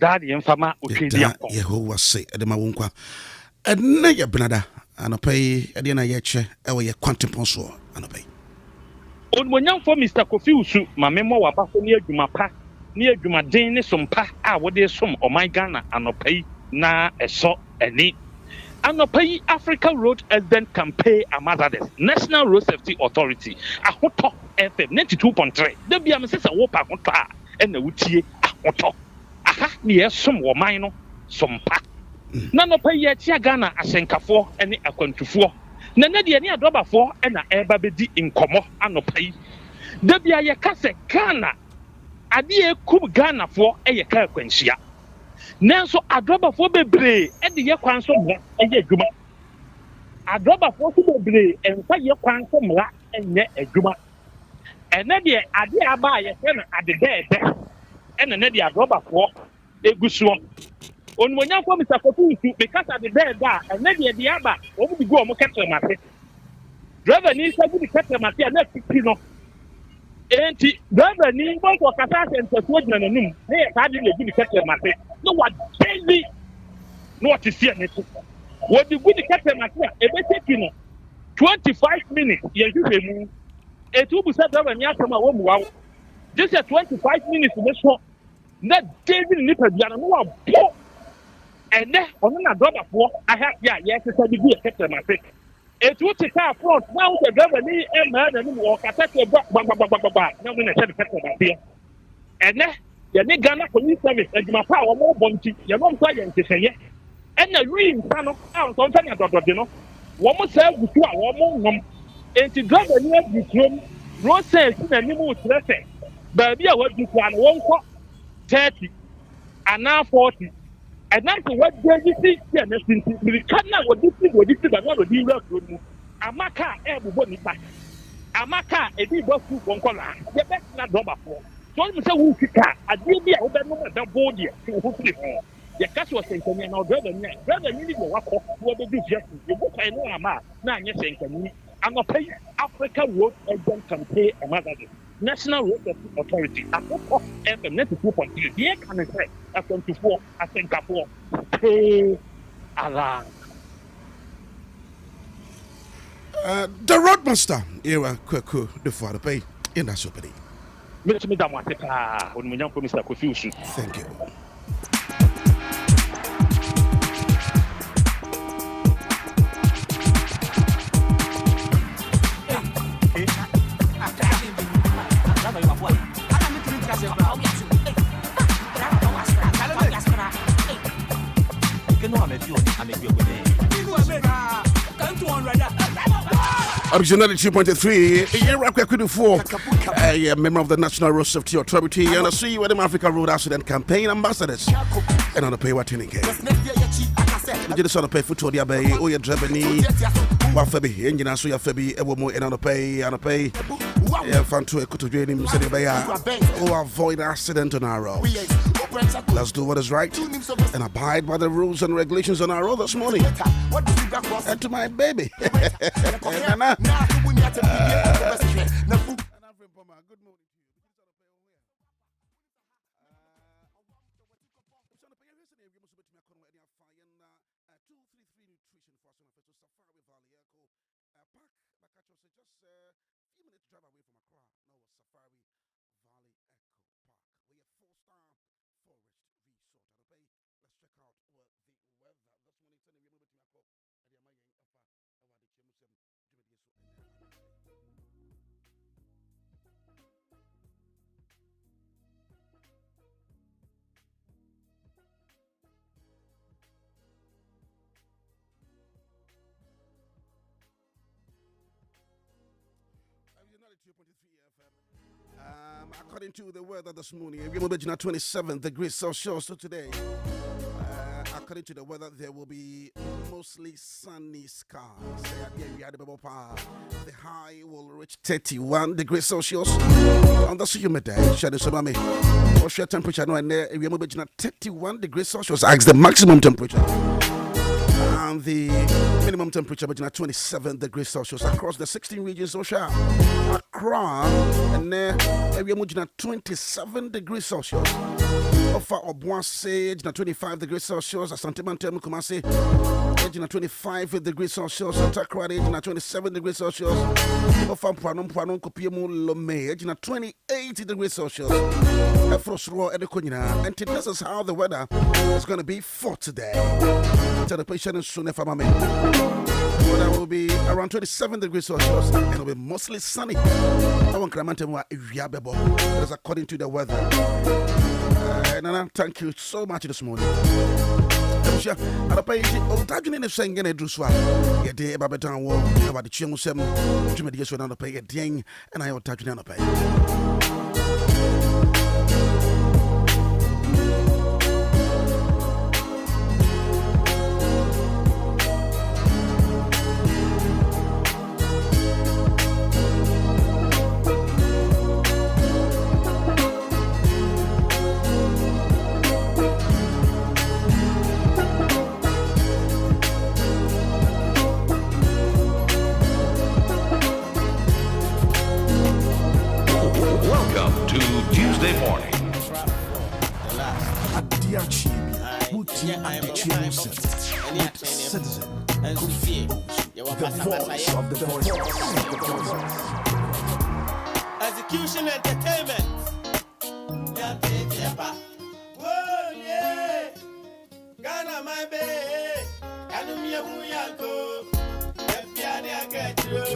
Daddy and Fama, Yehovah say, Edema Wunkwa. And na ya benada, anopay, Ediana Yeche, ewe ye quantum ponso, anopay. On when young for Mr. Kofi Owusu, my memoir was near Jumapa, near Jumadine, some pa, what there's some of my Ghana, anopay, na a so a need. Anopay Africa Road Accident Campaign Amazades, National Road Safety Authority, a hot top FM 92.3. There be a message a whoop and the Wutie, a hot top. Aha, near some or minor, some pa. Nano pay yet Ghana asenkafo ene akwantufo na na de ne adobafo na eba bedi inkomo anopay da bia ye kase Ghana ade ekum Ghana fo ye ka akwanhia nanso adobafo bebre de ye kwan so mra ye adwuma adobafo so bebre enfa ye kwan so mra enye adwuma ene de ade aba ye se na ade dede ene ne de adobafo egusuo on when you come Mr. Kofi because at the bed and then the aba omu bi go omu ketre mate driver ni sabu di ketre mate na pipino enti driver ni bon ko kasa center so gina nanum na ye ka di le di ketre mate no what daily no what is here neto what the good ketre mate e be take no 25 minutes ye hwehwe mu etu bu say driver ni asema wo mu wawo just 25 minutes me so na daily ni pa bia no wa bo. And then, on another for I have yes, it's a big kept my pick. It would take our front now the governor and man and walk attack your back. Now, when I said the kept my beer. And then, the Ghana police service and my power more bunty, your mom client to say, and the real son of our company, you know, one more self with you, one more and to governor the room, road says, and you move to say, baby, I want you to 130 and now 40. And that's what they see here. We cannot what this is, but not the real good. Amaka, everybody back. Amaka, a big boss who won't call her. The best not rubber for. So you say, who can? I did be a woman that board here. The cash was saying, and our brother, you need to walk off what they do just. You book I know Ama. Now you're saying, I'm not paying Africa Road Agent Campaign Amazades. National Road Safety Authority. I put off FM 92.3. Here can I say, I 24, I think I for pay alarm. The Roadmaster, era Kwaku, the father pay in that super. Mr. When we young Mr. Kofi Owusu. Thank you. Originally 2.3, Iraq could for a member of the National Road Safety Authority, and I see you at the Africa Road Accident Campaign Ambassadors. And on the pay what in again. You just on the pay for Todia Bay, or your Drebany, Wafabi, engine, so your Fabi, a woman, and on the pay, yeah, fun to a good to him, said or avoid accident on our road. Let's do what is right and abide by the rules and regulations on our road this morning. And to my baby. According to the weather this morning, we're going to 27 degrees Celsius today. According to the weather, there will be mostly sunny skies. The high will reach 31 degrees Celsius. On the humid day, shadow tsunami. Ocean temperature no there. We're going to 31 degrees Celsius. Ask the maximum temperature. And the minimum temperature between 27 degrees Celsius across the 16 regions. Ocean, Accra, and we are 27 degrees Celsius. Offer Obuase, Edge 25 degrees Celsius, Asantemantem Kumasi, Edge 25 degrees Celsius, Takrade, Edge 27 degrees Celsius, Offer Pranon Kopiemu Lome, Edge 28 degrees Celsius, Efrosro Edekunina, and this is how the weather is going to be for today. Tell the patient soon if I'm a man. Weather will be around 27 degrees Celsius and it will be mostly sunny. I want that is according to the weather. Nana, thank you so much this morning. I'm sure I'll pay you. Tajin in the same game, Druswa. Your day about the war about the Chimusem, Jimmy Diaz will not pay a ding, and I will touch you on a pay. Tuesday morning. Adekyee, Adekyee Nsem, Citizen, Kofi Owusu, the voice of the voices. Execution Entertainment. Ghana my baby, Kanumia Muyanko, Epiania get you.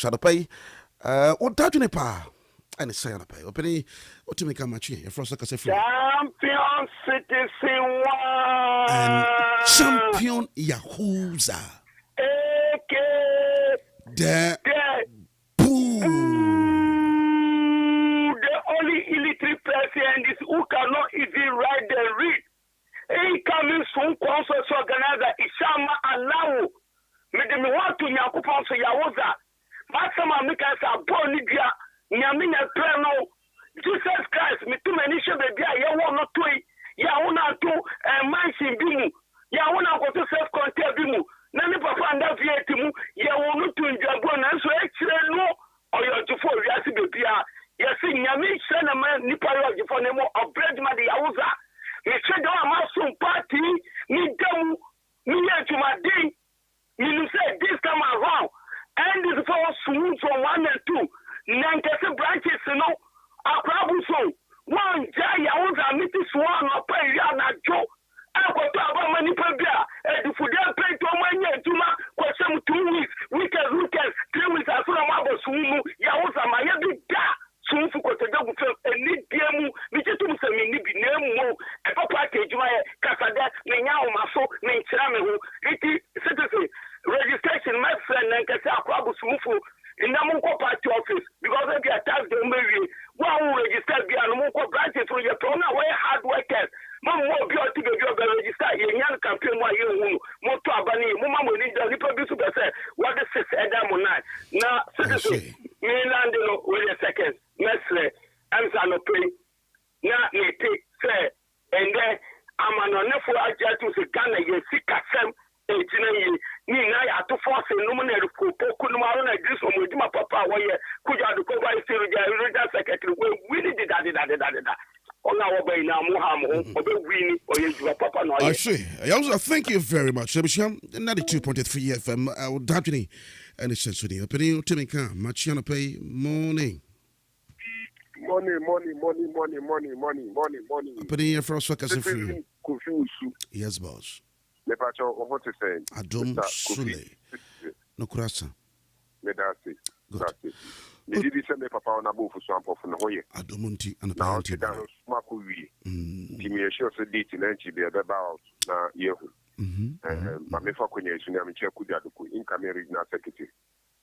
to pay. What that you pay? And it's saying pay. Opening what to make a match here. First, Champion Citizen One and Champion Yahuza. The Boo. The only illiterate person is who cannot even write and read. He coming soon, conference organizer Ishama Allahu. Me want to Yakupon so Yahuza. Masama Mikas are born Nidia. Nyamina Prano. Jesus Christ, me too many show baby. Ya want not to. Ya want to mansion bimu. Ya want to go to self-control bimu. Nani papa anda vietimu. Ya want to enjoy na so actually no. Or your jufo yasi baby. Ya see nyami shana man nipa yo jufo nemo of bread ma the Yahuza. Me said do amasun party ni demu ni to my day. You say this time around, and this for smooth from 1 and 2. Nankasi branches, you know, a problem so. One day I was a meeting swan or pay Yana Joe. I got to have many people, and if we don't pay to my year, for some 2 weeks, weekends, 3 weeks, I saw a mother soon. Yahuza, my every day. Soon for the dog and need demu, which is to say, me be no more. A package, my Casada, Nanyao Maso, Nanchamo, citizen registration, my friend, and Casa Crabus Mufu in the Moko Party office because of the attack, the movie. One who registered the Moko branches for your tone away hard workers. Mom will be able to register a young campaign while you Moto Abani, Mumma will need the Republic to say, what is this Adam Monai? Now, citizen, mainland with a second. Mestre, I'm no pay. Now, you take, say, and then I'm an unnecessary agent to the Ghana, you see, Kassam, 18 Nina, I to force a nominal for Pokunuma, this one with my papa, where could you go by the secretary? We did that. On our way now, Muhammad, or you papa. I see. Thank you very much. 92.3 FM, our Dantini, and it's sensitive. Opening to make a match on a pay morning. Money. Opening your first work as a free. Kofi Owusu. Yes, boss. Lepacho, what to say? Adom Sule. No kurasa. Medasi. Good. Me did send me papa on a boat for swamp of the Hoye. Adomunti and a bounty down Smaku. Give me a short date in Anchi be about now. Yehu. But me for Kunya, I'm Chekudaku, income regional secretary.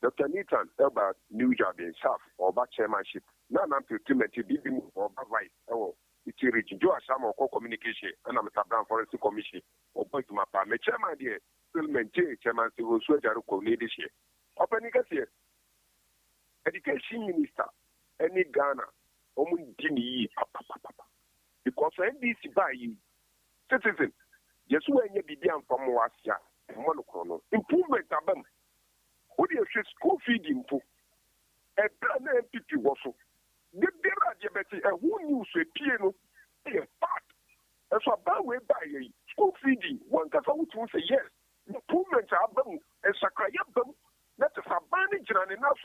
Dr. Nathan about new job in South or back chairmanship. Now I'm to meet you or vice. Oh, it's a region. You are some or communication, and I'm a Brown Forest Commission or point to my pa. My chairman, dear, will maintain chairman to go sweat leadership. Open here. Education Minister, any Ghana, Omundini, because NDC by you, citizen, just when you begin from Wasia, Monochrono, improvement of them. What do you say school feeding for? A plan MPP was so. The Betty, and who knew a piano, a part. As a bad way by school feeding, one can say yes. Improvement of them, and Sakrayabum, that's a Sabani and enough.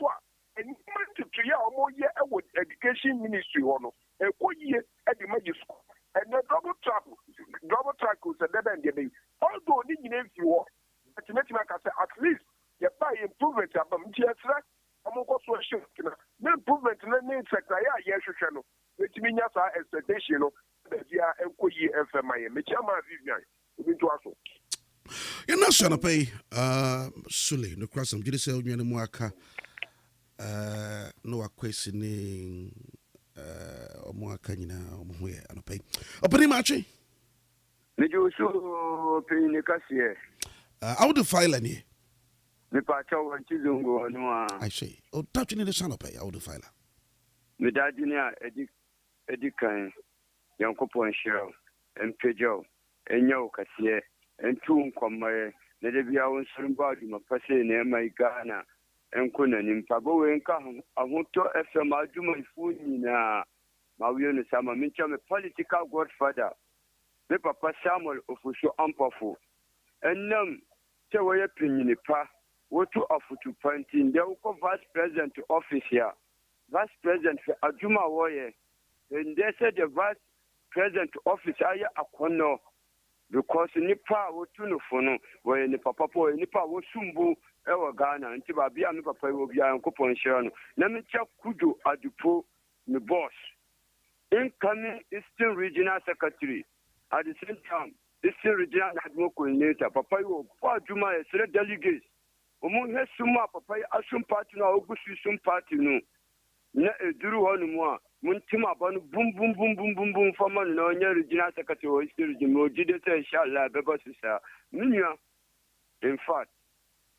And to 3 or more year with education ministry on a 4 year at the magic school. And the double track was a dead end. Although you want, but to make at least you buy improvement of them. I'm also sure no improvement in the name sector. Yes, you can. Which means our expectation that you are a year FMI. Michama Vivian, to us. You're not trying to pay Sule, no cross some judicial Muaka. No questioning Omoakanyina Omoe and pay. Open match. Did you show pay in the cashier? I would file any. The Pacho and Chizungo, no, I say. Oh, touching the son of pay, I would file. The Dadinia Adekyee, Yankopon Shell, and Pijo, and Yo Cassia, and Toon Comma, Nedebia on Sumbadi, Mapase, near my Ghana, and Kunan in Pabo and Kaham, I want to FM Aduma Funina, Mawion Sama Mincham, a political godfather, the Papa Samuel of Usho Ampafo, and Tewa opinion pa wotu afutu pantin de uko vice president office here vice president for aduma woye and they said the vice president office aya akono because nipa wotu no fono woye ni papa po nipa wo sumbu e wo Ghana nti ba bia me papa wo bia nkopon hye no na me cha kudu adupo ni boss incoming Eastern Regional Secretary at the same time Eastern Regional National Coordinator, Papa, you are Juma, a delegates. Among his Suma, Papa, Asum Party, no, Sum Party, no. Duru on moi, Muntima, boom, boom, boom, boom, boom, boom, for man, no, Regional Secretary, Eastern Regional, Jideta, Shala, Bebosisa. Minya, in fact,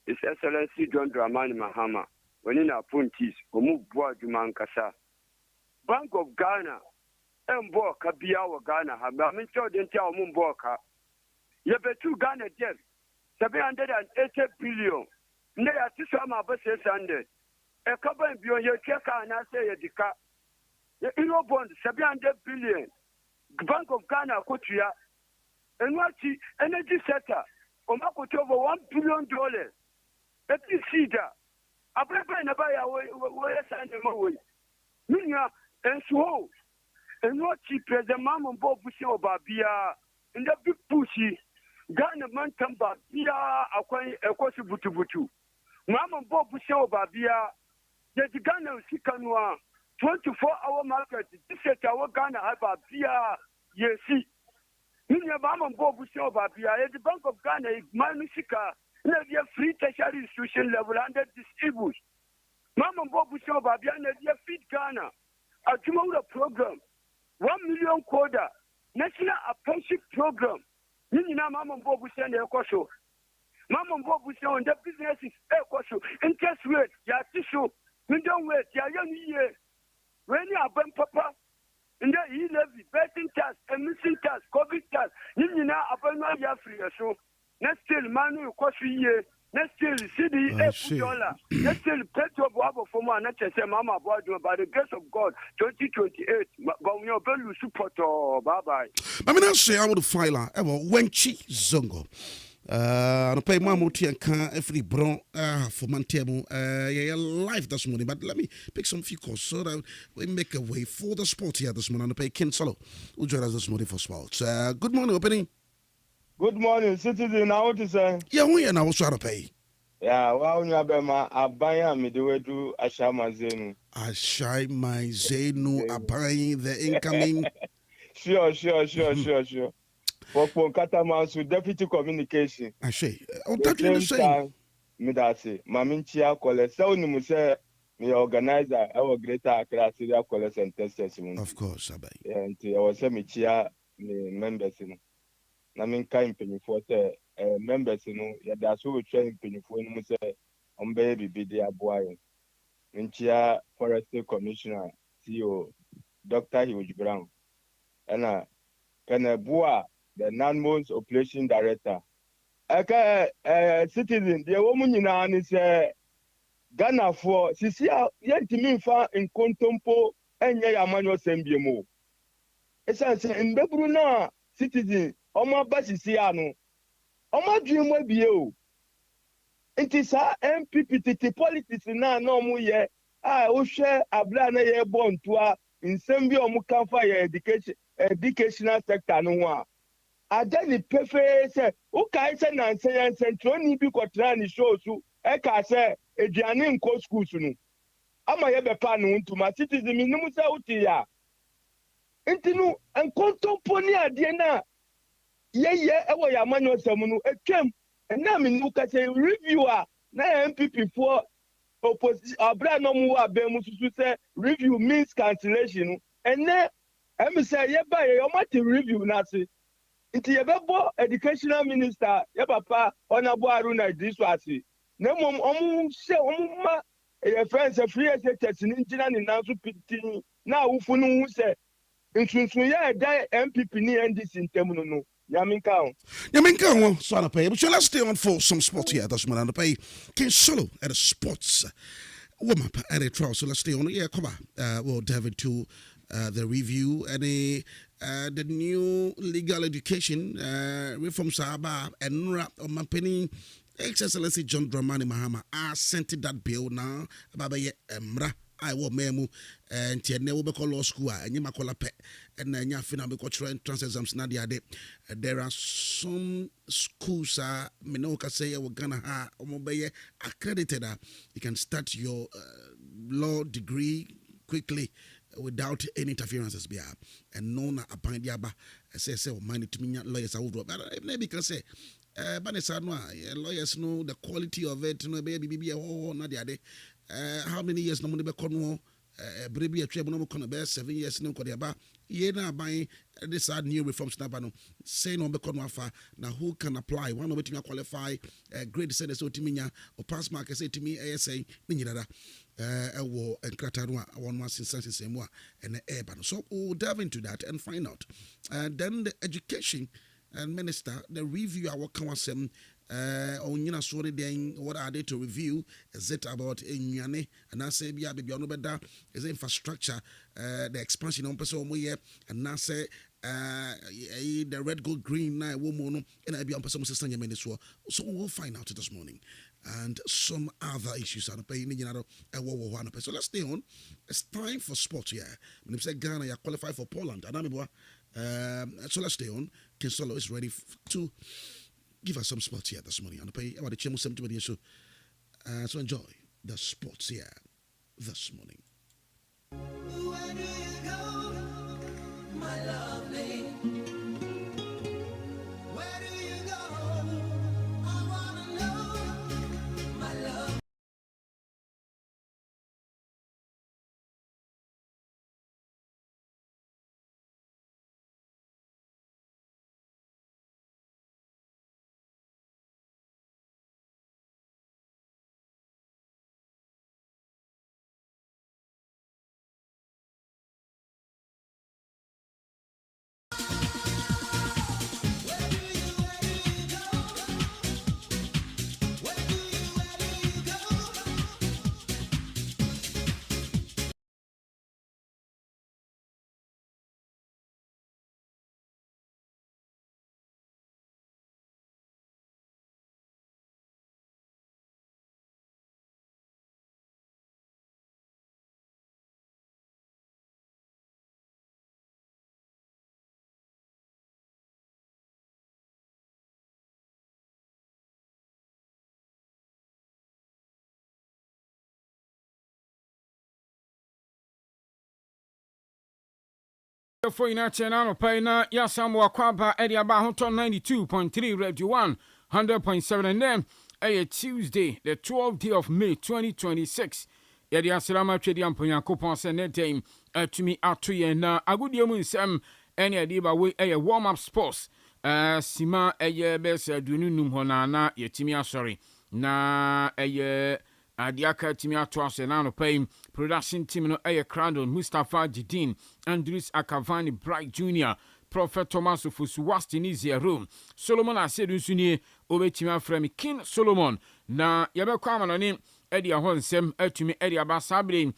His Excellency John Dramani Mahama, when in our punties, Omu Boa Juman Kasa. Bank of Ghana, Mboka, Bia or Ghana, have been told in Town Mumboka. You bet 2 Ghana debt, 780 billion. They are to some of us 600. A couple of beyond your check and I say a deca. The Euro bond 700 billion. Bank of Ghana, Kotia, and what the energy sector, Omako over $1 billion. Let me see that. I prepare a buyer where I send them away. Minya and so, and what she President Mamma Bob Busho Babia, and the big pushy. Ghana man tamba bia akwai ekosi butubutu mama bobu show babia the Ghana sikanwa 24-hour market this our Ghana have bia yesi ninya mama bobu show babia the Bank of Ghana manusika na via free tertiary institution level under distribute mama bobu show babia na via feed Ghana a program 1 million quota national apprenticeship program. Nina Mama Bobu send a question. Mama Bobu on the business is a question. Interest rate, ya tissue, we don't wait, ya young year. When you are Ben Papa, in the levy, betting tax, and missing tax, COVID tax, Nina upon my year free so. Next till Manu cost year, next till CD $8. Next till Petro Bobo for my nature, say Mama Bodu by the grace of God, 2028. But we are very support. Bye bye. I mean, I say I would file ever Wenchi Zongo. I pay Mamuti and can every bron for Mantemo live this morning. But let me pick some few calls so that we make a way for the sport here this morning. I pay Ken Salo, who joined us this morning for sports. Good morning, opening. Good morning, citizen. How to say? Yeah, we are now trying to pay. Yeah, well, you have Abaya Midiwedu Ashama Zenu. Ashai my Zenu Abai the incoming. Sure. For Katamasu Deputy Communication. I say, that you say. Midasi, Maminchia College, so Nimuse, the organizer, our greater Accra Syria College and Testimony. Of course, Abai. And I was a Michia members in. Naminka Pennyfort members, that's who train Pennyfort, on baby Bidia Boy. Minchia Forestry Commissioner, CEO, Dr. Hugh Brown. And Penabua, the non-most operation director. Citizen, the woman in An is Ghana for Sisia, yet to me far in Contompo and Yamano Sembiemo. It's in Bebruna, citizen. Oma basisiano oma dream we be o enti sa MPPT politics na mu ye o hwe abla na ye bonto a nsem bi omu kan fa ye educational sector no ho a ada ni pefe se o kai se na nsen centro ni bi kotra ni show su e ka se eduane nko schools no ama ye be pa no ntuma citizen mi num se uti ya enti no enkontompo ni ade na ewo ya manyo samunu etwem na me nu ka say reviewer na MPP for opposition abra no mu abemu susu say review means cancellation and em say ye ba ye omati review na se nti ye bebo educational minister ye papa Honorable Aruna Idrisu ase na mom omma ye friends free as test ni ngina ni nanso pitin na awufu no hu say nsunsun yɛ ɛda MPP ni NDC ntɛm no Yaminka. So let's stay on for some sports here. That's what pay. King Solo at the sports. Woman at a trial. So let's stay on. Yeah, come on. We'll dive into the review and the new legal education reform Sahaba and Rap on my penny. Excellency John Dramani Mahama sent that bill now. Baba Emra. I will memo and Tiene will be called law school and you makola pet and then Yafina be called trans exams. Nadia. There are some schools, Minoka say, we're gonna have accredited. You can start your law degree quickly without any interferences. And no, upon Yaba, say, money to me, lawyers. I would drop. Maybe can say. Lawyers know the quality of it. No baby, oh, Nadia. How many years no money be kono brebi atwe no kono be 7 years no kodi aba ye na ban this new reforms na ba no say no be kono afa na who can apply one of it to qualify grade say so timinya or pass mark say timi say ni nyirada wo enkrata no one was since same wa and no so we'll dive into that and find out then the education and minister the review our council on sorry then what are they to review? Is it about Nyane and I say baby on better is infrastructure the expansion on person and now say the red gold green na woman and I be on person system so we'll find out this morning and some other issues are paying so let's stay on. It's time for sports here. When you say Ghana you qualify for Poland and so let's stay on. Kinsolo is ready to give us some sports here this morning. About the Nsem show. So enjoy the sports here this morning. Where do you go, my lovely? Where do you go? I wanna know, my love. For United and Payna, Yasamu Aquaba, Eddie Abahoton 92.3, Radio 100.7, and then a Tuesday, the 12th day of May 2026. Eddie Asalama Tredian Poyanko Senate team to me out to you now. A good year, Nsem, any idea way a warm up sports. Sima a year best Dunum Honana, Yetimia, sorry. Na a year. Adekyee timi ato ase na no pay production team no eye Crandon Mustafa Jidin Andrews Akavani Bright Jr. Prophet Thomas Ofosu ni 0 Solomon Asedu nsunie obetimi aframi King Solomon na yebekwa amanone edi ahon nsem atumi edi abasabre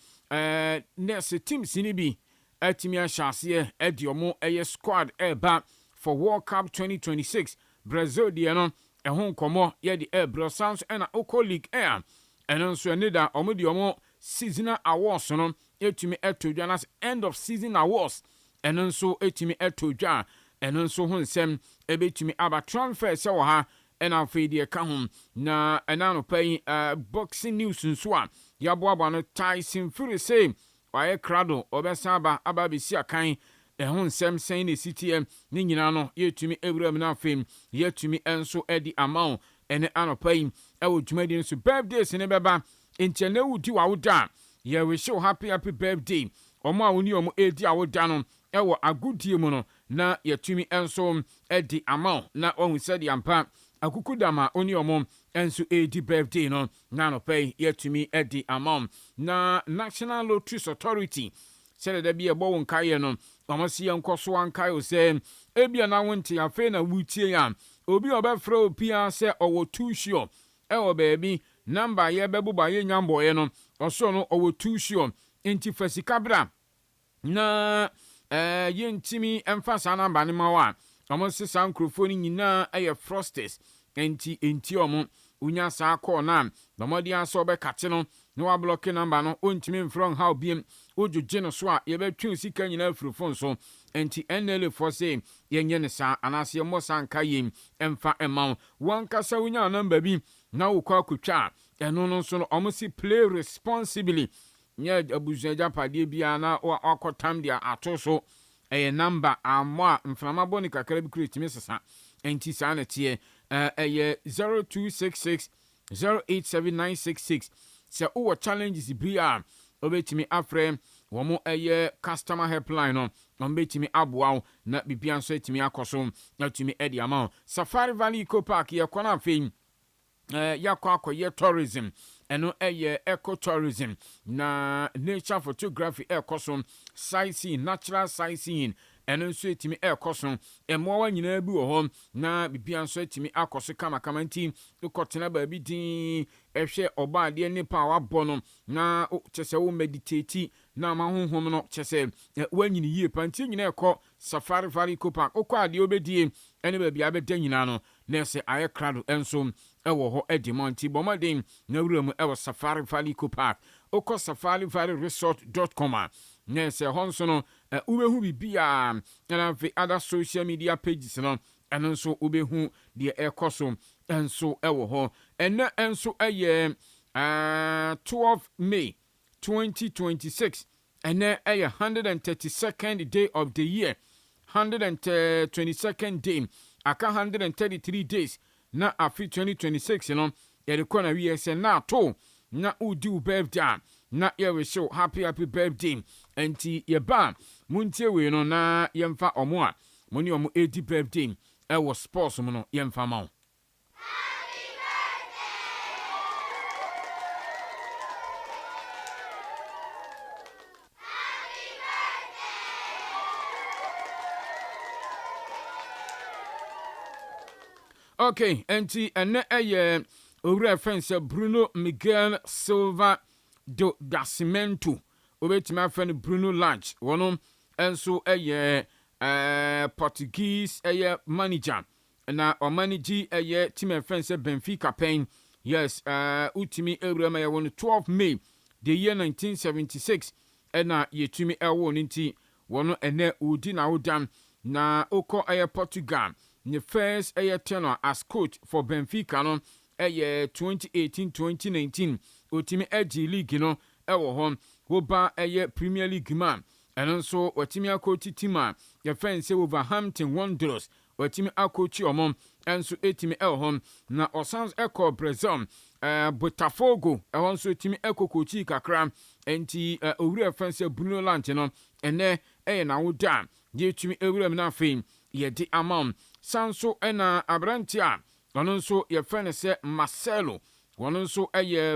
nurse team sinibi atimi ahase edi omo eye squad eba for World Cup 2026 Brazil de no ehon komo ye di Brosans na Oko League Air. And also, Nida, Omo seasonal awards, no, etimi eto Jonas end of season awards, and also etimi eto ja, and also Nsem ebetimi aba transfer sewa, and our fade kahum na anano pay boxing news nswa yabwa no Tyson Fury say why crado obesaba ababisia kan ehun Nsem saying the CTM ni nyina no yetumi ewura na fame yetumi enso edi amount ene anopai ewo dwumadi nso birthdays ne beba entiane wudi wa woda ye wish you happy birthday omo a woni omo edi awoda no ewo agudie mu no na yetumi enso edi amount na ohun said yampa akukudama oni omo enso edi birthday no na anopai yetumi edi amount na National Lottery Authority sɛ da bi ɛbɔ wo nkaeɛ no ɔmo si yɛnkɔ so ankae o sɛ ebia na wonte afei na wutie ya obi ɔbɛfrɛ o pia sɛ ɔwɔ too sure ɛwɔ baabi number yɛbɛboba yɛ nyambɔɛ no ɔso no ɔwɔ too sure enti fa sika bra na yɛntimi ɛmfa saa namba ne ma wa ɔmo se saa nkurɔfoɔ no nyinaa ɛyɛ frosters enti ɔmo unya saa call na bamodi aso ɔbɛkate no na wablɔke namba no ontimi mfrɔ nha obiem wodwogye no so a yɛbɛtwe sika nyina afirifo so enti NLA for say yenye ne saa anase yɛmmɔ saa nka yɛm ɛmfa ɛma wankasa wonya namba bi na wokɔ akotwa ɛno no so no ɔmo si play responsibly nyɛ abusua japadeɛ bia na wakɔtam dia ato so ɛyɛ namba ammo a mframa bɔ ne kakra bi kura timi sesa enti saa na tie ɛyɛ 0266 087966 sɛ wowɔ challenges bi a obetimi afrɛ wɔn ɛyɛ customer helpline no wɔbɛtumi aboa wo na bibia nso etimi akɔ so na tumi ɛde ama wo Safari Valley Eco Park yɛkɔ na afei yakɔ akɔyɛ tourism ɛno ɛyɛ ecotourism na nature photography ɛkɔ so sightseeing natural sightseeing ɛno nso etimi ɛkɔ so ɛmoawa nyinaa bi wɔ hɔ na bibia nso etimi akɔ so kamakama nti ukɔtena baabi din ɛhwɛ ɔbaadeɛ nipa a wabɔ no na kyɛsɛ wo meditate na ma honhom no kyɛsɛ wanyini yie panti nyinaa ɛkɔ Safari Valley Eco Park okɔ adeɛ obedie ɛne baabi abɛda nyinaa no na ɛsɛ ayɛ krado ɛnso ɛwɔ hɔ ɛdi monti bɔmɔden na wura mu ɛwɔ Safari Valley Eco Park okɔ safarivalleyresort.com a na ɛsɛ hɔ nso no wobɛhu bibia ɛna afei other social media pages no ɛno nso wobɛhu deɛ ɛkɔ so ɛnso ɛwɔ hɔ ɛnɛ ɛnso ɛyɛ 12 May 2026 ɛnɛ ɛyɛ 132nd day of the year 122nd day aka 133 days na afi 2026 no yɛde kɔ na wiye sɛ na ato na udi wo birthday na yɛwehyew happy birthday enti yɛba muntie wei no na yɛmfa ɔmo a mo ne ɔmo edi birthday ɛwɔ sports mu no yɛmfa ma wo. Okay, enti ene eye owura fense Bruno Miguel Silva do Nascimento obetimi afene Bruno Lage wono enso eye Portuguese eye manager na o manage eye team fense Benfica pen yes utimi ewura ma ye wono 12 May the year 1976 ena yetumi ewo nti wono ene odi na odam na okọ eye Portugal the first tenure as coach for Benfica no 2018-2019 otimi edge league no ewo hon woba Premier League man and also otimi akochi team a your friend say Wolverhampton Wanderers otimi akochi omom enso etimi hon na osans eko Brazil Botafogo so etimi eko kochi kakra enti owura friend say Bruno Lage no ene na woda ye tumi ewura na afin ye di amount sanso ena abrantia ono nso ye friend say Marcelo ono nso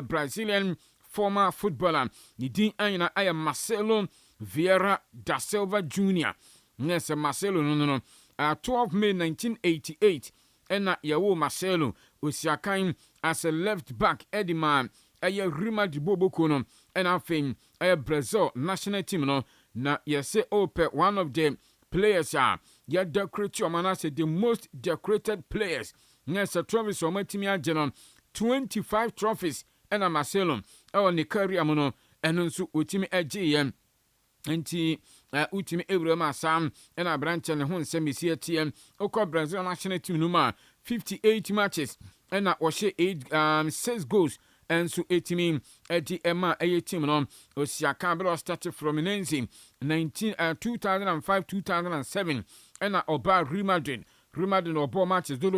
Brazilian former footballer ni din anyina Marcelo Vieira da Silva Jr. Yes, Marcelo no 12 May 1988 ena yawo Marcelo osiakan as a left back Edman Rima di Boboko no ena fame Brazil national team no na yese ope one of the players ya decorate your man say the most decorated players yes trophies o matimi ageno 25 trophies ena Marcelo ne career mo no eno nso otimi agye enti utimi Abraham Sam ena branch ne ho nsem esi atiem okọ Brazil national team no ma 58 matches ena wo she 6 goals and so etimi edi ema team no osiaka belo started from Nsem 2005-2007 ena oba Real Madrid obo matches do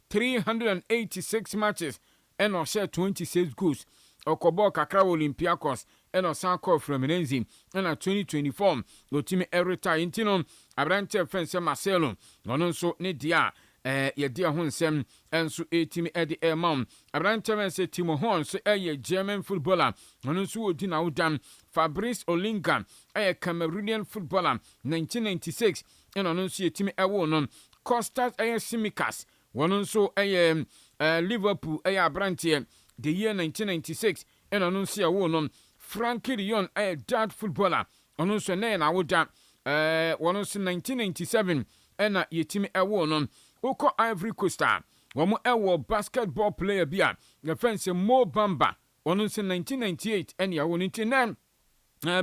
386 matches and o share 26 goals okobo kakra Olympiacos and o sanko from Nsem ena 2024 otimi retire intino abrante fense Marcelo ono nso ne dia yɛde ho nsɛm nso ɛtumi ɛde ɛma aberanteɛ bɛn sɛ Timo Horn so ɛyɛ German footballer ɔno nso wɔdi na wodan Fabrice Olinga ɛyɛ Cameroonian footballer 1996 ɛna ɔno nso yɛtumi ɛwo no Costas ɛyɛ Simicas wɔno nso ɛyɛ Liverpool ɛyɛ aberanteɛ the year 1996 ɛna ɔno nso yɛwo no Frankie Lyon ɛyɛ Dutch footballer ɔno nso ɛnɛ na woda wɔno nso 1997 ɛna yɛtumi ɛwo no wokɔ Ivory Coast a wɔn ɛwɔ basketball player bi a yɛfrɛ sɛ Mo Bamba ɔno nso 1998 ɛna yɛwo no nti nɛ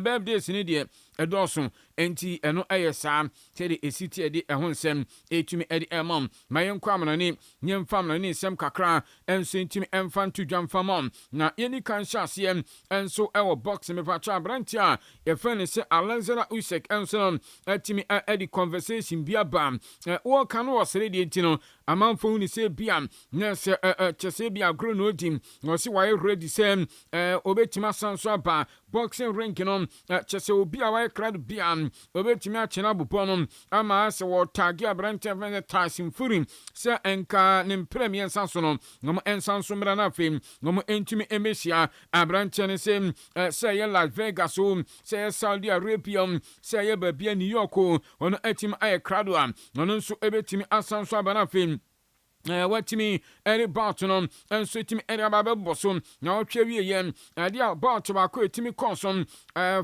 birthdays ni deɛ ɛdɔɔso enti ɛno ɛyɛ saa sɛde ɛsi ti ɛde ɛho nsɛm ɛtumi ɛde ɛma ma yɛnkɔ amanane yɛmfa amanane nsɛm kakra ɛnso ntumi ɛmfa nto dwa mfa ma na yɛni kan hyɛ aseɛ ɛnso ɛwɔ box mepakyɛ aberante a yɛfrɛ no sɛ Alexander Usyk ɛnso no ɛtumi ɛde conversation bi aba wɔka no wɔ sere deɛ nti no amanfo hu ne sɛ bia na sɛ kyɛ sɛ bia agorɔ na ɔdi na ɔse wayɛ ready sɛ ɔbɛtumi asan so aba boxing rink no kyɛ sɛ obi a wayɛ krado bia obetumi akyena bopɔ no ama sɛ wɔtage aberante fɛn Tyson Fury sɛ enka ne mpere mmiɛnsa so no ngom ensa so mmra na afem ngom entumi emehyia aberante ne sɛ yɛ Las Vegas o sɛ yɛ Saudi Arabia sɛ yɛ babia New York o ɔno etimi ayɛ krado a ɔno nso ebetumi asan so aba na afem watimi eri bout no enso timi eri ababɛbɔ so na ɔtwe wie yɛn ade a bout baako etimi kɔnso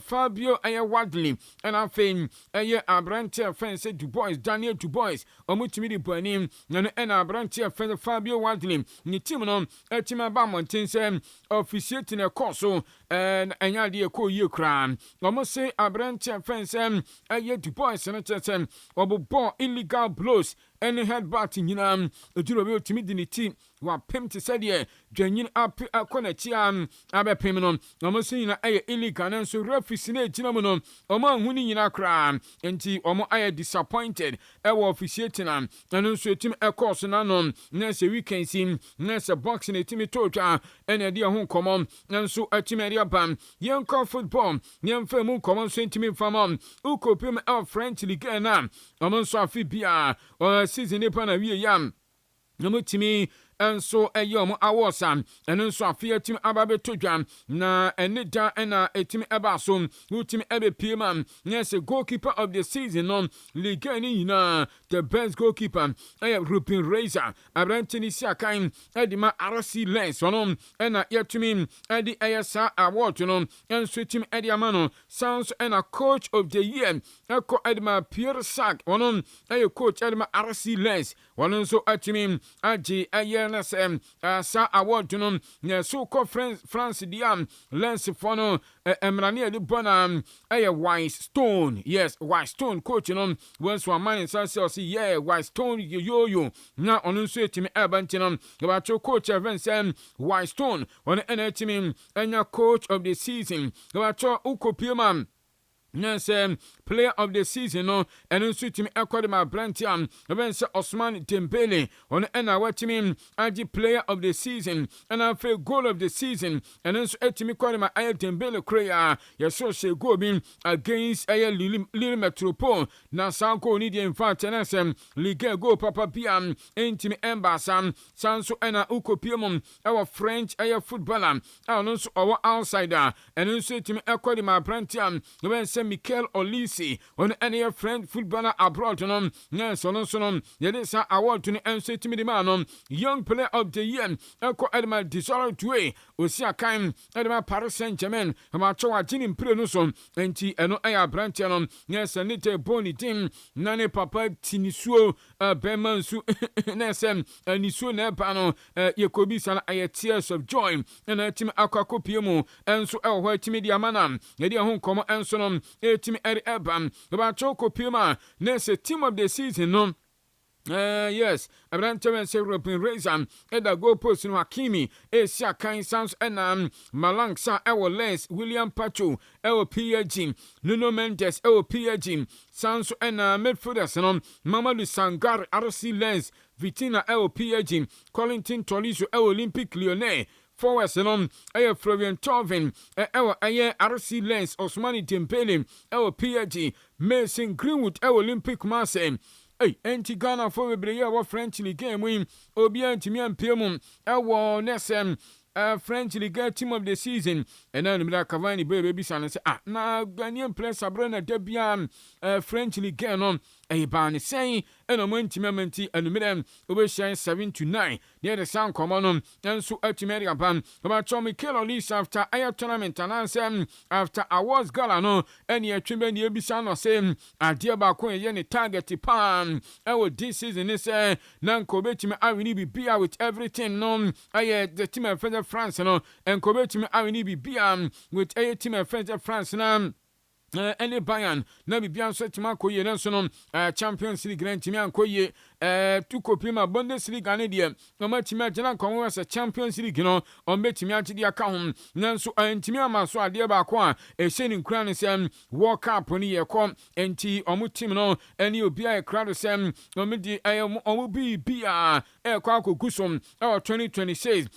Fabio Wadley ɛna afei ɛyɛ aberante fɛn sɛ Dubois Daniel Dubois ɔmo timi di bɔnim na no ɛna aberante fɛn Fabio Wadley ne team no etimi aba mmɔnten sɛ officiate na ɛkɔ so ɛnya de ɛkɔ yie koraa ɔmo se aberante fɛn sɛ ɛyɛ Dubois no kyerɛ sɛ ɔbobɔ illegal blows ɛne headbutt nyinaa ɛduru obi otumi di ne ti wapem te sɛ deɛ dwanyin akɔ n'akyi a abɛpem no ɔmo so nyina ɛyɛ illegal no nso referees no ɛgyina mu no ɔmo ahu ne nyina koraa nti ɔmo ayɛ disappointed ɛwɔ officiating a ɛno nso ɛtumi ɛkɔɔ so n'ano na sɛ weekend si na sɛ box no ɛtumi tɔ twa ɛna ɛde ɛho nkɔmmɔ nso ɛtumi ɛde aba yɛnkɔ football yɛmfa mu nkɔmmɔ nso ɛtumi mfama wokɔpem ɛwɔ French Ligue 1 a ɔmo nso afe bia season nipa na wie yam na mutimi enso ɛyɛ ɔmo awards ɛno nso afei atimi aba bɛtɔ dwa na ɛne da ɛna ɛtimi ɛba so wotimi ɛbɛpie ma na sɛ goalkeeper of the season no league ni nyinaa the best goalkeeper ɛyɛ Ruben Razor aberante ne si akan ɛde ma RC Lens ɔno ɛna yɛtumi ɛde ɛyɛ saa award no ɛnso ɛtimi ɛde ama no sounds ɛna coach of the year ɛkɔ ɛde ma Pierre Sac ɔno ɛyɛ coach ɛde ma RC Lens ɔno nso ɛtumi agye ɛyɛ na sɛ sa award no na so kɔ France dia Lens for no emrane de bona ɛyɛ White Stone yes White Stone coach no once one man say yeah White Stone yo na ɔno nso etimi ɛba nti no yɛbacho coach event sɛ White Stone ɔno ɛna etimi ɛnya coach of the season yɛbacho ukopiema Yes, player of the season no and nso timi ɛkɔde ma Brantiam even sɛ Osman Dembele on ɛna watimi agi player of the season and after goal of the season and nso etimi kɔde ma ayɛ Dembele korea yɛso hyɛ goal bi against ayɛ Lille Metropole na saa goal ni deɛ mfa tenasem Ligue goal papa biam entimi embasam sanso ɛna ukopiem ɛwɔ French ayɛ footballer a ɔno nso ɔwɔ outsider and nso etimi ɛkɔde ma Brantiam even sɛ Mikel Olise on any friend footballer abroad no yes on so no yede sa award to enso timi de ma no young player of the year eko edma Desire Doué osi akan edma Paris Saint-Germain ma cho agini mpre no so enti eno aya branch no yes ne te boni team na ne papa tinisuo bemansu na sem nisuo na ba no yekobi sana aye tears of joy na timi akwakopi mu enso e ho timi de amana yede ho nkomo enso no team eri ebam about Choko Pima next team of the season no yes abrante men say Ruben Razor eda goal post no Hakimi Asia Kan Sounds and Malangsa ewo Lens William Pacho ewo PSG Nuno Mendes ewo PSG Sounds and midfielders no Mamadou Sangar RC Lens Vitina ewo PSG Colinton Tolisso ewo Olympique Lyonnais forwards no Florian Thauvin RC Lens Osmani Dembele PSG Mason Greenwood Olympic Marseille enti Ghana for we breye wo French league game win obi antimi ampie mum ewo Nsem French League Team of the Season and then Cavani baby son say na Ghanaian players abrana Debian French League no ban saying and a mentimenti and midem over 7-9 near the sound common and so ultimately ban about Tommy Kelly after a tournament and answer after awards gala no any a trimben the Bisan or same a dear Bako any target pan this season is nan Kobetim I will be beer with everything no the team of France no and Kobetim I will be beer with a team of France now. Any Bayern na bibia nso tima koye na nso no Champions League na ntimi ankoye tu kopima Bundesliga ne de no matimi agena konwo as Champions League no on betimi agidi aka ho na nso ntimi amaso ade ba ko a ehye nkura ne sem World Cup ni ye kom enti omu team no eni obi a ekra do sem no me di omu bia kwa kogusom 2026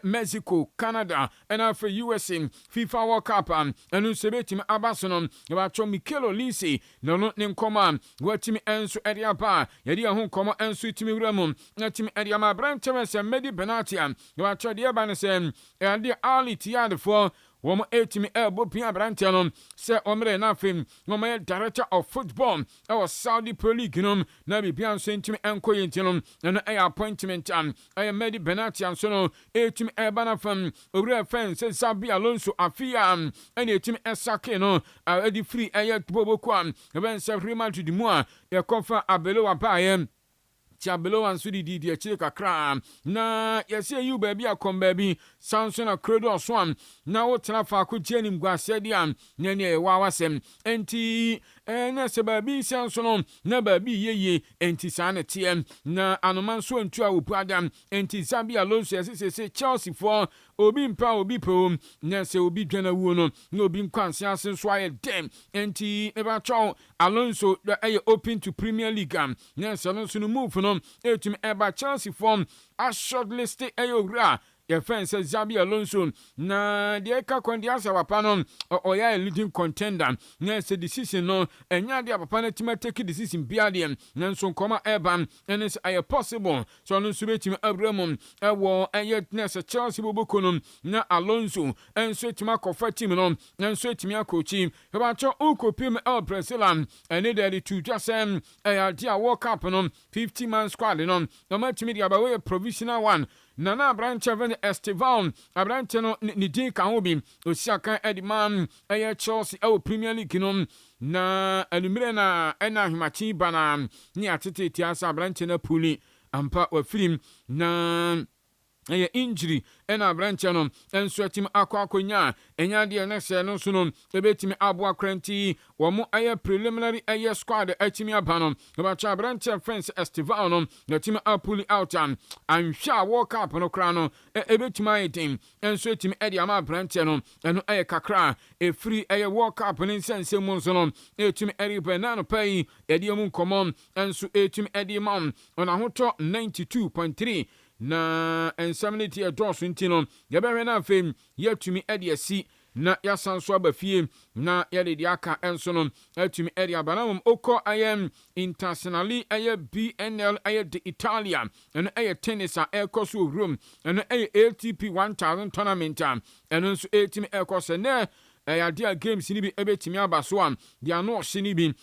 Mexico, Canada and after USA FIFA World Cup and nso betimi abaso no about Mikel Olise no nkoma watimi enso area ba yedi ho nkoma enso timi wramum na timi area ma branche se medi benatia about de ba ne se ade ali tiade for Woman etimi elbow pia branche no se omre na fim woman director of football our Saudi Pro League no na bibia nso ntimi enkoye ntino na appointment I medi benatia so no etimi elbana fam owura fan se Zabi Alonso afia ene etimi esake no edi free bobo kwa ben se Real Madrid mu a e konfa abelo wa bae Tiabelo and Sudi di kakra na yesi you baby akom baby Samson a credo swan na wo tena fa ko jenim guasediam na ne wawasem enti na se baby Samson na baby yeye enti sana tiem na anoman so ntu a opu adam enti Zabi Alonso yesi se Chelsea for obi mpa obi po na se obi dwana wuo no na obi nkwanse asen so aye dem enti eba chaw Alonso aye open to Premier League na se Alonso no move no etum eba Chelsea form a shortlisted ayora your friend says Zabi Alonso na the eka kondi asa papa no oya leading contender na se decision no enya dia papa na tima take decision bia dem na nso koma eba and is possible so no so betim Abraham ewo eye na se Chelsea boboko no na Alonso enso tima kofa team no na nso tima akochi eba cho ukopim El Brazil and dey to just dia World Cup no 50-man squad no no matimi dia ba we provisional one Nana branche ven Estevan abranche no ni din ka ho bi osiakan edman Chelsea Premier League no na anumere na ena hmachi bana ni atete tiasa branche na puli ampa wa film na injury ena branche no enso atim akwakonya enya de na se no so no ebetimi aboa kranti wo mo preliminary squad atimi abano ba cha branche friends Estevan no na timi apuli out anhwa World Cup no kra no ebetimi ayetim enso atimi ede ama branche no eno kakra free World Cup ni sense mu so no etimi ere banano pay ede mu nkomom enso etimi ede mam ona hoto 92.3 na ensamnity adosu ntino yebehwe na fem yatumi ade asi na yasanso abafie na yade de aka enso no atumi ade abanamum okọ ayem internationally BNL de Italia and tennis ekoso room and ATP 1000 tournament and nso etimi ekoso na Adia games ni bi ebetimi abaso am dia no hye bi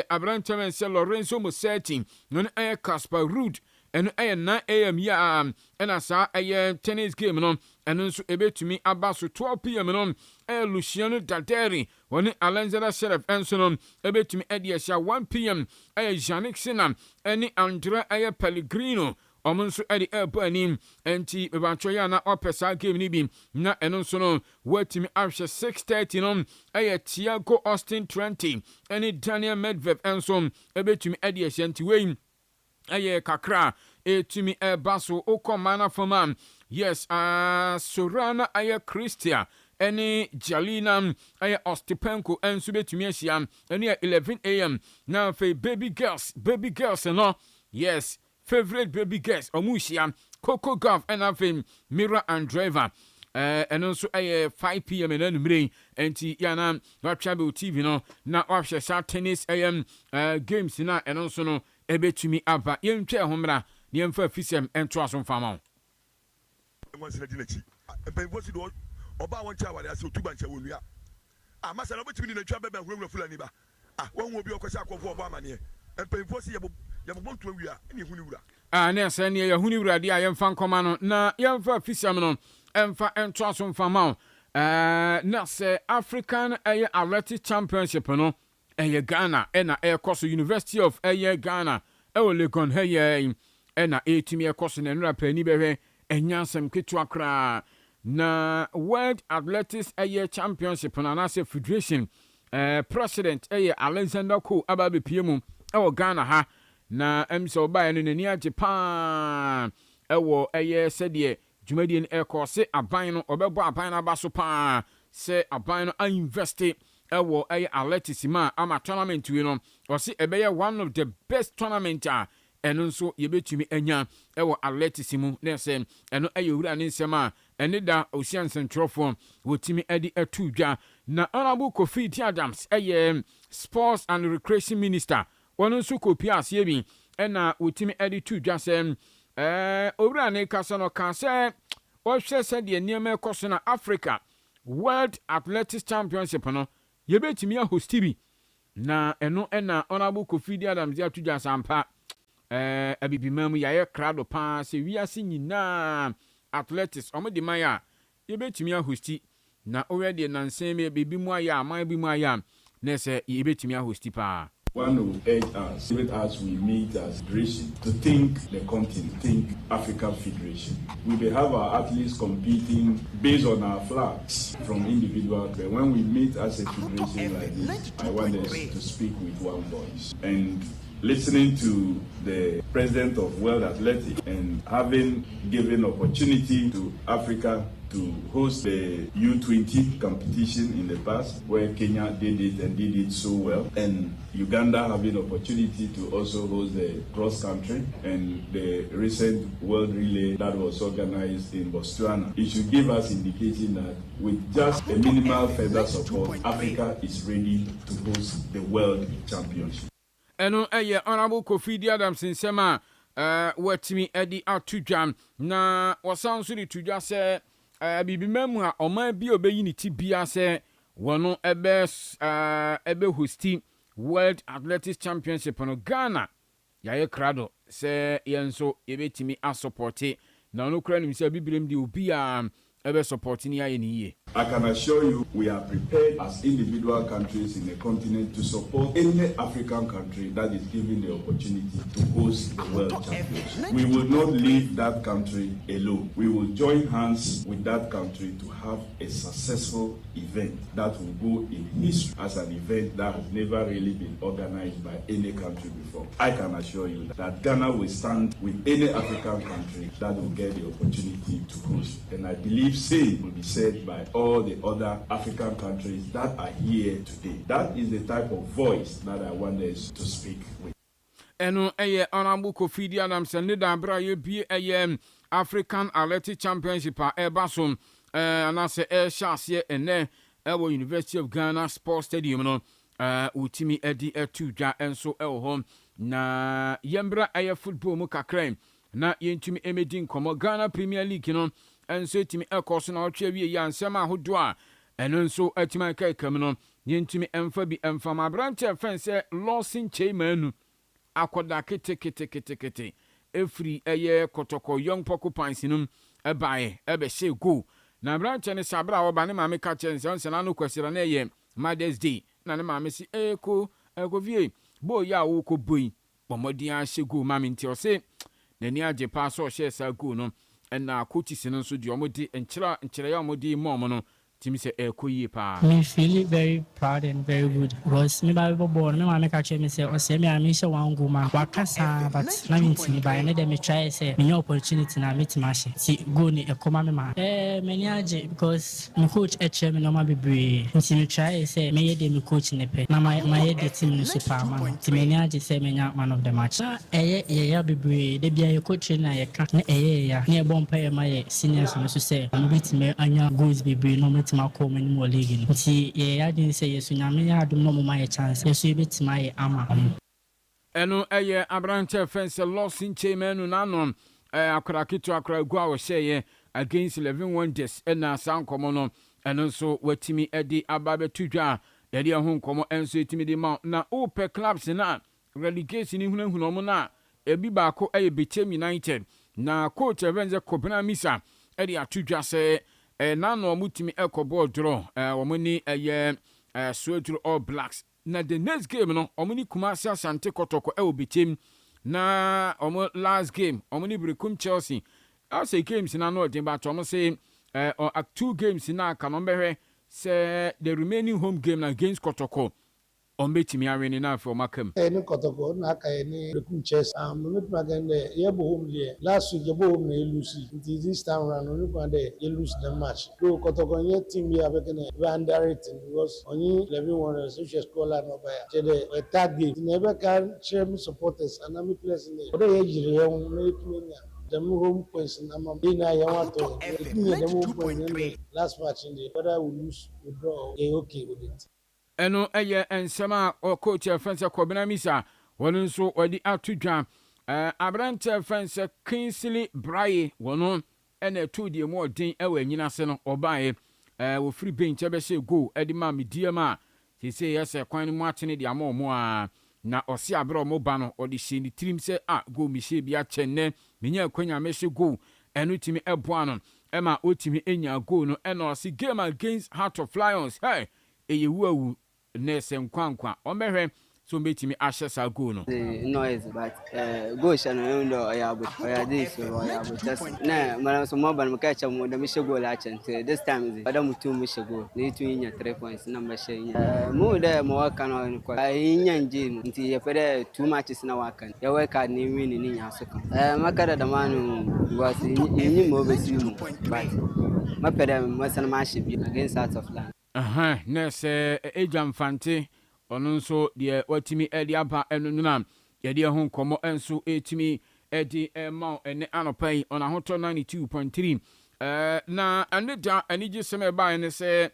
Abraham se Lorenzo Musetti no Casper Ruud and 9 a.m. ya and asa tennis game no and nso ebetumi abaso 12 p.m. no Luciano Daderi woni Alexander Sheriff enso no ebetumi edia 1 p.m. Yannick Sinner and Andrea Pellegrino omunso edi anim enti bebanchoya na opesa game ni bi na eno nso no watimi afshe 6:30 no Thiago Austin 20 and Daniel Medvedev enso ebetumi edi enti wey kakra etumi baso okomana fama yes Sorana Christia any Jalina Ostipenko enso betumi ahia any 11 a.m. now for baby girls no yes favorite baby girls omushia Coco Golf and afim Mira and Driver and also 5 p.m. and then enti yana watchabe TV no na wahwe sa tennis games na and also no ebetumi aba yentwe homra ne yemfa fisem ento aso fama oba won cha wale ase otuba nche wonua amasa na betimi na twa bebe hurumura fulani ba won obi okwese akofo obo amane empemfo si yebo ntu awia ne huni wura ne ase ne ye huni wura dia yemfa nkoma no na yemfa fisem no emfa ento aso fama na se African Athletic Championship no Ghana na koso University of Ghana Legon na etimi koso na nra pani behwe Nsem ketwa kra na World Athletics Championship na se Federation President Alexander Ko ababe piemu Ghana ha na emso ba no nani Japan sede dwumadi en kose aban no obebo aban na ba so pa se aban no invest athletics ma ama tournament we no o se ebeye one of the best tournament eno nso yebetumi anya athletics mu na se eno wura ne nsem a ene da Ocean Centrofon wotimi edi atudwa na Honorable Kofi Adams Sports and Recreation Minister wono nso kopi ase bi na wotimi edi tudwa se owura ne kasa no ka se o hwe se de niam ekoso na Africa World Athletics Championship no yebetimi hosti bi na eno na Honorable Kofi Adams ya tudwa sampa abibimam yaye crowd pa se wiase nyina athletics omodi maya yebetimi hosti na already na nsem bibi mu aya aman bi mu aya na se yebetimi hosti pa. One will urge us, even as we meet as federation, to think the continent, think African Federation. We may have our athletes competing based on our flags from individual, but when we meet as a federation like this, I want us to speak with one voice. And listening to the president of World Athletics and having given opportunity to Africa to host the U20 competition in the past, where Kenya did it and did it so well, and Uganda having opportunity to also host the cross country and the recent world relay that was organized in Botswana. It should give us indication that with just a minimal further support, Africa is ready to host the World Championship. Eno Honorable Kofi Adams nsema watimi edi atudwam na wasanso di tudwa se bibimam a oman bi obeyi ni ti bia se wono ebe hosti World Athletics Championship no Ghana yaye krado se yenso yebetimi asupporte na no kra nim se bibrem di obi a ebe support ni yaye ni ye. I can assure you we are prepared as individual countries in the continent to support any African country that is given the opportunity to host the World Championship. We will not leave that country alone. We will join hands with that country to have a successful event that will go in history as an event that has never really been organized by any country before. I can assure you that Ghana will stand with any African country that will get the opportunity to host. And I believe same will be said by all the other African countries that are here today. That is the type of voice that I want us to speak with. Eno Honorable Kofi Adams and Nida Bra be African Athletic Championship Basom and I say Shasye and University of Ghana Sports Stadium no Utimi Edi Etuja and so home na Yembra football mu kakra na yentumi emedin komo Ghana Premier League no and so timi ekoso na otwe wie ya nsema ahodo a eno nso atima kai kam no yentumi emfa bi emfa ma branch fence Lawson Chairman akoda kete efri kotoko young porcupines num ebae ebe she go na branch ne sabra oba ne maame ka chense on na no kwasira na Mother's Day na ne maame si eko vie bo ya wo ko boyi pomodi a she go maame nti o se nani age pa so she sa go no na coaches no so di omodi enchira ya omodi mom no timi se ekoyi pa. Me feel very proud and very good because me ba born me mama catch me say o say me am sure wan go man wakasa but na me timi ba na dem try say me opportunity na me timashi si go ni ekoma me ma many age because my coach me no ma bebre nti me try say me ye dem coach ne pe na my the team no super man ti many age say me nya man of the match ya bebre de bia ye coach na ye ka na ya na e bompa ye ma ye seniors no so say me bitime anya goals bebre no ma ko me mo league nti ye ya din say yesu nyame ya adom no mo ma ye chance yesu betima ye ama eno eye abrante fence loss in chamenu nanon akra kito akra gu a wo sheye against 11 wonders na san komo no eno so watimi edi ababe tudwa yedi ho nkomo enso etimi di ma na ope clubs na relegation ni hunahuna mo na ebi baako eye Bechem United na coach Ebenze Kobina Misa edi atudwa se na no mutimi ekobo draw omoni eye Swedru All Blacks na the next game no omoni Kumasi Asante Kotoko Bechem na omo last game omoni Brekum Chelsea say games na no dem but omo say 2 games na kanombe say the remaining home game na against Kotoko ombetimi awene na for makam ni Kotoko na aka ni Brekum Chelsea no magande yebo home there last week yebo home na lose this time round no kwande you lose the match so Kotoko nye team ya bekene we underrated because only 11 winners which is score no by the third game never can share supporters and am players in the odo ye jire ye make me them home points in Amabina Yamato. Last match in the whether we lose, we draw, they okay with it. Eno eye ensema o coach Fensa Kobina Misa wono nso odi atudwa abrante Fensa Kingsley Braye wono ene to die mo din ewe nyina se no obae wo free bench ebe se go edi ma media ma se yese kwan mu atene dia ma omo a na osi abro mo ba no odi hye ni trim se go mi hye bia chenne menya kwanya me hye go eno timi eboa no ema otimi enya go no eno osi game against Heart of Lions hey eyewu Nese nkwankwa omehwe so betimi ahye sa go no noise but go sha no ndo oya this oya just na mara so mo ban maka cha mo da mi shego la chante this time is adam tu mi shego ni tu nya 3 points na ma she mo da mo waka no ko nya nje nti ye fere 2 matches na waka ya waka ni win ni nya so kan maka da manu was ni mo be si mu but ma pere mo san ma she bi against Heart of Lions nese Ejam Fante ono nso de watimi edi aba enununa ye de ho nkomo enso etimi edi ma ene anopai ona hoto 92.3 na aneda anije seme ba ene se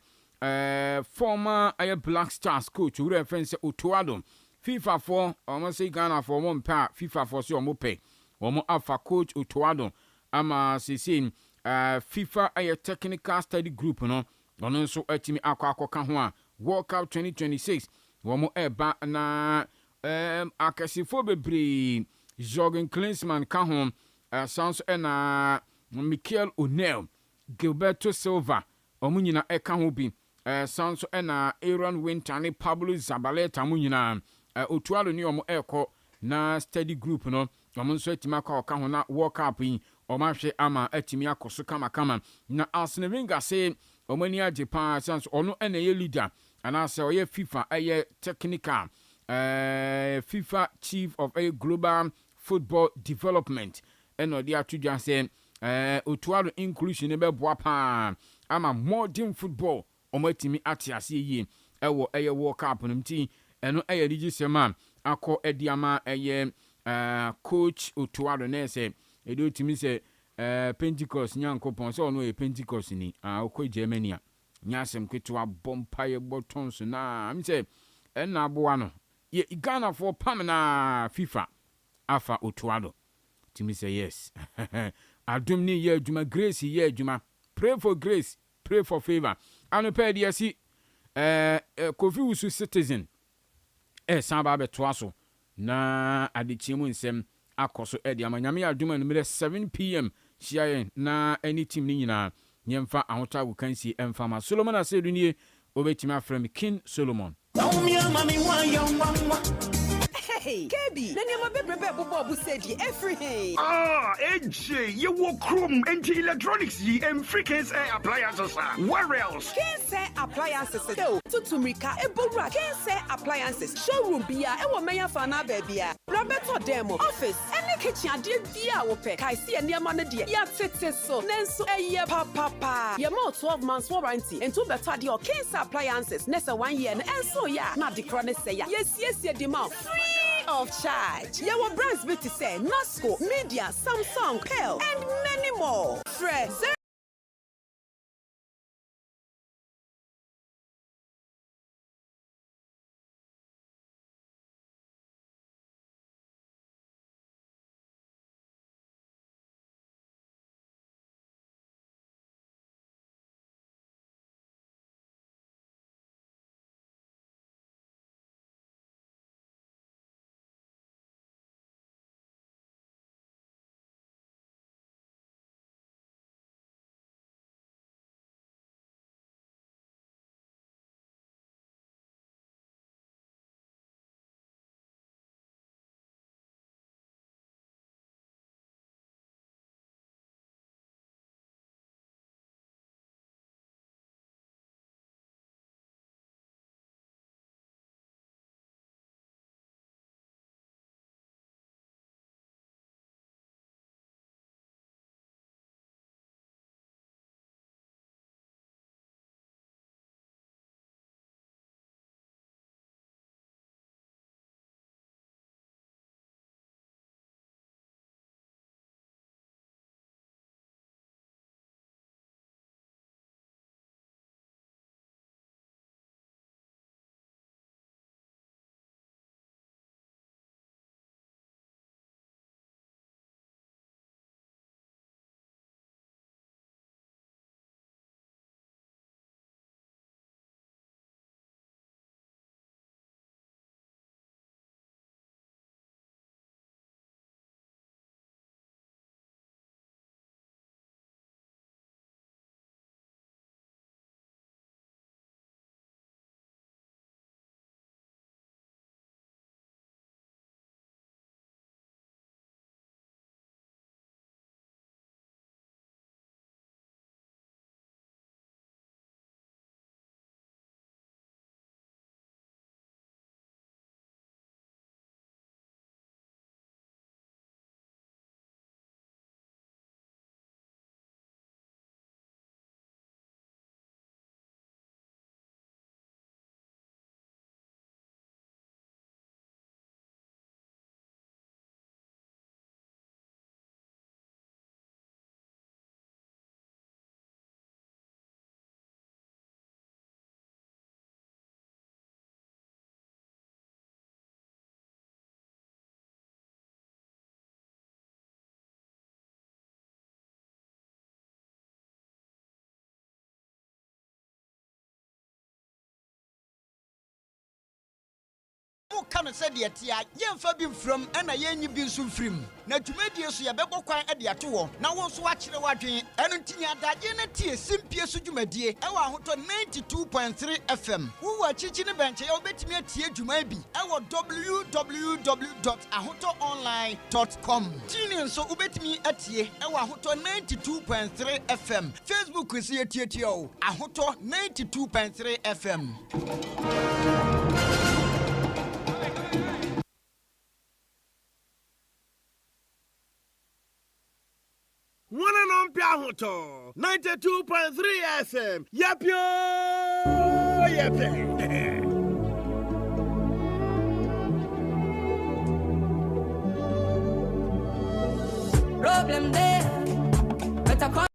former Black Stars coach ure fense Otuado FIFA for omo se Ghana for mo mpa FIFA for se omo pe omo afa coach Otuado ama sesin FIFA technical study group no ono nso atimi akwa ho a World Cup 2026 womo eba na akasifo bebre Jorgen Klinsmann ka ho sans na Mikel O'Neill Gilberto Silva omunyina eka ho bi sans na Aaron Winter Pablo Zabaleta munyina Otualo ni omo eko na study group no omo nso atimi akwa ho na World Cup yi omo ahwe ama atimi akoso kama na Arsene Wenger say omani age pa sans ono ene ye leader anase oye FIFA aye technical FIFA chief of a global football development eno dia tudwa se Otuado inclusion be boa pa ama modern football omatimi atiase yi ewo eye World Cup numti eno eye digisema akọ ediama eye coach Otuado na se edo timi se Pentecost nyankopon so no e Pentecost ni okọ Germany a nyasem kwetwa bompaye botons na am se na aboa no ye Ghana for pam na FIFA afa Otuado timi say yes adum ni ye adwuma grace ye adwuma pray for grace pray for favor anope dia si Kofi Owusu citizen san ba beto aso na Adekyee mu Nsem akoso edi amanyame adwuma no 7 pm shiayen na any team ni nyina nyemfa ahota wukansi emfama Solomon asedunie obetimi afrem King Solomon Hey, Kebi, na niam bebrebe bobo sedi everything. AJ, you walk chrome into electronics ye and freakers air appliances. Where else? Kense appliances. Tutumrika ebora Kense appliances. Showroom bia e wo meya fana bebia. Roberto demo office. Any kitchen ade bia wo pe. Kai see niam no de. Ya tete so. Nenso eye papa. Ye mo 12 months warranty. Ento better de Kense appliances. Nessa 1 year and so ya. Na de krone say ya. Yes the mouth. Free of charge. Your brands be to say Nasco, Media, Samsung, Pearl, and many more. Fresh. Muka no said yet ya yemfa bi from ɛna yenyi bi nso mfirim na dwumadie so yɛbɛbɔ kwan de ato wɔ na wo nso wakyerɛ wadwen ɛno nti nyadagye ne tie simpie so dwumadie ɛwɔ ahotɔ 92.3 FM wo akyikyi ne bɛnkyɛ yɛ wobɛtumi atie dwuma bi ɛwɔ www.ahotonline.com tini nso wobɛtumi atie ɛwɔ ahotɔ 92.3 FM Facebook si yɛtietie o ahotɔ 92.3 FM One and on Piahoto 92.3 FM. Yep, yo, yep. Problem there, but I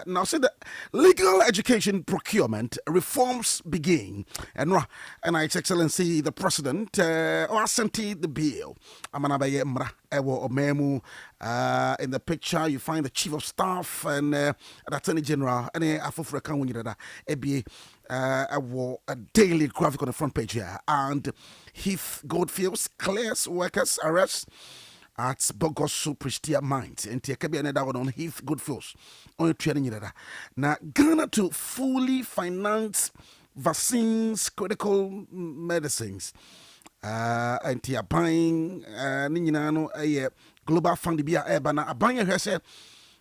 Now, see the legal education procurement reforms begin, and His Excellency the President sent the bill. Amanabaye Mra Ewo Omemu. In the picture, you find the Chief of Staff and the Attorney General. And Afufreka Wunyirada Ebi a daily graphic on the front page here. And Heath Goldfields clears workers arrests at Bogosu Pristia Mines. And Tiakabi another one on Heath Goodfields. On training now, Ghana to fully finance vaccines, critical medicines. And Tia buying Ninano a global fund be a ebana a buying herself.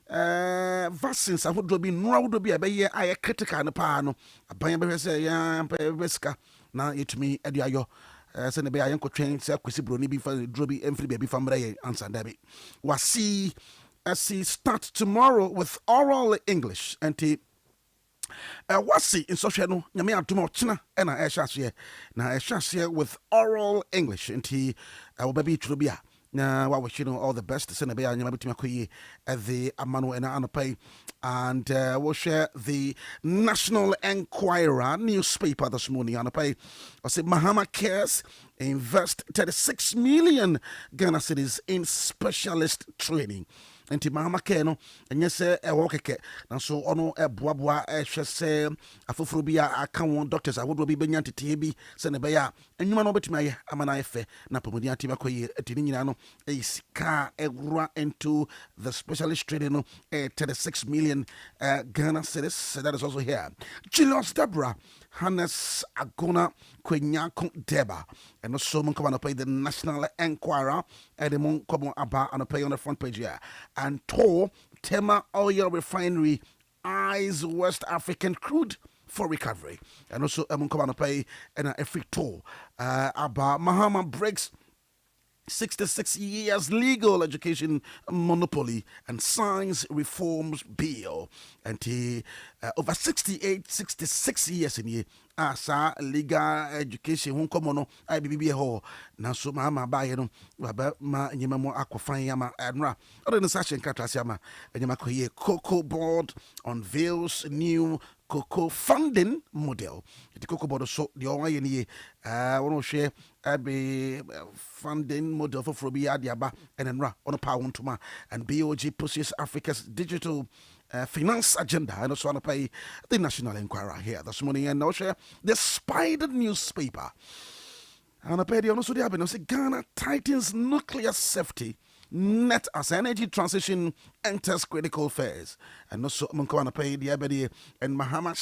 Vaccines I would be no would be a bay I critical and a pano. A buying herself, ya Veska. Now it me Ediayo. Send a bay uncle train, Quisibroni before Droby and free baby from Ray answer Debbie. Was see as he starts tomorrow with oral English and wasi in social no nyame adom ochina na ehwase na ehwase with oral English and he will be trubia na wa wish you all the best send be anyama bitimi akoyi the amano and anopai and we'll share the National Enquirer newspaper this morning anopai. I say Mahama Cares invest 36 million Ghana cedis in specialist training. Enti Mahama Keno enye se ewokeke na so ono eboaboa ehwese afoforo bia aka won doctors awodo bi benya tete bi se ne be ya enwuma no betumi aye amana efe na pomodi atima koyi etini nyina no esika egura into the specialist training no 36 million Ghana cedis. That is also here. Julius Deborah Hannes Agona Kwenyako Deba and also mun come pay the National Enquirer and the mun come aba and pay on the front page here. And Tema Oil Refinery eyes West African crude for recovery. And also mun come pay and a free tour Aba Mahama breaks 66 years legal education monopoly and signs reforms bill. And over 66 years in here asa legal education won komo I bibi ho na so ma ba ye no ma nyema mo akofan ya ma adra other than such encatrasi ama nyema koye Cocoa Board unveils new cocoa funding model. The Cocoa Board so the one ye want to share be funding model for Frobia Diaba and Enra on a power to and BOG pushes Africa's digital finance agenda and also on to pay the National Enquirer here this morning and now share the Spider newspaper. And I pay the also the Ghana tightens nuclear safety net as energy transition enters critical phase. And also I'm going to pay the Abedi and Mahama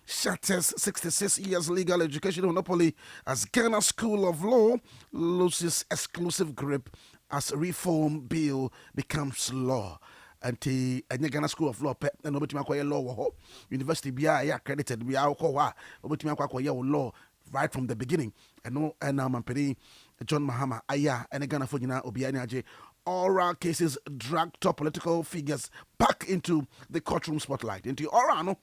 shatters 66 years legal education monopoly as Ghana School of Law loses exclusive grip as reform bill becomes law. And the Ghana School of Law and nobody law university be accredited be law right from the beginning. And no and I'm John Mahama Aya and Ghana for Obiani oral cases drag top political figures back into the courtroom spotlight. Into oral no.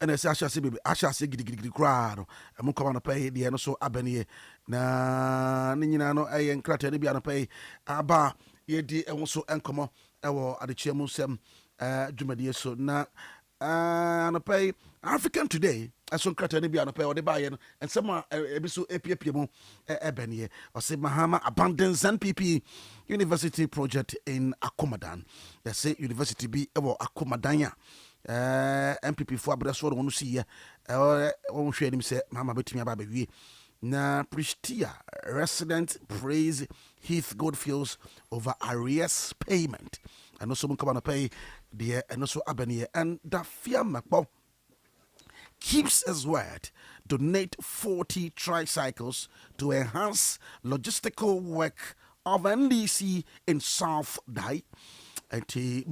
And I say I shall say gidi crowd. I'm coming to pay the no so abeni na nina no I and crater be an pay aba ye di and also encomo ewo Adekyee Nsem Jumadi so na and pay African Today as on crater be an pay or the buy and some ebiso epiepimo ebeni or say Mahama abandons NPP University project in Akomadan. They say University be ewo Akomadanya. MPP for Abrasor on see on share him say Mama betimi aba be na Pristia resident praise Heath Goldfields over arrears payment and also come on pay the and also Abani and Dafia Makbo keeps his word, donate 40 tricycles to enhance logistical work of NDC in South Dai. And to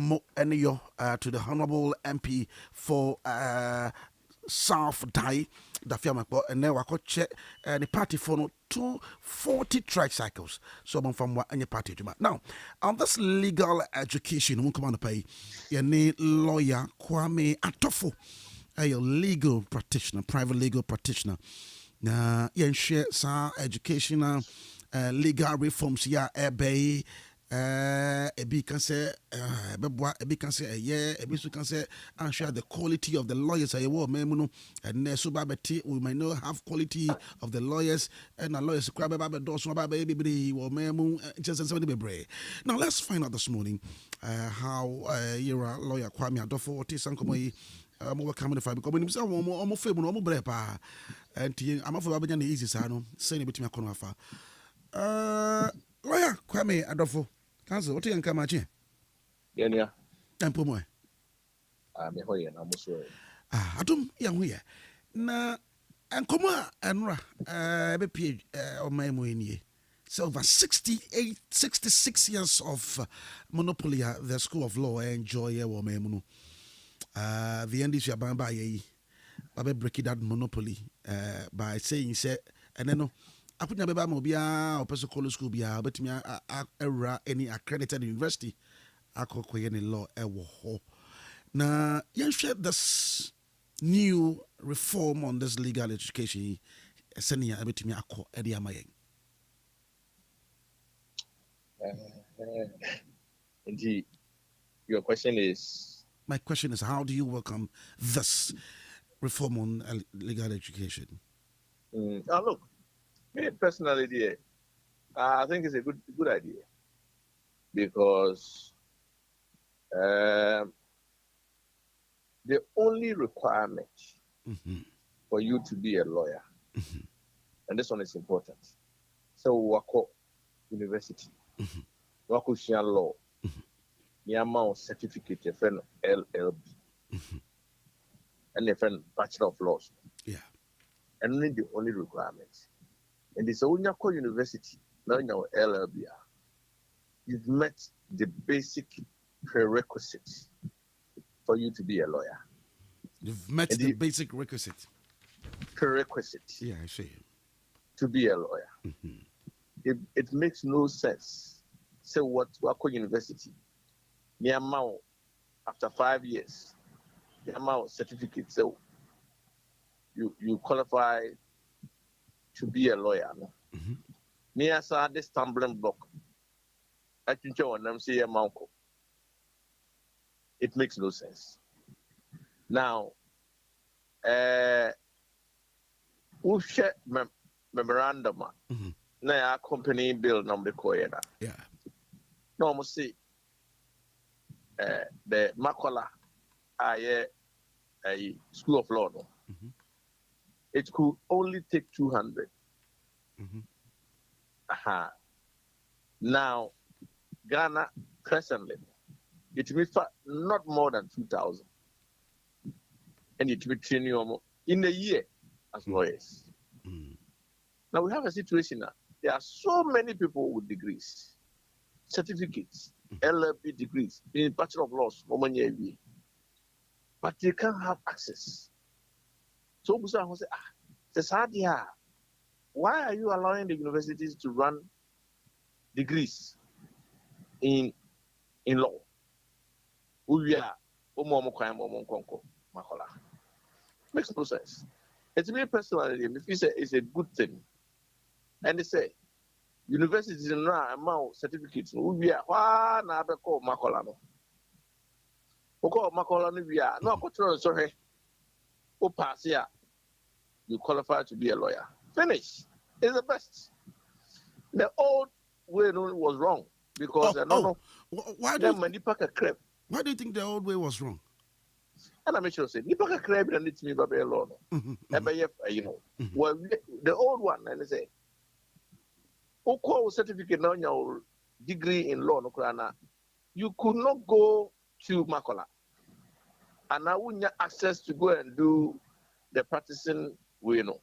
the Honorable MP for South Dai, the firm, and now I could check the party for 240 tricycles. So I'm from any party. Now, on this legal education, we come on to pay your lawyer Kwame Atofo, a legal practitioner, private legal practitioner. Now, share some educational legal reforms here, Ebi can say, Ebi can say, yeah, Ebi can say, and share the quality of the lawyers. I will, memuno, and Nesubabeti, we might not have quality of the lawyers, and the lawyers crab about those who are baby or memu, just as baby. Now, let's find out this morning how you're a lawyer, Kwame Adofo, what is Sankomoy. I'm overcoming the fight because when you say, I'm a famous, I'm a brepa, and I'm a for Abidjan easy, Sano, saying between a corner. Lawyer, Kwame Adofo. Council, what do you come at? Yeah, Tempo more. I'm a hoy and I'm sorry. I don't young here. Na and come on, and BP on my money. So over 66 years of monopoly at the School of Law, I enjoy your memono. The end is your bamba ye. I break that monopoly by saying, say, and then. I put never mobia or person college school bia, but me era any accredited university. I call any law ewo. Now, you share this new reform on this legal education. Sending a bit me a call Eddie Amayeng. Indeed, your question is. My question is, how do you welcome this reform on legal education? Look. Me personally, dear, I think it's a good idea because the only requirement for you to be a lawyer, and this one is important. So wako university, wako share law, yama certificate, a friend LLB, and a friend Bachelor of Laws. Yeah, and only the only requirement. And it's when you call university, now in our LLB, you've met the basic prerequisites for you to be a lawyer. You've met the basic prerequisites. Yeah, I see. To be a lawyer. It makes no sense. So what Wako University, Myanmar, after 5 years, Myanmar certificate, so you qualify to be a lawyer. No? Me as this stumbling block. I think I'm saying it makes no sense. Now, we share memorandum. Na company bill number koyeda. Yeah. No, I must say the Makola a School of Law. No? It could only take 200. Now, Ghana presently, it will be not more than 2,000. And it will be training in a year as lawyers. Now we have a situation now. There are so many people with degrees, certificates, LLB degrees, in Bachelor of Laws, but they can't have access. So we say, why are you allowing the universities to run degrees in law? We are makes no sense. It's me personally, if you say it's a good thing, and they say universities in amount certificates, we are na call Makola no. Oko Makola no we are no control sorry. O pass here, you qualify to be a lawyer. Finish. It's the best. The old way was wrong because why do you think the old way was wrong? And I'm sure say Nipa crab and it's me baby law. You know. Well, the old one and they say, Oko certificate now your degree in law no krana. You could not go to Makola. And I wouldn't have access to go and do the practicing way no.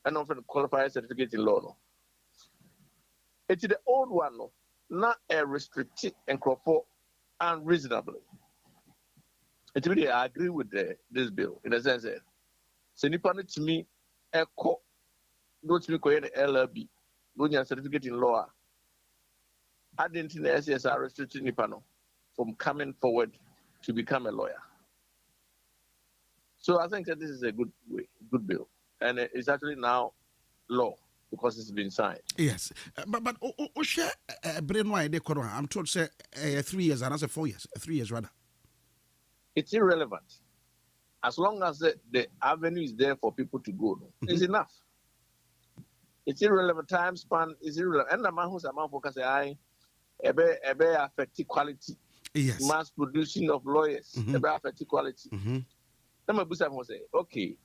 And often qualified certificate in law no. It's the old one no, not a restricted and for unreasonably. It's really I agree with this bill in a sense that so nipa to me echo no to me ko the LLB no nya certificate in law. I didn't think the SSR restricted nipa no from coming forward to become a lawyer. So I think that this is a good bill, and it's actually now law because because it's been signed. Yes, but share brain why they corner. I'm told say 3 years and I say 4 years, 3 years rather. It's irrelevant. As long as the avenue is there for people to go, it's enough. It's irrelevant. Time span is irrelevant. And the man who's a man focus affect quality. Yes. Mass producing of lawyers. Affect quality. Then my boss say, okay,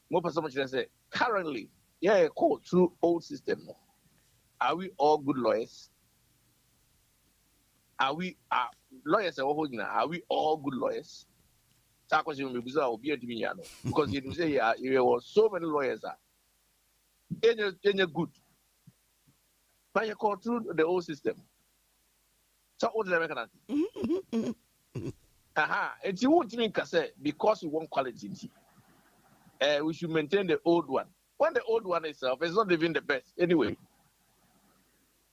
more person much say currently, call through old system. Are we all good lawyers? Are we lawyers are we all good lawyers? Because you say there were so many lawyers good. But you call through the old system. So what do they make? And you won't mean because you want quality. We should maintain the old one. When the old one itself is not even the best anyway.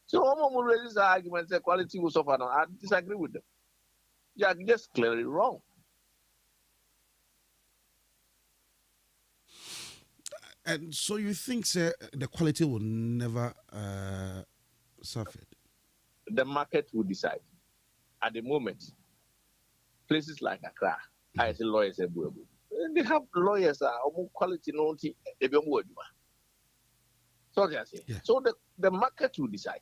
So I'm raise this argument that quality will suffer. I disagree with them. They are just clearly wrong. And so you think, sir, the quality will never suffer? The market will decide. At the moment, places like Accra, I say lawyers they have lawyers quality they be more. So they say. Yeah. So the market will decide.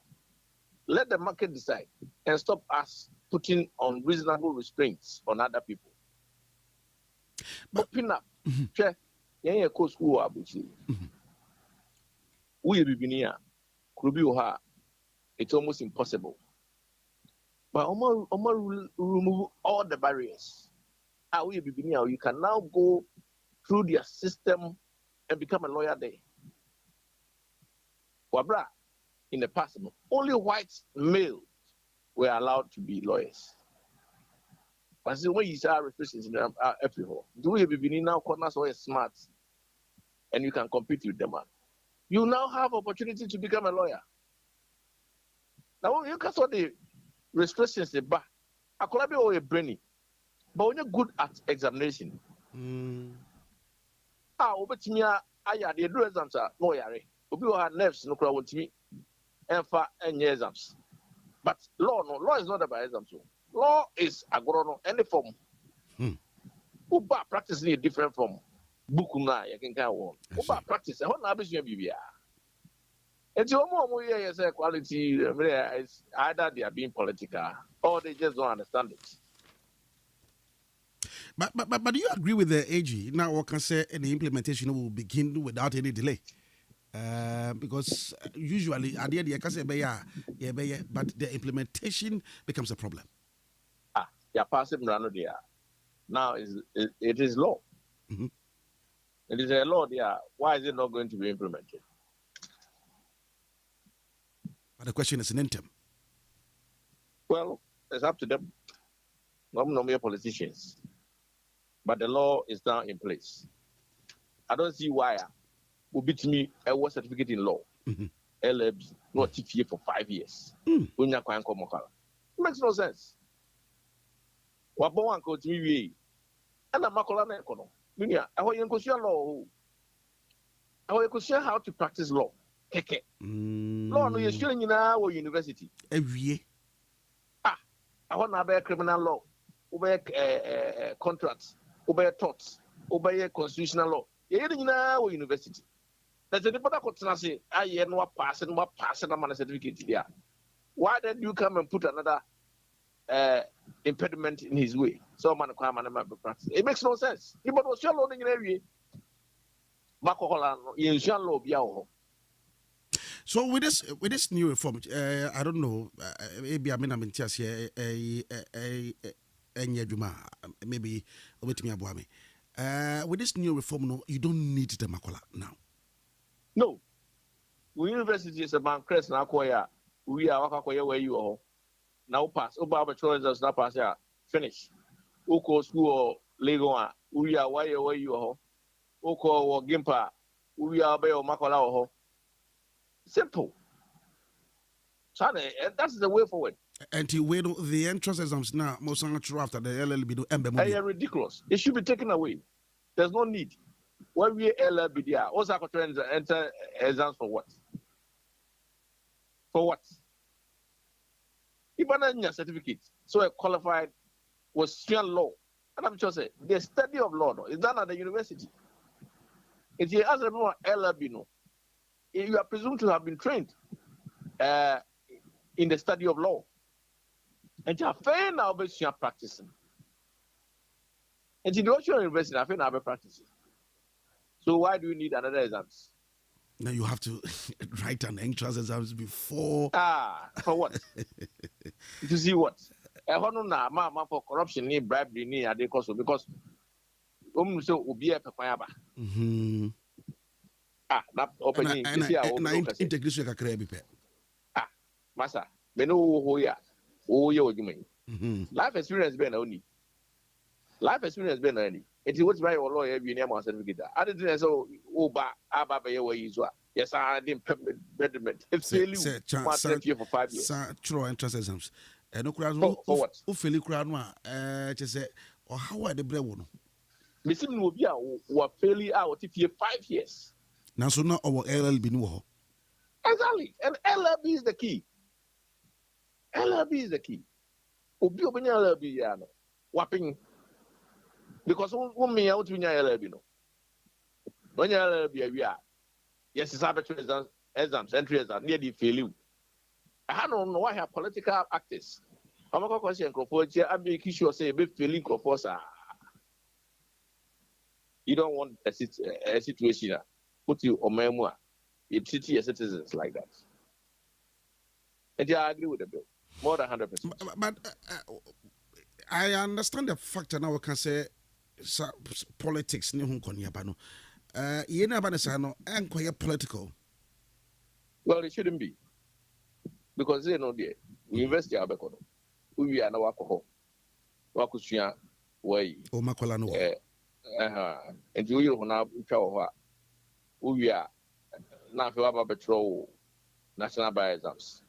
Let the market decide and stop us putting unreasonable restraints on other people. Open up. Yeah, course who are we be near could be it's almost impossible. But remove all the barriers. We be near you can now go through their system and become a lawyer there. Wabra, in the past, only white males were allowed to be lawyers. But see, when you say restrictions in everywhere, do we be now corners so smart and you can compete with them? You now have opportunity to become a lawyer. Now you can saw the restrictions they back. I could be always brainy, but when you're good at examination, over to me, they do exams no yare. Obi have nerves no crowd with me and for any exams. But law is not about exams. Law is agrono any form. Uba practice is different from bukuna you can go on. Uba practice how na be you bibia. It's your say quality is either they are being political or they just don't understand it. But do you agree with the AG? Now what can say the implementation will begin without any delay? Because usually at the end you can say but the implementation becomes a problem. You're passing around there. Now it is law. It is a law there. Why is it not going to be implemented? But the question is an interim. Well, it's up to them. No mere politicians. But the law is now in place. I don't see why will beat me a work certificate in law. LLB, not TFA for 5 years. It makes no sense. Wabon ko timi wi and na makola na ekono minia aho yen ko law aho yen ko how to practice law keke law no yesua nyina wo university ewie aho na be criminal law obe contracts obe torts obe constitutional law ye nyina wo university that's the people that ko tena say aye no pass na man certificate there. Why did you come and put another impediment in his way? So man practice. It makes no sense. People don't show law in every law. So with this new reform, I don't know. Maybe I mean I'm in tears here. Maybe wait me abuame. With this new reform, no, you don't need the makola now. No, university is a bank crest now. We are where you are. Now pass. Oba choices now pass. Finish. Oko school or Lego. We are where you are. Oko or Gimpa. We are by makola. Simple. So that's the way forward. Until we do the entrance exams now, most after the LLB do ember. Ridiculous. It should be taken away. There's no need. When we LLB there, also enter exams for what? For what? Even a certificate, so a qualified was still law. And I'm just saying, the study of law is done at the university. If you ask everyone LLB, no, you are presumed to have been trained in the study of law. And you are fair now, but you are practicing. And you don't show university, I feel now practicing. So why do you need another exams? Now you have to write an entrance exams before. For what? To see what? For corruption, bribery, because so be a papayaba. That opening. Integration ka krebi pe. Masa, me no who ya. Oh, you mean. Life experience been only. Life experience been only. It was by your lawyer, you name certificate. I didn't so Abba yes, I didn't betterment. It's really for 5 years. True entrance exams. No crowd for what? Who feel crowd just say, or how are the bread one? Missing will be our fairly out if you 5 years. Now, so now our LLB no. Exactly. And LLB is the key. LLB is the key. Obi obenya LLB ya no. Waping. Because when me out in your LLB no. When your LLB we are. Yes, it's arbitrary exams, entry exams, near the failure. I don't know why have political actors. I'm not going to say, I'm making sure say, be feeling proposal. You don't want a situation put you on memoir. You treat your citizens like that. And I agree with the bill. More than 100%. But I understand the fact that now we can say politics. Political. Well, it shouldn't be. Because they know the university of Bekono. We are now alcohol. Wakusia way. Oh, Makolano. And you now chow. We are now for patrol national bar exams.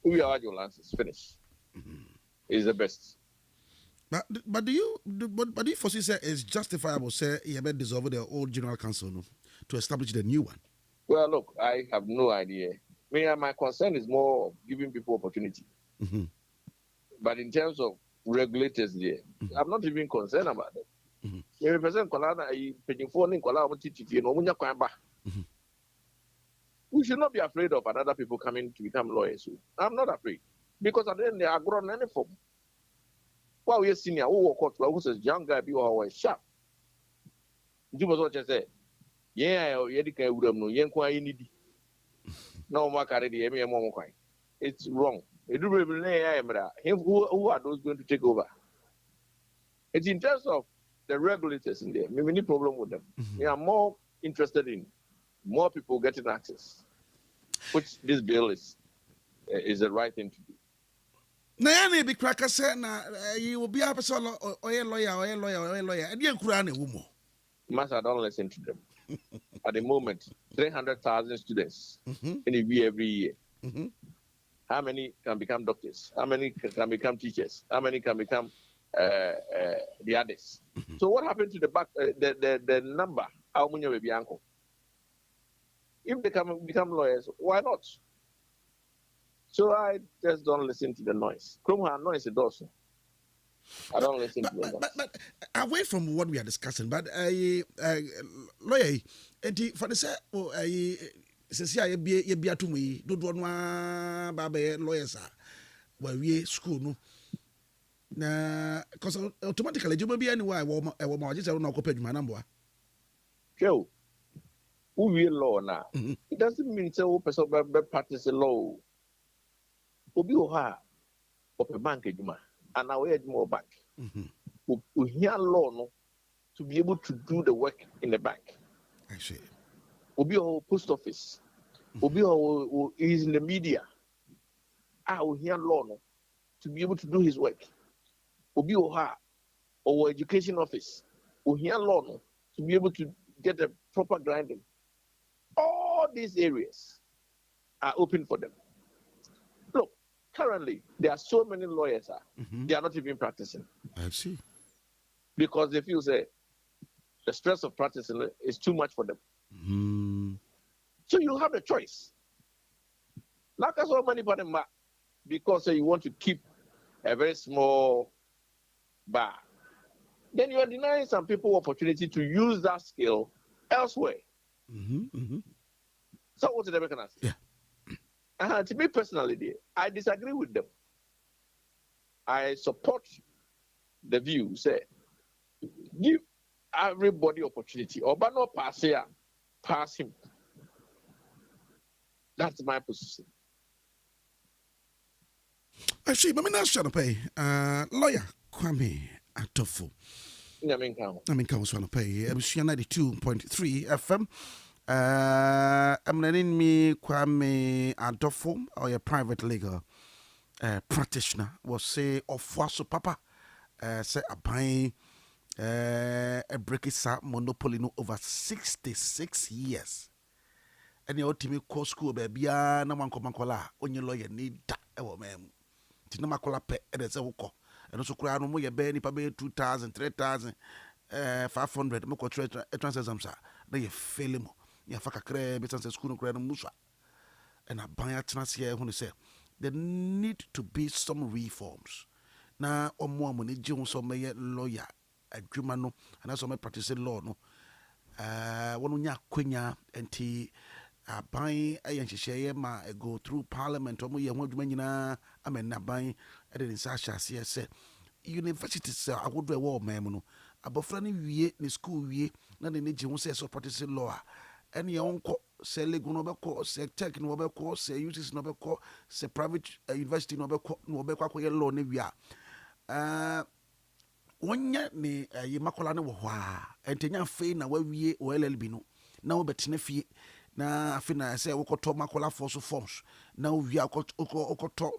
We are your lances finished. Is the best. But do you foresee say it's justifiable say you better dissolve the old general council no, to establish the new one? Well, look, I have no idea. My concern is more of giving people opportunity. But in terms of regulators there, I'm not even concerned about them. You represent Kolana, we should not be afraid of other people coming to become lawyers. I'm not afraid. Because at the end, they are grown in any form. While we are senior, who walk out, who's a young guy, people who are sharp. You was what you say. Yeah, you can't do no, you can't need. No more carry the MM. It's wrong. Who are those going to take over? It's in terms of the regulators in there. Maybe any problem with them. We are more interested in more people getting access, which this bill is the right thing to do. Na be cracker say na you will be a person or a lawyer. And you Quran a woman. Master, don't listen to them. At the moment, 300,000 students in a year every year. How many can become doctors? How many can become teachers? How many can become the others? So what happened to the back the number? How many will be uncle? If they can become lawyers, why not? So I just don't listen to the noise. Chrome noise is also. I don't listen to the noise. But away from what we are discussing, but lawyer, for the say, you be to me, don't want my lawyers where we school no. Na because automatically you may be anywhere. I will just not copy my number. Joe, who will law now? It doesn't mean so person practice the law. Obi oha open bank ejuma and now we more bank. We hear law no to be able to do the work in the bank. I see. Obi o post office. Obi o is in the media. I will hear law no to be able to do his work. Obi oha or education office. We hear law no to be able to get the proper grinding. All these areas are open for them. Look, currently, there are so many lawyers, they are not even practicing. I see. Because they feel, say, the stress of practicing is too much for them. So you have a choice. Like so many for them because you want to keep a very small bar. Then you are denying some people opportunity to use that skill elsewhere. So what did the Americans say? Yeah. To me personally, I disagree with them. I support the view, say, give everybody opportunity. Obano pass here, pass him. That's my position. Actually, but I'm not trying to pay. Lawyer Kwame Atofo. I mean, was trying to pay. I'm 92.3 FM. I'm letting me Kwame Atofo, or a private legal practitioner, was say of Waso Papa. Say a buying a breakisa monopoly no over 66 years. And your team call school baby na mankola on your lawyer need that mem. Tinamakola pet and it's a woko. And also cry no more your baby pay 2,000, 3,000, 500 moko transams. They fail him. Ya faka crab, it's a school no musa. And I buy a trans here when they say there need to be some reforms. Na omo amone Jones so may lawyer adwuma no and also may practice law no wonu nya kwenya enti aban ayenhyehyeye ma go through parliament omo ye ho adwuma nyina amen aban e de nsa hyase se universities awodo e wo mem no abofra ne wie ne school wie na ne gye ho se so practice law ene ye onko se lego no beko se tech no beko se uses no beko se private university no beko no beko akoye law ne wi wonya ni makola ne wo ho a entenya fe na wawie o LLB no na wo betene fie na afi na say wokoto makola for so forms na wo wi okoto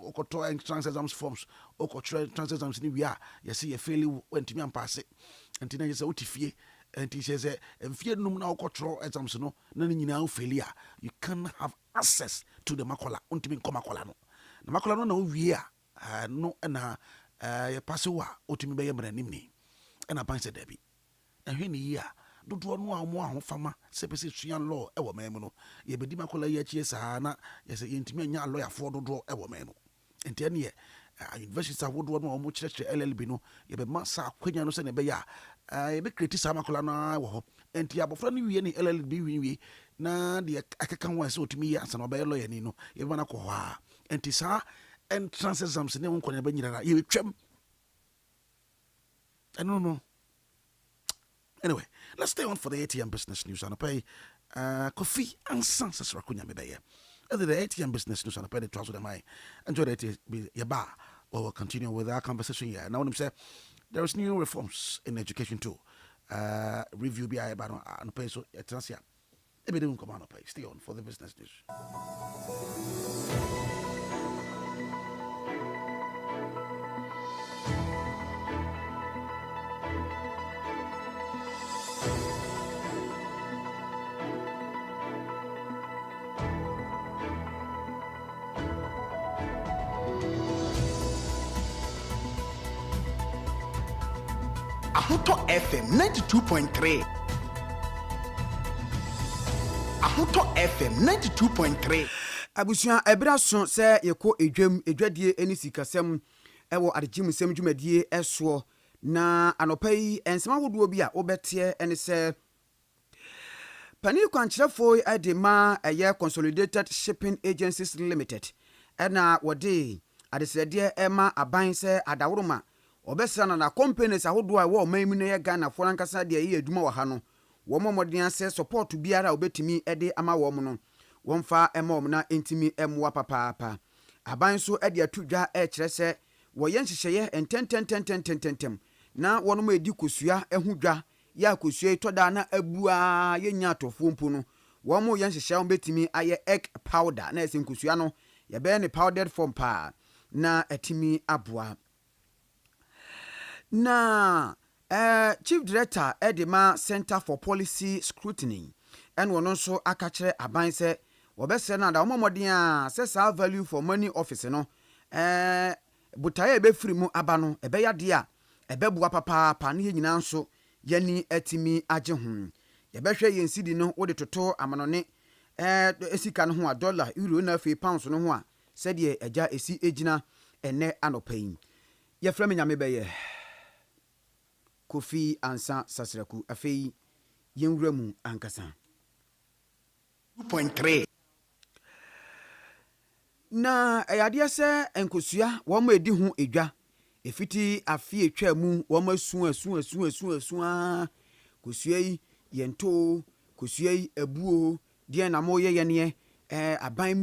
okoto entrance exams forms okoto entrance exams ni wi a yesi ye fail wentimi ampase entina yesa utifie enti say mfie num na okoto exams no na nyina wo fail a you can have access to the makola untimi makola no na makola no na wo wi a no na ya pasewa otumi be yemra nimni na ban se dabi ehwe ni yi a dodo no a mo ahofama se pese suan law e wo mem no ye bedi makola ye chie saa na ye se yentimi anya lawyer for dodo e wo mem no enti ene ye university awodo no mo chire LLB no ye be masa akwanya no se ne be ya ye be create saa makola na wo ho enti abofra no wie ni LLB wie na de akeka ho se otumi ya ansa no be lawyer ni no ye be na ko ho a enti saa entrance exams ne won konya banyira ye twem. I don't know. Anyway, let's stay on for the ATM business news and pay Kofi Ansan Sasrakunya Mebeye. Other the ATM business news and pay the trust with my enjoy the yaba. We'll continue with our conversation here. Now say there is new reforms in education too. Review be about and pay so etrasia. Maybe they won't come on pay. Stay on for the business news. Ahoto FM 92.3. Ahoto FM 92.3. Abusia ebra so se yeko edwam edwadie eni sikasem ewo Adekyee musem dwumadie eso na anopai ensema woduo bi a obete ene se pani kwankyerefo edema eye Consolidated Shipping Agencies Limited ena wode adesrede ema aban se adaworoma obesana na companies ahodo a wo man mu ne ye Ghana fo rankasa de ye adwuma wa ha no wo momodin ase support biara obetimi ede ama wo mo no wonfa emom na entimi emwa papa aban so ede atudwa e kire se wo ye nhyehyeye ententententententem na wono ma edi kosua ehudwa ya kosua itoda na abua ye nya atofo mpu no wo mo ye nhyehyeye obetimi aye egg powder na ese nkosua no ye be ne powdered form pa na etimi aboa na Chief Director Edema Center for Policy Scrutiny and wono so akakire aban se wobese na da omomodin a se sa value for money office no butaye be free mu aba no ebe yade a ebe bua papa pa ne nyina nso yani atimi age ho ye behwe yensidi no wode toto amanone esika no ho a dollar euro na fe pounds no ho a said ye eja esi ejina ene anopain ye frame nyame beye Kofi ansa sasraku afei yenwura mu ankasa 2.3 na ayade se enkosua wo ma edi ho edwa efiti afie twa mu wo ma asu kosua yi yento kosua yi abuo die na mo ye ne aban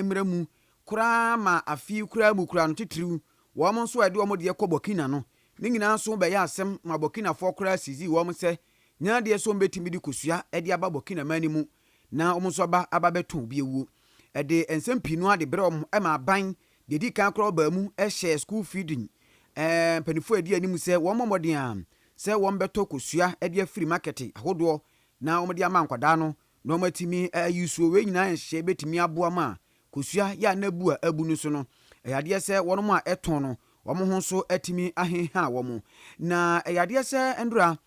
mra mu kura ma afie kura mu kura no titiriw wo mo nso ade wo mo de kobokina no ne nyina so be ya asem ma bokina fo kura sizi wo mo se nya de so mbetimi di kosua ede aba bokina mani mu na wo mo so aba beto bi ewu ede ensem pinu ade bre wo ma aban de di kan kura ba mu share school feeding penifo edi animu se wo mo modin a se wo mbeto kosua ede free market ahodo na wo de ama nkwada no na wo matimi ayusu we nyina nhye betimi aboa ma kosua ya nabu a abu no so no ayade se wo mo a eton no wo mo ho so atimi aheha wo mo na ayade se endura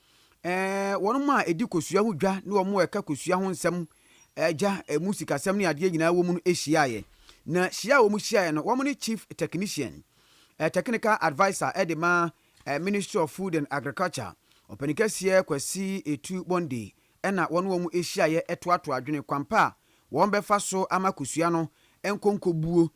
wo mo a edi kosua ho dwa na wo mo eka kosua ho nsem eja musika sem ne ade nyina wo mu no ehyiaye na hia wo mu hyiaye no wo mo ni chief technician technical advisor edema Ministry of Food and Agriculture openikasie kwasi etu bonde ena wono mu ehyiaye etoato adwene kwampa won befa so amakosua no enkonkobuo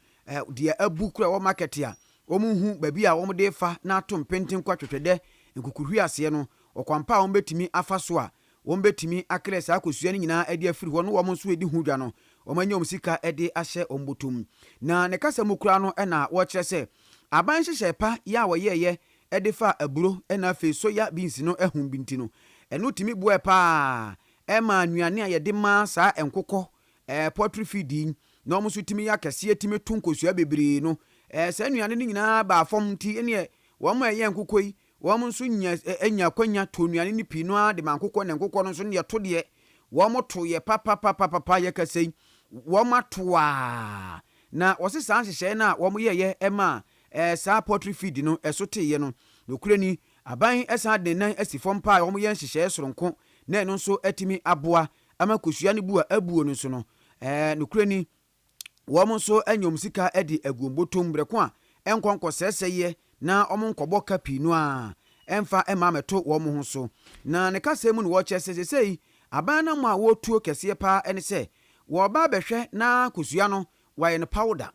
de abu kura wo market a wo mu hu babi a wo de fa na atom penten kwatwetwede nkukuhwi ase no okwampa wo betimi afa so a wo betimi akresa akosua ni nyina ade afiri wo no wo nso edi hu dwa no wo manyom sika ede ahye ombotum na ne kasa mu kura no ena wo kire se aban hyehye pa ya wo yeye edifa aburo ena fe soya beans no ehun binti no eno timi buo pa ema nuane a yede ma sa enkokọ poultry feeding no mo so timi ya kase timi tonkosua bebre no sa nuane ni nyina ba fom ti ene wo mo eye enkokọ yi wo mo so nya kwanya to nuane ni pi no de mankokọ na enkokọ no so ne to de wo mo to ye papa ye kase wo ma to a na wo se san hyehye na wo mo yeye ema sa poultry feed no esoteye no nokure ni aban esa de nan asifom pa wo mo ye hyehye soronko na eno nso atimi aboa amakosua ne bua abuo no so no nokure ni wo mo nso anyom sika edi aguombotom breko a enkonko seseye na omo nkobo kapi no a emfa ema meto wo mo ho so na ne kasa mu no wo chesesei aban na mo a wo tuo kese pa ene se wo ba behwe na kosua no waye no powder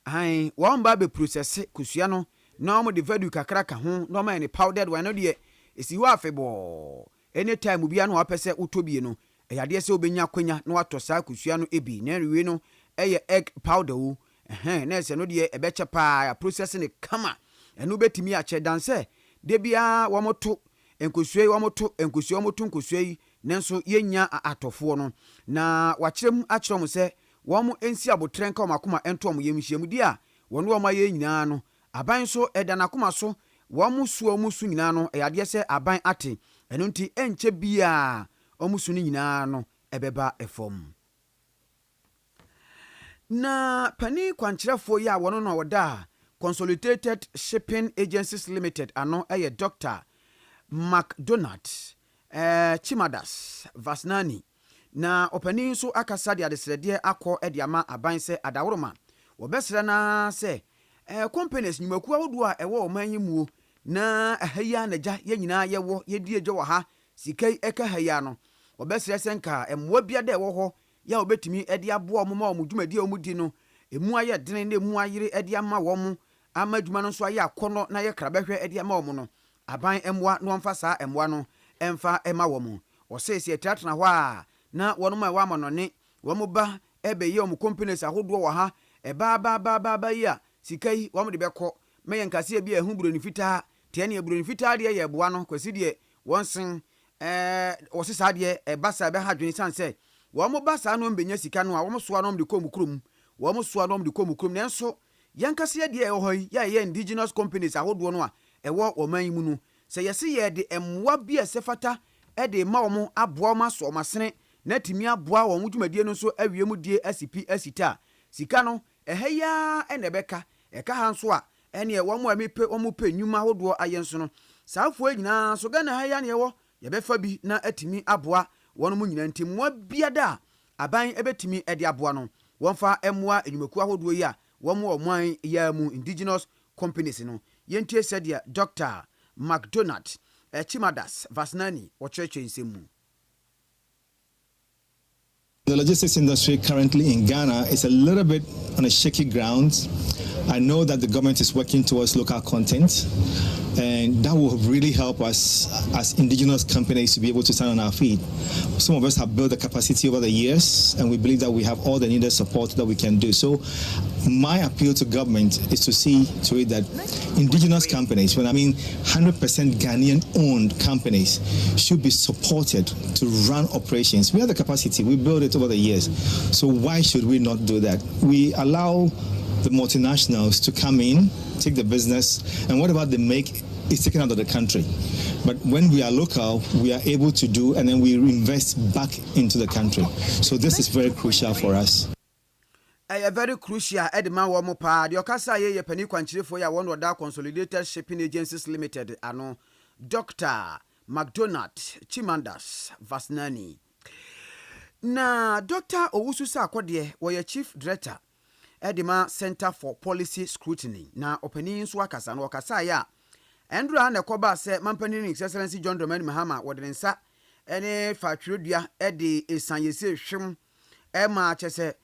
ai won ba be process kosua no na mo de value kakra ka ho no ma ni powdered one no de esi ho afebo anytime bia no apese utobie no eyade se obenya kwanya na wato sa kosua no ebi na rewe no eye egg powder wo na se no de ebeche pa process ne kama eno betimi a che danse de bia wo moto enkosua wo moto enkosua wo moto enkosua yi nanso yenya atofo no na wakyerem akyerem se wo mo ensi abotren ka makoma ento mo yemhyiam di a wono wo ma ye nyina no aban so edana koma so wo mo su nyina no eyade se aban ate eno nti enche bia omusu ni nyina no ebeba efom na pani kwankyerefo ya wono no woda Consolidated Shipping Agencies Limited ano eye Dr. McDonald Chimadas Vasnani na opani so akasa de adesrede akọ ede ama aban se adaworoma wobesra na se companies nyumaku awodo a ewo omanyimuo na ahaya naja ye nyina yewo yedi edwo wo ha sikai eka haya no wobesra senka emwa bia de wo ho ya obetimi ede aboa mo ma omudwumadi omudi no emu aye dene na emu ayire ede ama wo mo amadwuma no so aye akono na ye krabehwe ede ama wo mo no aban emwa no mfa saa emwa no emfa ema wo mo osese etatena ho a na wono ma wa manone wo mo ba ebe ye om companies ahodo wo ha ba ya sikai wo mo de beko me yankase bia ehu buroni fitaa te ne buroni fitaa de ye boa no kwasi de wonsen osesa de basa be ha dwene sanse wo mo basa no mbenya sika no a wo mo soa no de kom krom wo mo soa no de kom krom nenso yankase de ye hoyi ya ye indigenous companies ahodo no a ewo oman mu no se yesi ye de emwa bia sefata ede ma wo mo aboa ma so masene na timi aboa wo dwumadie no so awiemu die asipi asita sika no ehya enebeka eka ha nso a ene wo mo amepe wo mo pe nyuma hodo ayenso no saafo nyina so ga na haya ne wo ye befa bi na atimi aboa wono mu nyina ntimwa biada aban ebetimi edi aboa no wonfa emwa enyumeku ahodo yi a womo omwan ya mu indigenous companies no yentie said Dr. McDonald Chimadas Vasnani Ocheche Nsem. The logistics industry currently in Ghana is a little bit on a shaky ground. I know that the government is working towards local content, and that will really help us as indigenous companies to be able to stand on our feet. Some of us have built the capacity over the years, and we believe that we have all the needed support that we can do. So my appeal to government is to see to it that indigenous companies, when I mean 100% Ghanaian-owned companies, should be supported to run operations. We have the capacity. We built it over the years. So why should we not do that? We allow the multinationals to come in, take the business, and whatever they make is taken out of the country. But when we are local, we are able to do, and then we invest back into the country. So this is very crucial for us. Very crucial. Edma Wamopa, the Okasa ye penny quantity for ya one order Consolidated Shipping Agencies Limited, ano Dr. McDonald Chimandas Vasnani. Na Dr. Owusu Sakodie was your chief director. Edema Center for Policy Scrutiny. Na opening swakasa no wakasa ya. Andrew na koba se mampani His Excellency John Dramani Mahama wadensa ene fatwedia edi esanyese hwem ema chese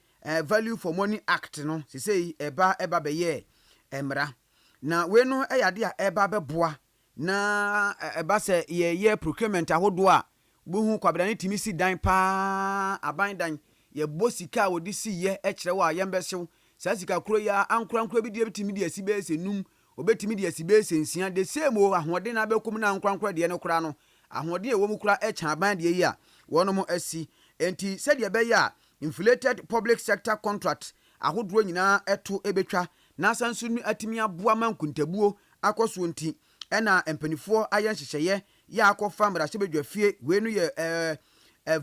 Value for Money Act no say eba beye emra na we no eyade a eba beboa na eba se ye procurement ahodo a bohu kwabra ne timisi dan pa aban dan ye bosika wodi si ye ekire wa yembehyew sasika kuro ya ankurankura bi die bitimi die sibe senum obetimi die sibe sensia de same o ahode na bekum na ankurankura die ne kura no ahode e wo mu kura echa aban die yi a wono mo asi enti se die be ya inflated public sector contract ahodro nyina eto ebetwa na sansu nu atimi aboa mankuntabuo akoso nti ena empanifo ayen hyehyeye ya akofa mrahye bedwafie we nu ye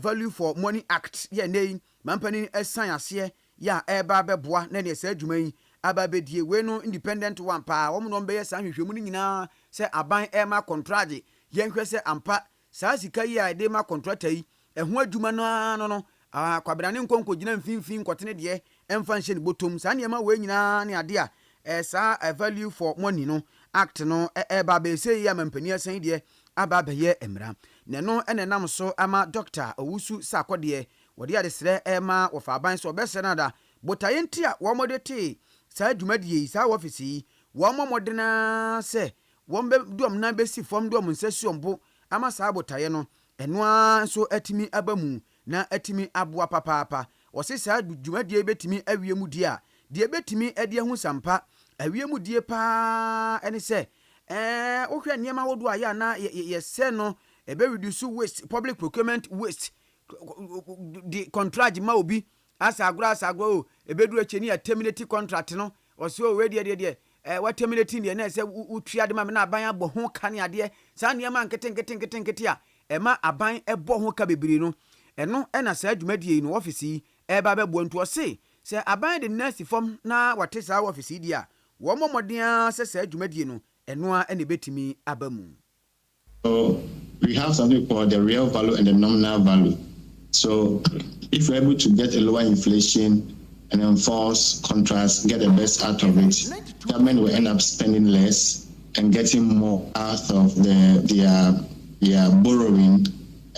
Value for Money Act ye nei mampani esan ase ya eba beboa na ne sa adwuma yi ababedie we no independent one pa wo no be san hwehwemu ni nyina se aban ema contract ye nhwe se ampa sa sika yi a de ma contract yi eho adwuma no kwabrane nkonko gina mfimfin nkotene de emfa nhye ne botom sa ne ma we nyina ne ade a sa Value for Money no act no eba be se ya mampani asan de ababaye emra ne no enenam so ama Dr. Owusu Sakodie wodi adesre ema wofa aban so obesena da botaye ntia wo modete sa adwumadie sa office wo momodena se wo be dom na besi fom dom nsasuombo ama sa botaye no enoa so atimi abamu na atimi aboa papapa wose sa adwumadie betimi awiemu dia de betimi ade hu sampa awiemu die pa ene se ohwe niema wodo aya na yese no ebe reduce waste, public procurement waste, the contract ma obi asagro ebe du echeni ya terminate contract no oso we de what terminating de na se utria de ma na aban abo ho ka ne ade sa niema nkete a ema aban ebo ho ka bebiri no eno na sa adwumadie no office eba bebo nto se aban de nurse form na wate sa office dia wo momoden se sa adwumadie no eno ene betimi abamu. So we have something called the real value and the nominal value. So if we're able to get a lower inflation and enforce contracts, get the best out of it, government will end up spending less and getting more out of their borrowing,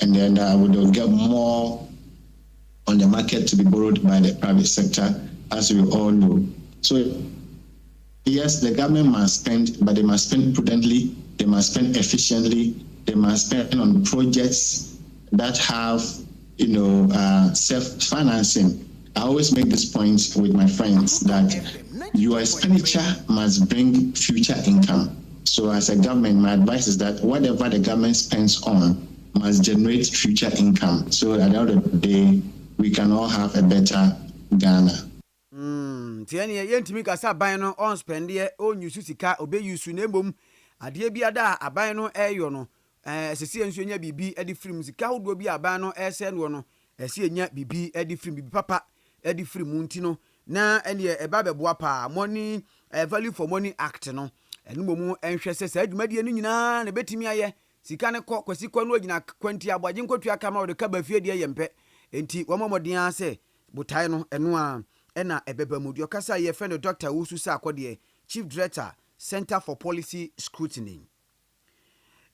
and then we will get more on the market to be borrowed by the private sector, as we all know. So yes, the government must spend, but they must spend prudently. They must spend efficiently. They must spend on projects that have, self-financing. I always make this point with my friends that your expenditure must bring future income. So as a government, my advice is that whatever the government spends on must generate future income. So at the end of the day, we can all have a better Ghana. Tiani yentimi kasa ban no on spend ye on use sika obe use na embom ade bia da aban no eyo no sesi enso nya bibi edi film sika hodo bi aban no ese no ese nya bibi edi film bibi papa edi film nti no na ene eba beboa pa Money Value for Money Act no enu mu enhwe se sa adwumadie no nyina na betimi aye sika ne kwasi kwa no nyina kwanti abwaje nkotua kama o de ka bafie de yempe enti wɔn mmɔden a sɛ botae no ɛno a ɛna ɛbɛba mu deɛ ɔkasa yɛ fɛ no Dr. Owusu sɛ akɔdeɛ Chief Director Center for Policy Scrutiny.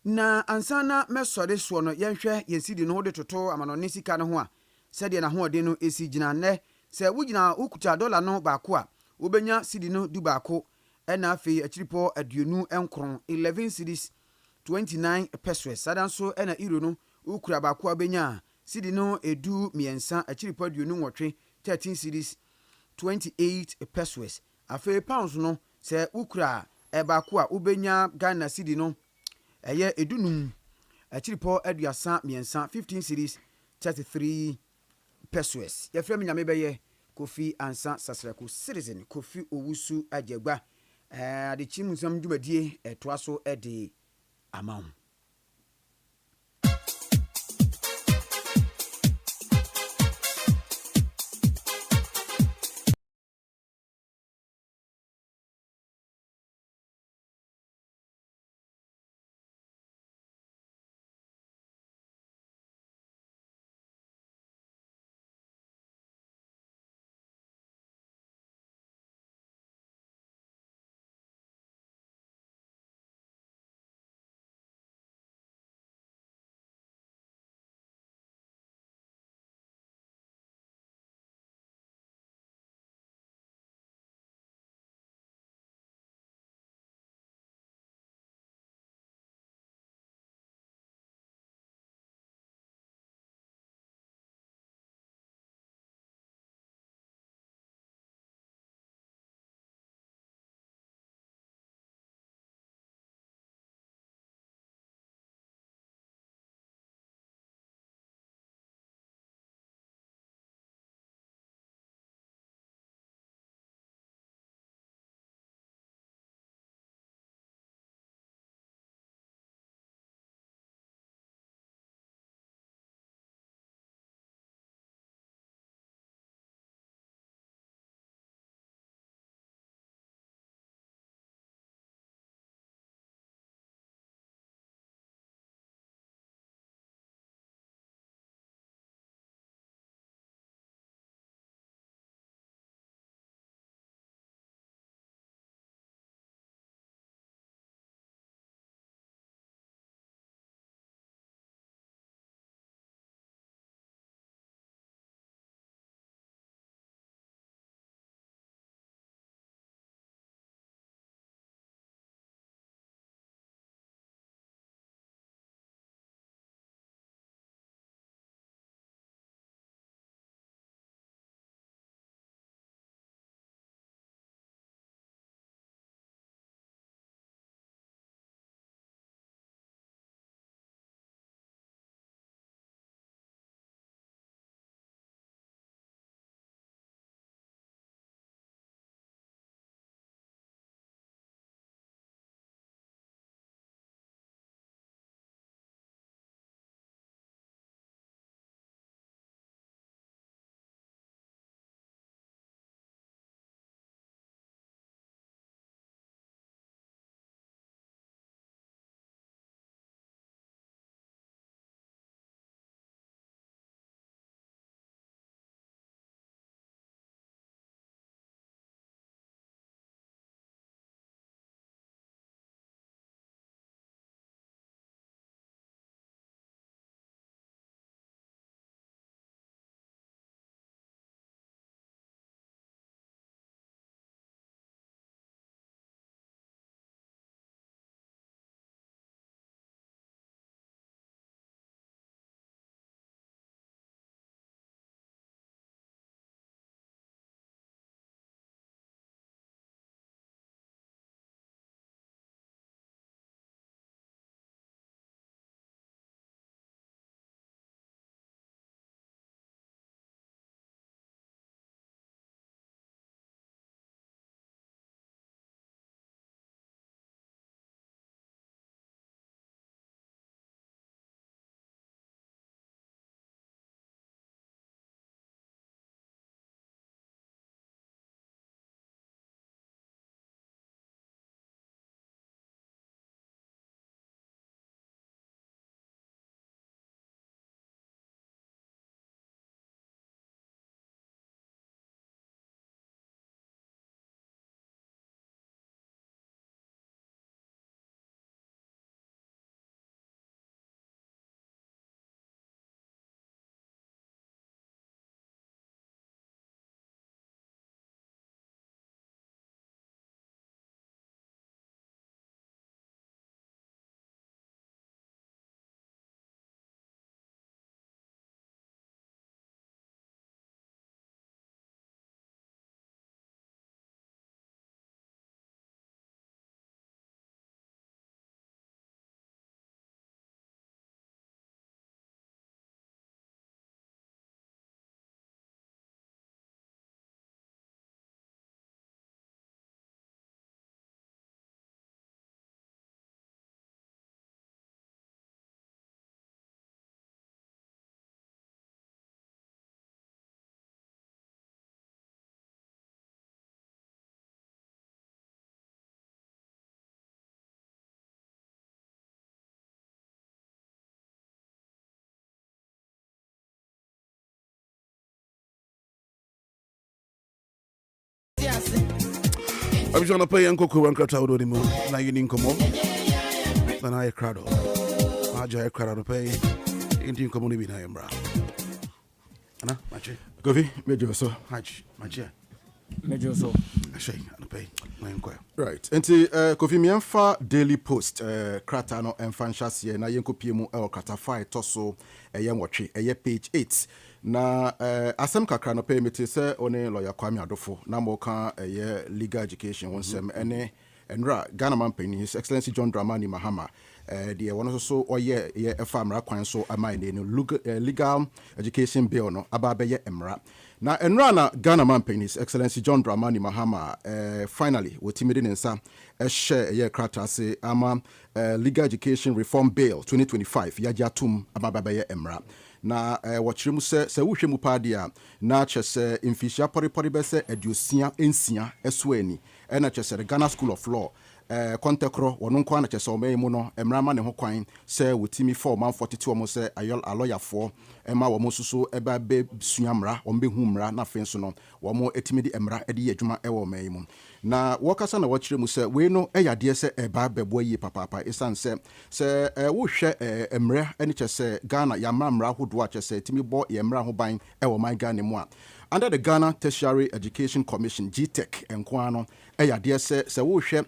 Na ansa na mɛsɔre soɔ no yɛnhwɛ yɛnsidi no ho de toto amanɔne sika no ho a sɛdeɛ n'ahoɔden no ɛsi gyina nnɛ sɛ wokuta dollar no baako a wobɛnya sidi no du baako ɛna afei akyiripɔ aduonu nkron 11 cedis 29 pesos sada nso ɛna euro no wokura baako a wobɛnya sidi no edu mmiɛnsa akyiripɔ aduonu nwɔtwe 13 cedis 28 pesos afei pounds no sɛ wokura baako a wobɛnya Ghana sidi no ɛyɛ edunum akyiripɔ aduasa mmiɛnsa 15 cedis 33 pesos yɛfrɛ me nyame bɛyɛ Kofi Ansa Sasrako Citizen Kofi Owusu Agyegba Adekyee mu nsɛm dwumadie ɛtoa so ɛde ama wo. I'm trying to pay Uncle Kuran Krataudo the moon. Now you need come on. Then I crowd. I just crowd to pay. Indian community in Iambra. Anna, Machi. Kofi, Major so. Machi. Major so. I say, and pay. Right. Enti Kofi miemfa Daily Post krata no emfanshas ye na yenkopie mu el krata 5 toso eye nwotwe eye page 8 na asem kakra no pay meti se one lawyer Kwame Adofo na mo kan eye legal education Nsem ene enra Ghana man penny His Excellency John Dramani Mahama the one so oye ye efamra kwan so amai ne legal education bill no ababe emra na enra na Ghana man penny His Excellency John Dramani Mahama finally wotimidi nsa share ye krata se ama legal education reform bill 2025 yajatum ababe emra na wɔkyerɛ mu sɛ wohwɛ mu paa deɛ a na kyɛ sɛ mfihia pɔrepɔre bɛsɛ aduosia nsia ɛso ani ɛna kyɛ sɛ Ghana School of Law kɔntɛkorɔ wɔno nko ana kyɛ sɛ ɔma mu no mmerama ne ho kwan sɛ wɔtumi fa ɔman 42 ɔmo sɛ alɔyafoɔ ɛma wɔn nso so ɛba bɛsua mmara wɔn bɛhu mmara na afei nso no wɔn ɛtumi de mmara ɛde yɛ adwuma ɛwɔ ɔman yi mu na wɔkasa na wɔkyerɛ mu sɛ wei no ɛyɛ adeɛ sɛ ɛba bɛboa yie papaapa ɛsan sɛ wohwɛ mmara ɛne kyɛ sɛ Ghana yɛama mmara ahodoɔ a kyɛ sɛ ɛtumi bɔ yɛ mmara ho ban ɛwɔ ɔman Ghana mu a under the Ghana Tertiary Education Commission GTEC nkoa no ɛyɛ adeɛ sɛ wohwɛ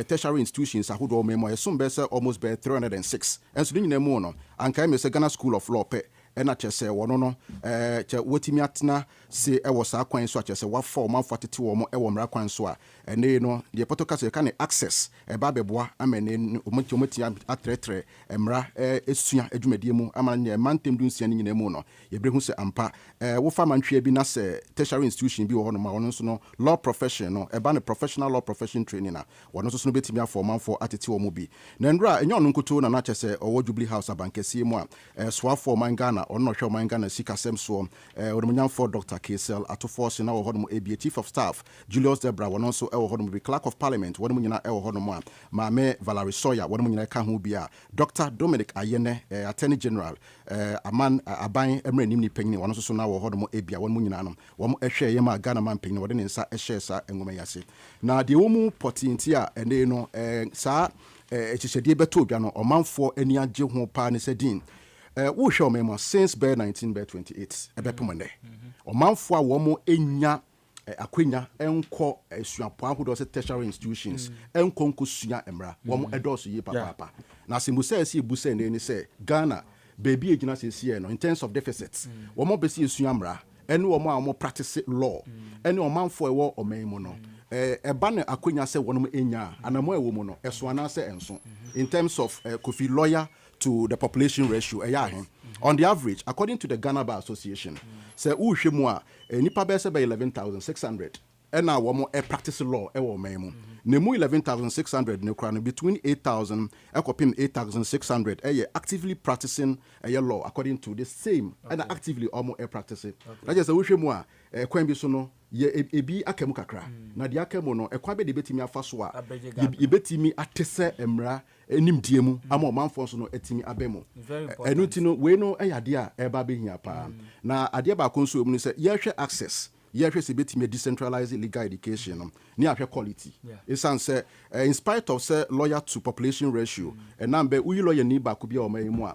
tertiary institutions ahodoɔ ɔman mu a yɛsom bɛɛ sɛ almost bɛɛ 306 ɛnso ne nyinaa mu no ankae me sɛ Ghana School of Law pɛ ɛna kyɛ sɛ wɔno no kyɛ wɔtumi atena se ɛwɔ saa kwan so a kyɛ sɛ wafa ɔmanfo atete wɔ mo ɛwɔ mmara kwan so a ɛne no deɛ pɔtɔ ka sɛ yɛka ne access ɛba bɛboa ama ne ɔmɔtumi atrɛtrɛ mmara ɛsua adwumadie mu ama nyɛ mantem du nsia no nyinaa mu no yɛbrɛ hu sɛ ampa wofa mantwea bi na sɛ tertiary institution bi wɔ hɔ no ma ɔno nso no law profession no ɛba ne professional law profession training a wɔno nso so no bɛtumi afɔ ɔmanfo atete wɔ mu bi na ndura ɛnyɛ ɔno nkoto na kyɛ sɛ ɔwɔ Jubilee House abankɛseɛ mu a soafo ɔman Ghana ɔno hwɛ ɔman Ghana sikasɛm soɔ ɔdɔmnyamfo Dr. Kesel atofo se na wɔ hɔ no ABA Chief of Staff Julius Debra wɔno nso ɛwɔ hɔ no bi Clerk of Parliament wɔno mu nyina ɛwɔ hɔ no mu a Maame Valerie Sawyer wɔno mu nyina ka ho bi a Dr. Dominic Ayene Attorney General aban emranim ni panyin wɔno nso so na wɔ hɔ no mu ABA wɔno mu nyina no wɔn ɛhwɛ yɛ ma Ghana man panyin wɔde ne nsa ɛhyɛ sa ngoma yase na deɛ wɔn mu pɔtinti a ɛne no saa ɛkyekyɛdeɛ bɛtɔ odwa no ɔmanfoɔ ani agye ho paa ne sɛ din wohwɛ ɔman since bɛɛ 1928 ɛbɛpem ndɛ ɔmanfoɔ a wɔn enya akwenya ɛnkɔ suapɔn ahodoɔ sɛ tertiary institutions ɛnkɔ nkɔsua mmara wɔn ɛdɔɔso yie papaapa na asɛmbusa ɛsi ebusa ne ni sɛ Ghana baabi egyina sɛsie no in terms of deficits wɔn bɛsi esua mmara ɛne wɔn a wɔn practice law ɛne ɔmanfoɔ ɛwɔ ɔman mu no ɛba ne akwenya sɛ wɔn enya anamo ɛwɔ mu no ɛso anaasɛ ɛnso in terms of Kofi lawyer to the population ratio on the average according to the Ghana Bar Association say uhwe mu a nipa be se be 11,600 and now one practice law e wo man mu na mu 11,600 ne kra no between 8,000 ekopim 8,600 actively practicing law according to the same and actively almost practicing that just uhwe mu a kwan bi so no ye ebi akamu kakra na de akamu no ekwa be de betimi afa so a ye betimi atese emra enimdie mu ama omanfo so no etimi abemu enu ti no we no eyade a eba be hia pa na ade ba konso mu no se ye hwe access ye hwe se betimi decentralized legal education no ni ahwe quality esan se in spite of say lawyer to population ratio enambe uyi lawyer ni ba ko bia o mayimu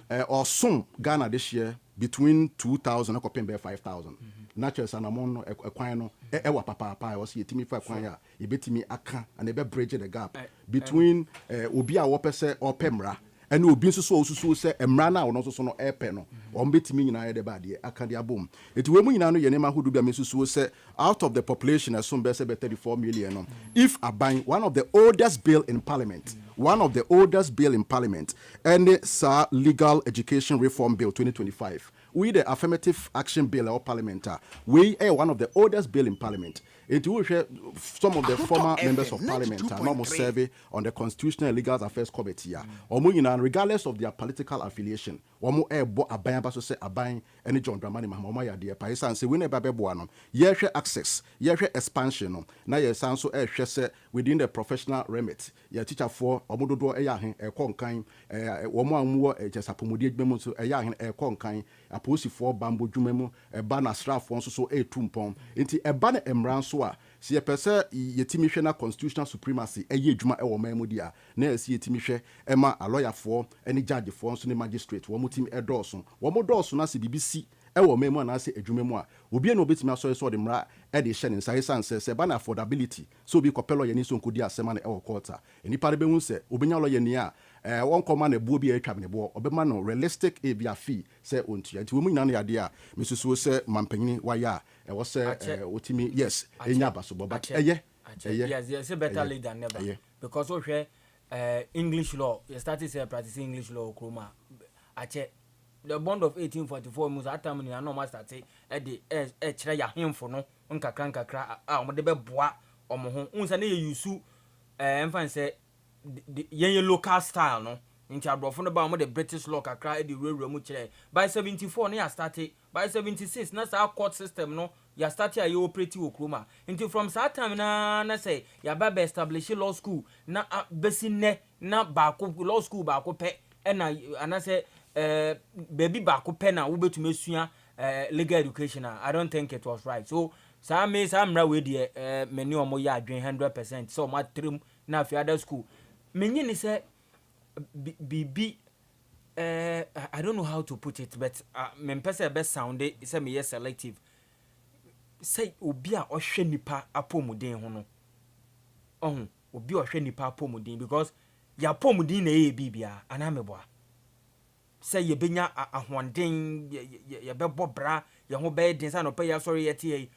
a osun Ghana this year between 2,000 and 5,000 natural sanamon no ekwan no ewa papa was yetimi fa kwan ya yebetimi aka and ebe bridge the gap between obi a wo pese opemra and obi nso so osusu se emra na wo so no epe no o mbetimi nyina ye de ba de aka de abom eti we mu nyina no ye nema hodu bia mesusu se out of the population assume be 34 million no if aban one of the oldest bill in parliament and the legal education reform bill 2025 we the affirmative action bill or parliament we are one of the oldest bill in parliament. It will share some of the former members of parliament normal survey on the constitutional and legal affairs committee regardless of their political affiliation one more aban baso say aban any John Dramani Mahama ya dear paisa and say we never be one access expansion na yesan so say within the professional remit ya teacher for omododo eya hen konkan womo amuo jesapomodi adwemu so eya hen konkan aposifoɔ bambo dwuma mu ɛba na asraafoɔ nso so ɛtu mpɔn nti ɛba na mmara nso a si yɛpɛ sɛ yɛtumi hwɛ na constitutional supremacy ɛyɛ adwuma ɛwɔ man mu di a na ɛsi yɛtumi hwɛ ɛma alɔyafoɔ ɛne judgefoɔ nso ne magistrate wɔn tumi ɛdɔɔso wɔn dɔɔso na sɛ biribi si ɛwɔ man mu anaasɛ adwuma mu a obi na obetumi asɔre sɛ ɔde mmara ɛde hyɛ ne nsa esan sɛ ɛba na affordability so obi kɔpɛ lɔyɛ ni so nkodi asɛm na ɛwɔ court a nipa de bɛhu sɛ obenya lɔyɛ ni a wɔn kɔma na ebuo bi a atwa ne boɔ ɔbɛma no realistic ebia fee sɛ ontua nti wɔn mu nyinaa no yade a mesusuo sɛ mampanyini wayɛ a ɛwɔ sɛ otimi yes enya abasobɔ but ɛyɛ yes better late than never because ohwɛ English law you started say practicing English law kroma ache the bond of 1844 mus atam ni na master say e de kyerɛ ya hemfo no nkakra a ɔmo de bɛboa ɔmo ho unsa na yɛ yusu ɛmfa sɛ yɛn local style no nti abrɔfo no ba ɔmo de British law kakra de rewura mu kyerɛ by 74 na ya started by 76 na sa court system no ya started a yɛ operate wɔ kroma nti from that time na say ya ba be establish law school na besi ne na baako law school baako pɛ ɛna anase baby baako pɛ na wobetumi asua legal education. I don't think it was right. So some we de many omo ya adwen 100%. So my trim na fi other school. Many ni say bibi I don't know how to put it, but me pese be sound say me selective. Say obi a ohwe nipa apomuden ho no. Obi ohwe nipa apomuden because ya apomuden na e bibia ana meboa. Say ye benya ahonden ye bebo bra ye ho be den sa no pay sorry ye tie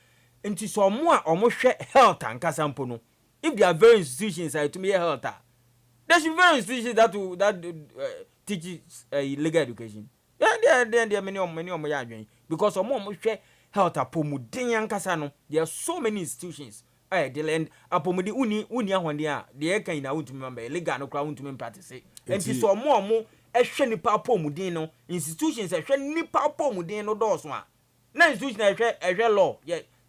enti so mo a omo hwe health ankasa mpo no if there are very institutions to me health there should very institutions that teach legal education there many omo ya adwen because omo hwe health apomuden ankasa no there are so many institutions the land apomuden uni ahonden a de kan na untumi member legal no kra untumi practice enti so omo ehwe nipa apomuden no institutions ehwe nipa apomuden no dɔɔso a na institution ehwe law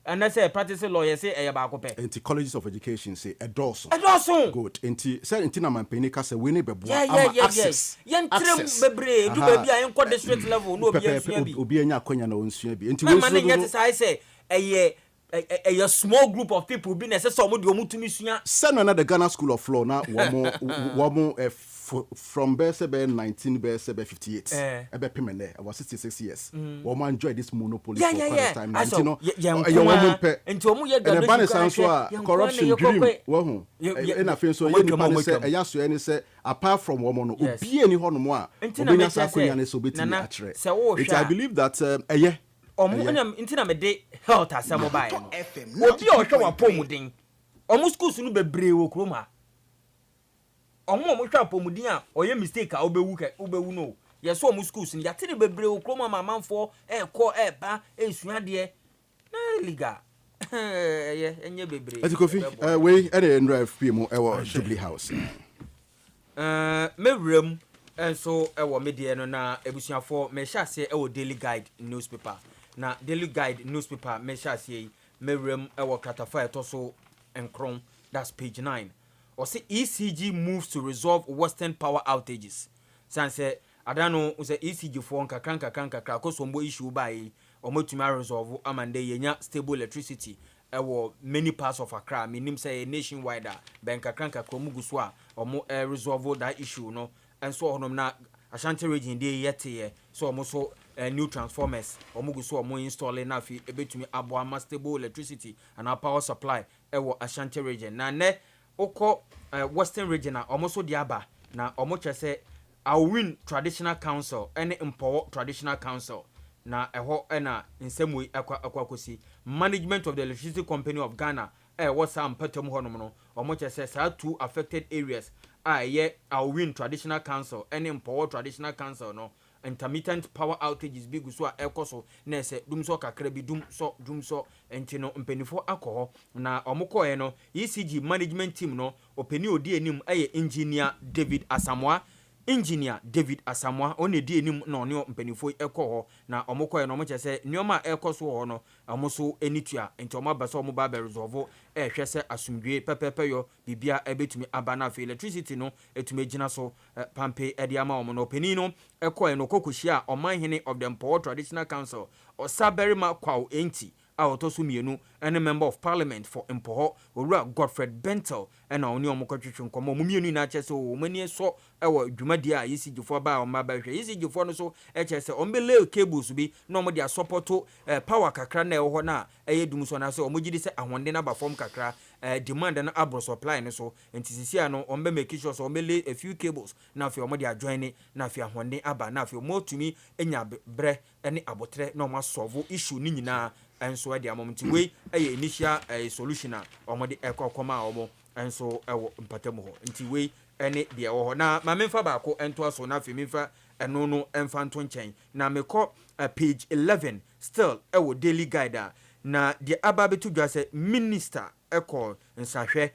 and I say practice law you say ba akopɛ enti colleges of education say dɔɔso good enti say enti na mampani ka say we ne bɛboa ama access yentrem bebre du ba bia yenko district level no obi ansua bi obi anya akonya na onsua bi enti we so get say a small group of people be necessary omo de omo tumi sua send na the Ghana School of Law na womo from Bersebe 1958 ebe pimene about 66 years woman enjoy this monopoly for quite time now you know enti omo ye graduation so corruption dream wo hu e na fe so ye nipa ne se eya so ni se apart from woman no obi eni ho no mo a obenya sa konya ne so betimi a kire I believe that intina me de health asemo bae no obi o hwe wapomuden omo schools no bebre wo kroma omo hwe apomuden a oye mistake a obewu no yeso omo schools no yate ne bebre wo kroma mamanfo ko ba esua de na liga enye bebre ati Kofi we ene ndra FP mu ewo Jubilee House mewrem enso ewo media no na ebusuafo me hya se ewo Daily Guide newspaper na Daily Guide newspaper me hya se mewrem ewo kratafa etoso enkron that's page 9 or say ECG moves to resolve Western power outages sanse adano say ECG for nkakra ko sombo issue bai omotuma resolve amande yenya stable electricity ewo many parts of Accra minim say nationwide benkakra kromuguso a omo resolve that issue no enso honom na Ashanti region dey yete so omo so new transformers omuguso omo installing na fi ebetumi abo stable electricity and our power supply ewo Ashanti region na ne oko Western region na omo so diaba na omo chese Awin Traditional Council ene Empower Traditional Council na eho na Nsem we akwakosi management of the electricity company of Ghana what's am patom honom no omo chese sa two affected areas Awin Traditional Council ene Empower Traditional Council no intermittent power outages big so ekoso na se dum so kakra bi dum so enti no mpanifo akọ na omukọ no ECG management team no openi odi anim engineer David Asamoah engineer David Asamoah on di enim na ono mpanifo ekọ na omokọ na omoche se nioma ekoso ho no omoso enitua enti omabasa omoba be resolve ehwe se asumdwe pepepe yo bibia ebetumi abana fe electricity no etumi gina so pampe edi ama omo no pani no ekọ no kokohia omanhene of the Mpoa Traditional Council Osaberima Kwao enti a otoso mienu and a member of parliament for Mpoa Owura Godfred Bentel and oni omokotwetwe nkomo mumienu na chese o mani so ewo dwumadi a yisi gifo ba o maba hwe yisi gifo no so chese ombele cables bi na omo dia supporto power kakra na ewo na eyedum so na so omogidi se ahonde na ba form kakra demand na abro supply no so entisisi ano ombe make sure so ombele a few cables na afi omo dia join na afi ahonde aba na afi omotumi enya bre ene abotre na omo solve issue ni nyina enso ade amomti we eye initial solution a omode ekokoma omo enso ewo mpatamu ho nti we ene de ewo na ma memfa ba ko ento aso na afi memfa eno no emfa nto nchen na meko page 11 still ewo daily guide na de ababetu dwa se minister eko nsahwe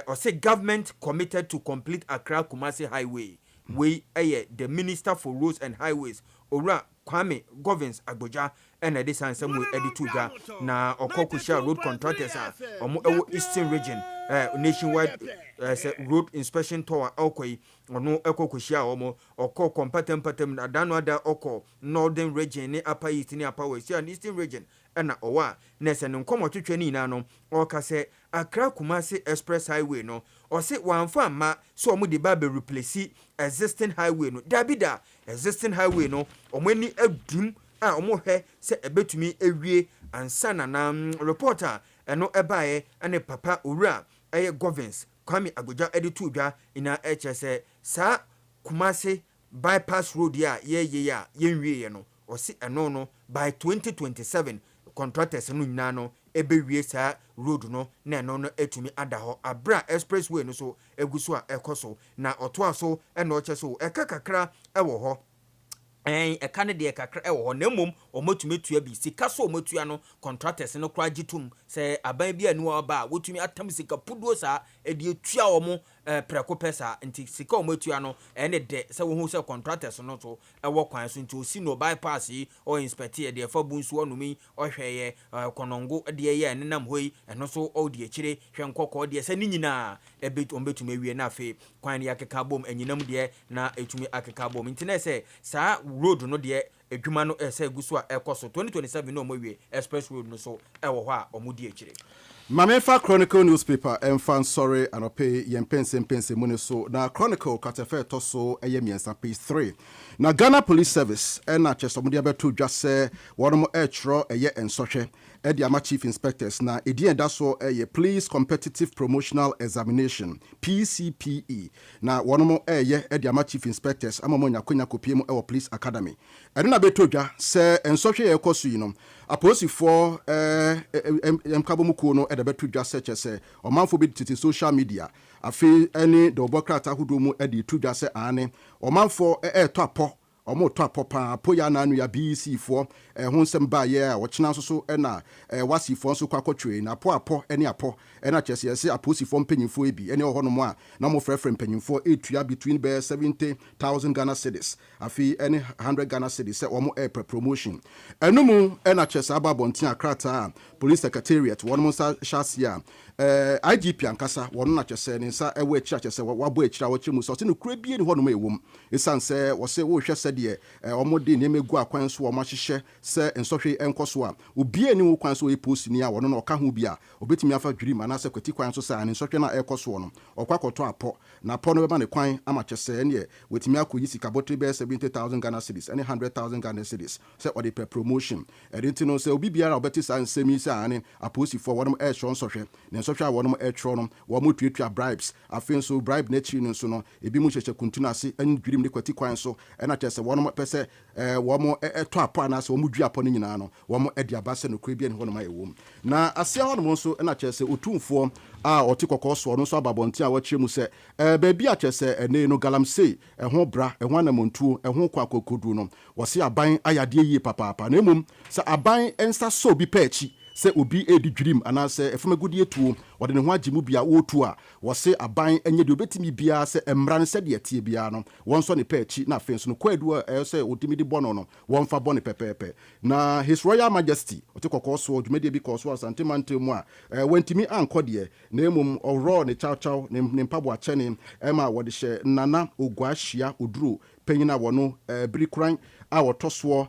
or say government committed to complete Accra Kumasi highway we the minister for roads and highways Owura Kwame Govins Agboja and a distance with Edituga na Okokusha road contractors omo Eastern region nationwide road inspection tower okoi ono Okokusha omo oko competent patem na danwada oko northern region ni upper east ni upper west and eastern region na owa nese nkomo twetwe ni na no oka se Accra Kumasi express highway no o se wanfa ma so omo de ba be replace existing highway no dabida existing highway no omani adum a omo hwe se ebetumi ewie ansana na reporter eno ebae ene papa Owura Govins Kwame Agboja editu dwa ina HS sa Kumasi bypass road ya ye yenwie no o se eno no by 2027 contractors no nyina no ebewie sa road no na eno no etumi adaho abra expressway no so eguso a ekoso na oto aso eno ocheso ekakakra ewo ho eka ne de kakra ewo na mom omotumi tua bi sika so omotua no contractors no kra gitum se aban bi anu oba wotumi atam sika puduo sa edi etua omo preko pesa nti sika omotua no ene de se wo hu se contractors no so ewo kwan so nti osi no bypass yi o inspect ye de fa bunsu onumi ohweye konongo de ye enenam hoi eno so o de akire hwe nkokọ de se ni nyina ombetumi awie na afi kwan ya keka bom enyinam de na etumi akeka bom nti na se sa road no de edwuma no ese guso a ekoso 2027 no mowie express road no so ewo ho a omudi akire Mamefa Chronicle newspaper enfan sorry anope yempense mune so na Chronicle katefe to so eyemiensa page 3 na Ghana Police Service na chesomudi abeto dwa se wono etro eye ensohwe Ediama Chief Inspectors na edien da so Police Competitive Promotional Examination PCPE na wono Ediama Chief Inspectors amamo nyakonya kopie mu Police Academy na beto dwa se ensohwe ekoso yi no aposifo emkabomuko no edebeto dwa se chese omanfo bi titi social media afi eni dobokrata hudo mu edi to dwa se ane omanfo to apo omo to apopa poya na anu ya BC fo ho nsem ba ye a wochena so na wasifo so kwakotwe na apo eni apo na chese yese aposifo mpanyimfo ebi eni oho no mo a na mo frefre mpanyimfo etua between 70,000 Ghana cedis afi eni 100 Ghana cedis se omo promotion enumu na chese ababontin akrata police secretariat wono sa shasia IGP ankasa wono na chese ni sa ewe echi chese wabo echi wo chemu so se no kura bie ni hono ewom esanse wo se wo hwe de omode ne megu akwan so wo mahyehyɛ se ensohwe enkoso a obie ni wo kwan so epost ni a wono na ɔka ho bi a obetimi afa dwiri ma na se kwati kwan so sa ne ensohwe na ekoso no ɔkwakoto apo na apo no beba ne kwan amachese ne wetimi akoyi sika botre be 70,000 Ghana cedis and 100,000 Ghana cedis se ɔde per promotion edinti no se obi biara obeti sa nsemi sa ane aposi for wono ehwo ensohwe ne ensohwe a wono ehwo no wo mo tuatua bribes afin so bribe na chi no so no ebi mu hyehye kuntuna ase an dwirim ne kwati kwan so na chese wono pese womo eto apo na se womo dua apo no nyina no womo edi abase no kra bia ne hono ma ewom na asia hono so na chese otumfo a otikokọ so no so ababonti a wachemu se baabi a chese ene no galamsey ho bra ho anamontuo ho kwakokodu no wose aban ayade yi papa na emum se aban ensa so bi pa achi sɛ obi edi dream anaasɛ efumagudie tuo wɔde ne ho agye mu bia wotu a wɔse aban enye de obetimi bia sɛ mmra ne sɛ de tie bia no wɔn so ne pɛɛkyi na afei so no kwadu a sɛ odimi di bɔno no wɔn fa bɔne pɛpɛɛpɛ na His Royal Majesty ɔte kɔkɔɔ so dwumadi bi kɔɔ so asante mante mu a wɔntimi ankɔ deɛ na emom ɔrɔ ne chawchaw ne mpabo akyɛne ɛma wɔde hyɛ nana ogwahyia oduro panyina wɔno biri kran a wɔtɔ soɔ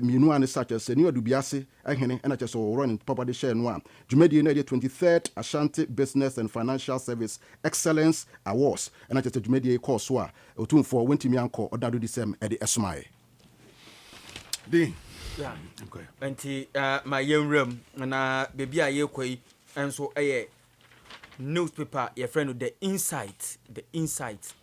mienu ane sa kyerɛ sɛ ne adubiase ahene ɛna kyerɛ sɛ ɔrɔ ne papa de hyɛ no a dwumadi no yɛ 23rd Ashanti Business and Financial Service Excellence Awards ɛna kyerɛ sɛ dwumadi kɔɔ so a otumfoɔ wɔntimi ankɔ ɔdado disɛm ɛde ɛsomae din yeah okay enti ma yɛnwram na bebi a yɛkɔ yi enso ɛyɛ newspaper your friend the insight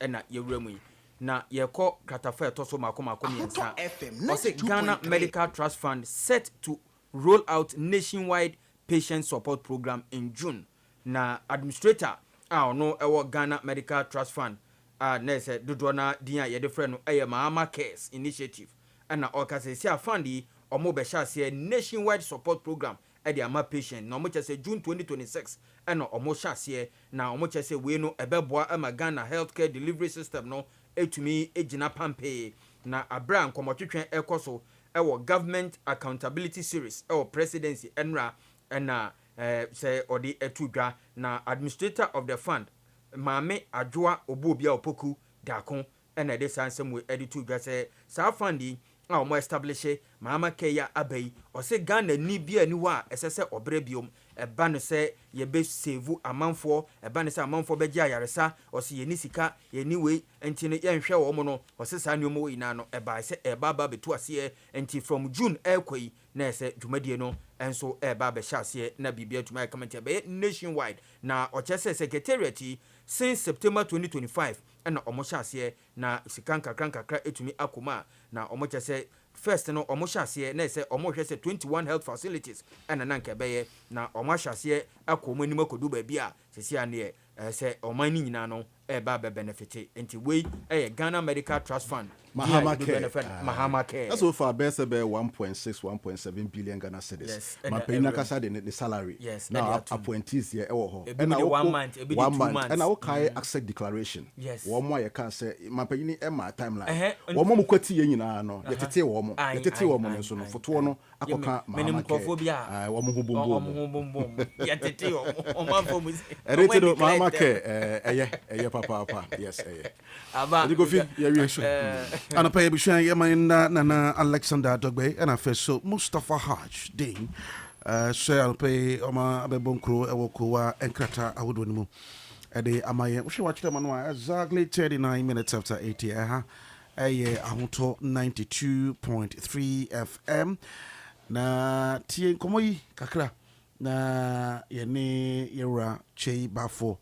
ɛna yɛwram yi na yɛkɔ kratafa ɛtɔ so mako miɛnsa ɔsɛ Ghana Medical Trust Fund set to roll out nationwide patient support program in June na administrator a ɔno ɛwɔ Ghana Medical Trust Fund a na ɛsɛ dodoɔ na din a yɛde frɛ no ɛyɛ Mahama Cares Initiative ɛna ɔka sɛ si a fund yi ɔmo bɛhyɛ aseɛ nationwide support program ɛde ama patient na ɔmo kyɛ sɛ June 2026 ɛna ɔmo hyɛ aseɛ na ɔmo kyɛ sɛ wei no ɛbɛboa ama Ghana healthcare delivery system no etumi egyina pampee na abra nkɔmɔtwetwe ɛkɔ so ɛwɔ government accountability series ɛwɔ presidency ɛnra ɛna sɛ ɔde ɛtu dwa na administrator of the fund maame adwoa oboobia opoku dako ɛna ɛde saa nsɛm wei ɛde tu dwa sɛ saa fund yi a ɔmo establish Mahama Keya abai ɔsɛ Ghana ni bia ni wa ɛsɛ sɛ ɔbrɛ biom ɛba no sɛ yɛbɛ save amanfoɔ ɛba no sɛ amanfoɔ bɛgye ayaresa ɔsɛ yɛni sika yɛni wei enti no yɛnhwɛ wɔ mo no ɔsɛ saa nneɛma wei na no ɛba sɛ ɛba betu aseɛ enti from June ɛkɔ yi na ɛsɛ dwumadie no ɛnso ɛba bɛhyɛ aseɛ na bibia tuma ɛkamɛnti ɛbɛyɛ nationwide na ɔkyɛ sɛ secretariat since September 2025 ɛna ɔmo hyɛ aseɛ na sika nkakra etumi akoma na ɔmo kyɛ sɛ first no ɔmo hyɛ aseɛ na ɛsɛ ɔmo hwɛ sɛ 21 health facilities ɛna nanka ɛbɛyɛ na ɔmo ahyɛ aseɛ akɔ ɔmo anim akɔdu baabi a sisi aneɛ sɛ ɔman ne nyinaa no ɛba bɛ benefit nti wei ɛyɛ Ghana Medical Trust Fund Mahama Care. Mahama Care. That's so far best about 1.6-1.7 billion Ghana cedis. Yes. Mapena kasa the salary. Yes. Now appointees here ewo. And now 1 month, it be 2 months. And now kai accept declaration. Yes. One more you can say mapeni ema timeline. One more kwati ye nyina no. Yetete wo mo. Yetete wo mo nso no foto no akoka Mahama Care. Wo mo bom. Yetete wo. O man for mu. Erete do Mahama Care eye papa. Yes eye. Aba. You go fit you reaction. And a pay Bishan Yaman Nana Alexander Dogbe and I feel so Mustafa Haj Ding. So I'll pay Oma Abebunkro, Ewokoa, and Krata, I would win. Ade Amaya, we should watch them on exactly 39 minutes after 80. A year, Ahunto 92.3 FM. Na Tien Komoi Kakra. Na Yene Yera Che Bafo.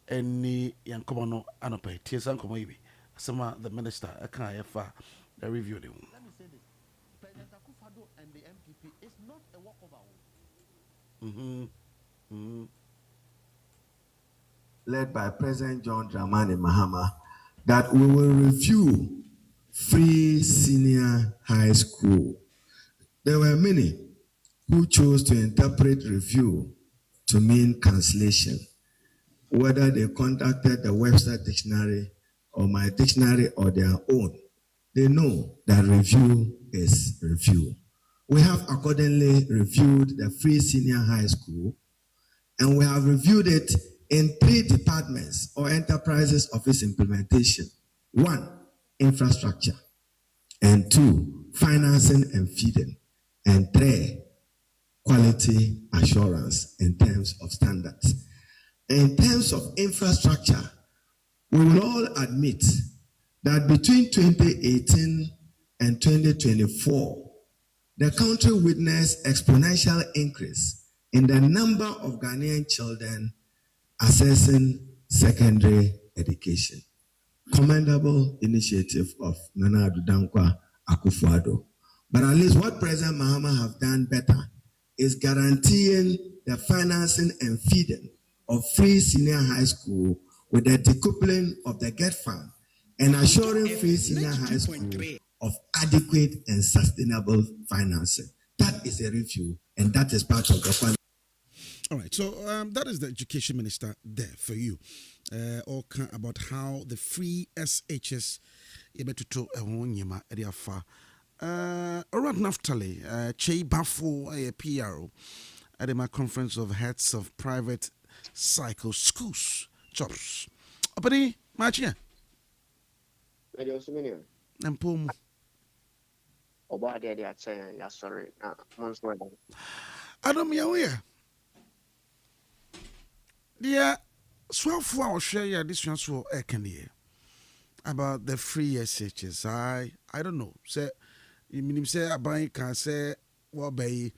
Any Yankomono Anope. Tiesan Komoibi. Some the minister, I can't have a review. Let me say this: President Akufo-Addo and the MPP is not a walkover. Led by President John Dramani Mahama, that we will review free senior high school. There were many who chose to interpret review to mean cancellation, whether they contacted the Webster Dictionary or my dictionary or their own. They know that review is review. We have accordingly reviewed the free senior high school, and we have reviewed it in 3 departments or enterprises of its implementation. 1, infrastructure, and 2, financing and feeding, and 3, quality assurance in terms of standards. In terms of infrastructure, we will all admit that between 2018 and 2024, the country witnessed exponential increase in the number of Ghanaian children accessing secondary education. Commendable initiative of Nana Addo Akufo-Addo. But at least what President Mahama have done better is guaranteeing the financing and feeding of free senior high school with the decoupling of the GET fund and assuring free senior high school of adequate and sustainable financing. That is a review, and that is part of the All right, so that is the education minister there for you. All about how the free SHS to around Naftali, Che Bafo, a PRO, at my conference of heads of private cycle schools, jobs. Opadi, Machia. And Pum. Oba de ya say ya sorry. I don't mean aware. Dear, 12 hours share this one so I can hear about the free SHS. I don't know. Say, you mean say a bank can say what by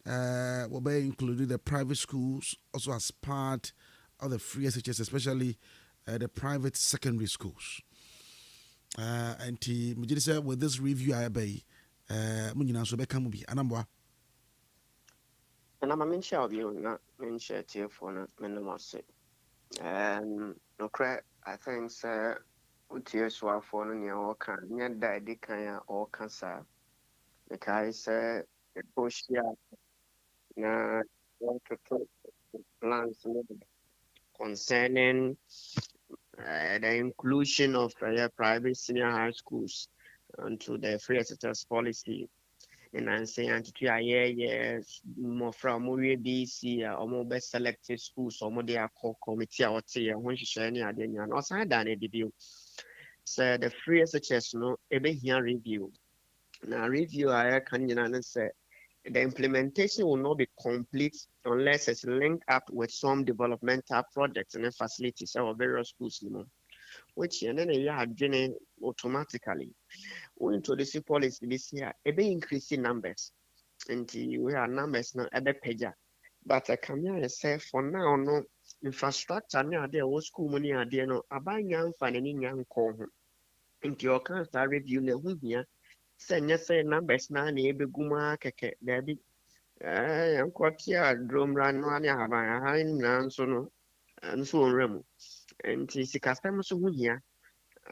including the private schools also as part of the free SHS, especially the private secondary schools. And me say with this review I by munina so be can be anambwa. And I'm a mention of you, not mention to you for minimum say. No crack, I think, sir, with your swap for no all can, near daddy can all cancer. Because, the push ya, na, want to plans concerning the inclusion of private senior high schools into the free access policy. And I'm saying to yes, more from BC or more best selected schools, or more their core committee or tea, and when she share any idea, and also had done a review. So the free SHS no, ebe here review. Now, review I can say the implementation will not be complete unless it's linked up with some developmental projects and facilities or various schools, which and then you are doing automatically. We introduce policy this year, a bit increasing numbers. And we are numbers now at the page. But I can say for now, no infrastructure near there, what school money are there, no, about young finding young call. Into your cancer review, no, here, send you say numbers now, neighbor Guma, Keke, Debbie. I'm quite here, drum run, one, I have a high so no, and so on, Remo. And it's a customer so here.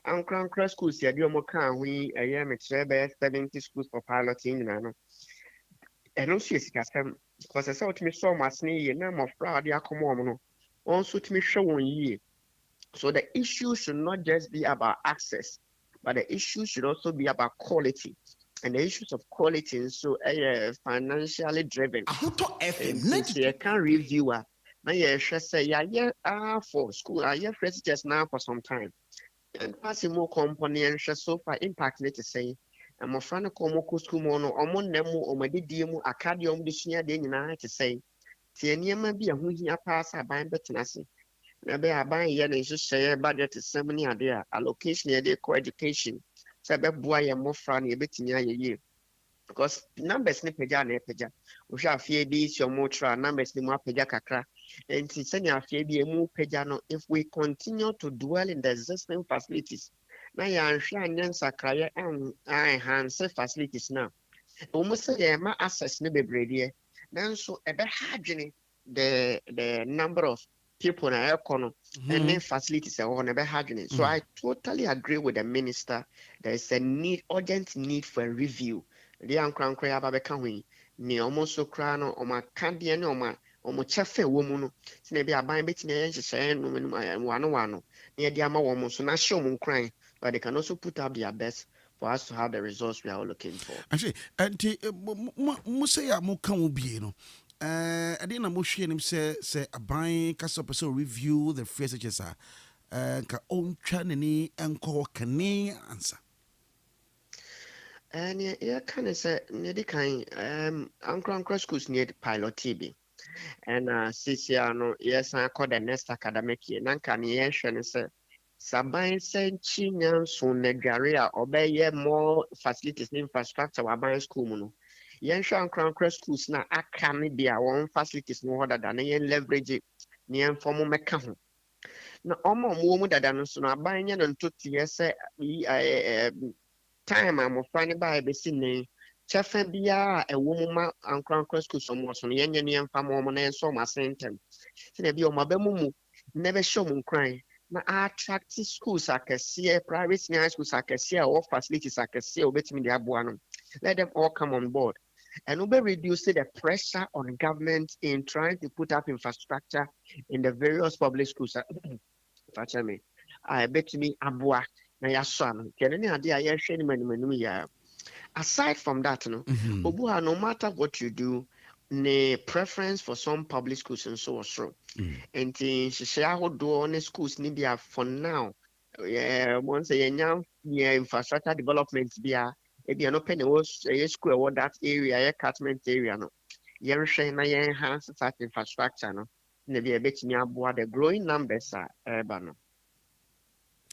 Crown Cross schools, yeah, you can we a year with 70 schools for piloting, and also is custom because I saw to me so much near name of Friday, also to me showing ye. So the issue should not just be about access, but the issue should also be about quality. And the issues of quality, so financially driven. I can review. Now, yeah, say, yeah, for school, first just now for some time. And passing more company and so far impact let say and my friend come school mono or mon nemu or my didium acadium this year then to say Tiania be a who here pass a buying betinasi. Maybe I buy yen is just say budget is 70 idea allocation a co education. So boy and more friendly a bit in a year. Because numbers ni peja na peja. We shall fear this your motra numbers ni more peja kakra. And to send your fear be a more pejano if we continue to dwell in the existing facilities. Now you are sharing sakraya and I hands facilities now. Almost say ma access ni be then so a bit hard the number of people na econo and then facilities are on a bit hard. So I totally agree with the minister. There is a urgent need for a review. The Ankran Crab Abakan, near almost so crown or my candian or my chef woman, maybe I buy betting and one near the Ama woman, so not show moon crying, but they can also put up their best for us to have the results we are looking for. Actually, and Musaya Mokan will be, I didn't know she him say a buying cast up so review the phrases and ka own channy and call canny answer. And yeah, kind of say near the kind Ankran Cross schools near the pilot TB. And CCR yes, I call the next academic year. Nankan yes, and say Sabain Saint Chinyan soon Negaria obey more facilities infrastructure while buying school mono. Yen Ankran Cross schools now I can be our own facilities no other than yen leverage it near formal mechanism. Now, almost more than so now buying and to yes, time I'm finding by a singing. Chef Bia, a woman, and Crown Cross School, some was on Yen and Famon and so my sentence. Then be on my bemumu, never show me crying. Now, attractive schools I can see, private senior schools I can see, all facilities I can see, or bet me the abuano. Let them all come on board. and we reduce the pressure on government in trying to put up infrastructure in the various public schools. Facha me, I bet me abua na ya son. Kenani ade a ye hwe ni manu ya. Aside from that, no, Obuha, no matter what you do, the preference for some public schools and so on. And in Shishaho on schools Nibia for now. Once a young infrastructure development be a no penny was a school or that area, a catchment area. No, you're saying I enhance that infrastructure. No, maybe a bit near the growing numbers are urban.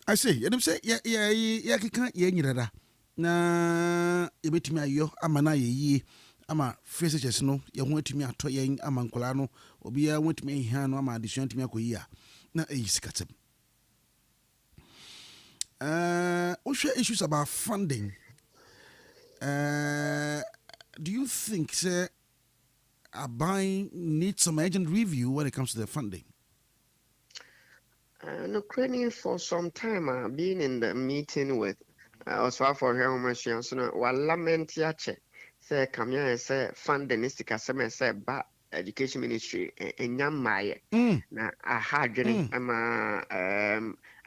I say, and I'm saying, yeah, can't yeah, na yɛbɛtumi ayɔ ama no ayɛ yie ama free sechers no yɛho atumi atɔ yɛn ama nkɔlaa no obiara watumi ahia no ama adesua atumi akɔ yie a na ɛyi sikatam. Wohwɛ issues about funding, do you think say Aban needs some urgent review when it comes to the funding? No, Ukrainian for some time being in the meeting with also for home so while lament yache say come here say funding is to say ba education ministry in Yamaye na a hard journey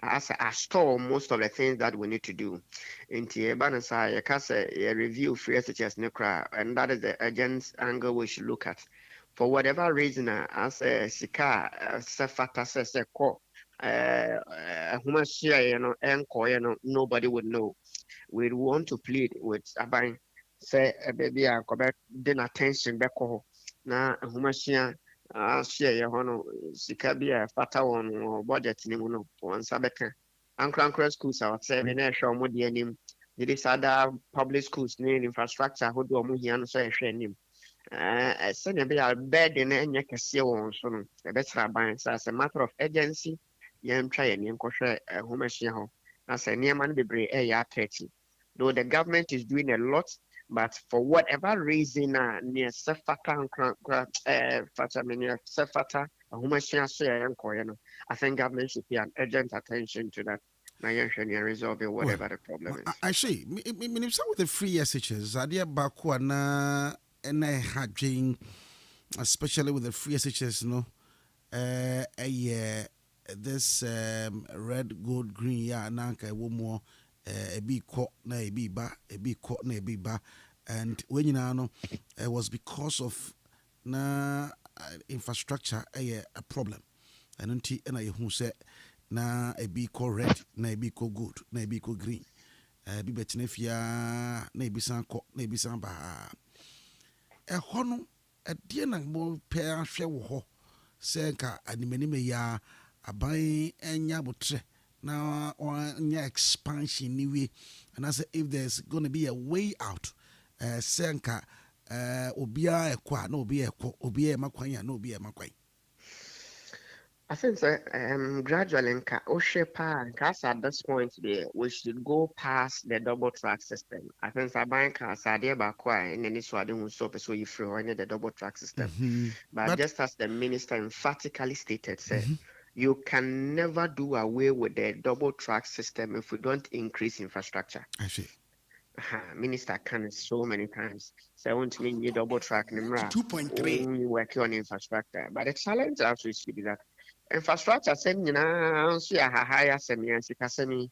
as a store most of the things that we need to do in Tibanasa you can say a review free such Nekra, and that is the urgent angle we should look at for whatever reason as a sika sefata says a call human share nobody would know. We want to plead with Aban say baby I go back then attention back na human share share sika be a fata on budget ni no one sabeka ankran schools are say na show mo de anim this other public schools need infrastructure ho do mo hia no so ehwe anim send be a bed in enya kese won so no e betra Aban as a matter of urgency yam try and yankoshe human ho as a near man be brave though the government is doing a lot, but for whatever reason, near Sefata, I think government should pay an urgent attention to that. And resolve whatever the problem is. I see. Some with the free SHs, Adia Bakwana and I had especially with the free SHs, no, this red, gold, green, yeah, nanka, more. A big court na a big bar, and when you know it was because of na infrastructure a problem, and until and I who said na a big red, na a big good, na a big green, be betnefia, na be san court, na be san ba a hono a dear more pair share ho, senka and many me ya a buy and yabotre. Now on your expansion anyway, and I say if there's gonna be a way out, Senka obia ekwa no obia ekwa obia makwanya no obia makwai. I think gradually at this point we should go past the double track system. I think Sabanka Sadia Bakwa in any swadi so you free the double track system. But just as the minister emphatically stated, said you can never do away with the double track system if we don't increase infrastructure. I see. Minister can so many times say, I want to mean you double track 2.3 working on infrastructure. But the challenge also is that infrastructure send higher semi and sikasemi.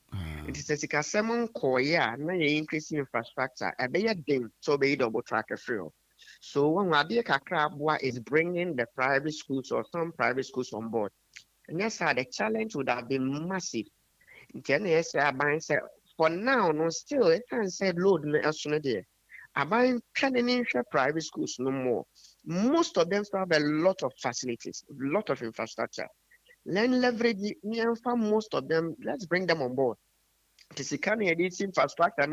It is a sikasem koya, na increase infrastructure. A be a ding so be double track a free. So when Wabia Kakrabwa is bringing the private schools or some private schools on board. And yes, the challenge would have been massive. For now, no still, it can say load there. About training private schools no more. Most of them still have a lot of facilities, a lot of infrastructure. Then leverage most of them, let's bring them on board. This infrastructure,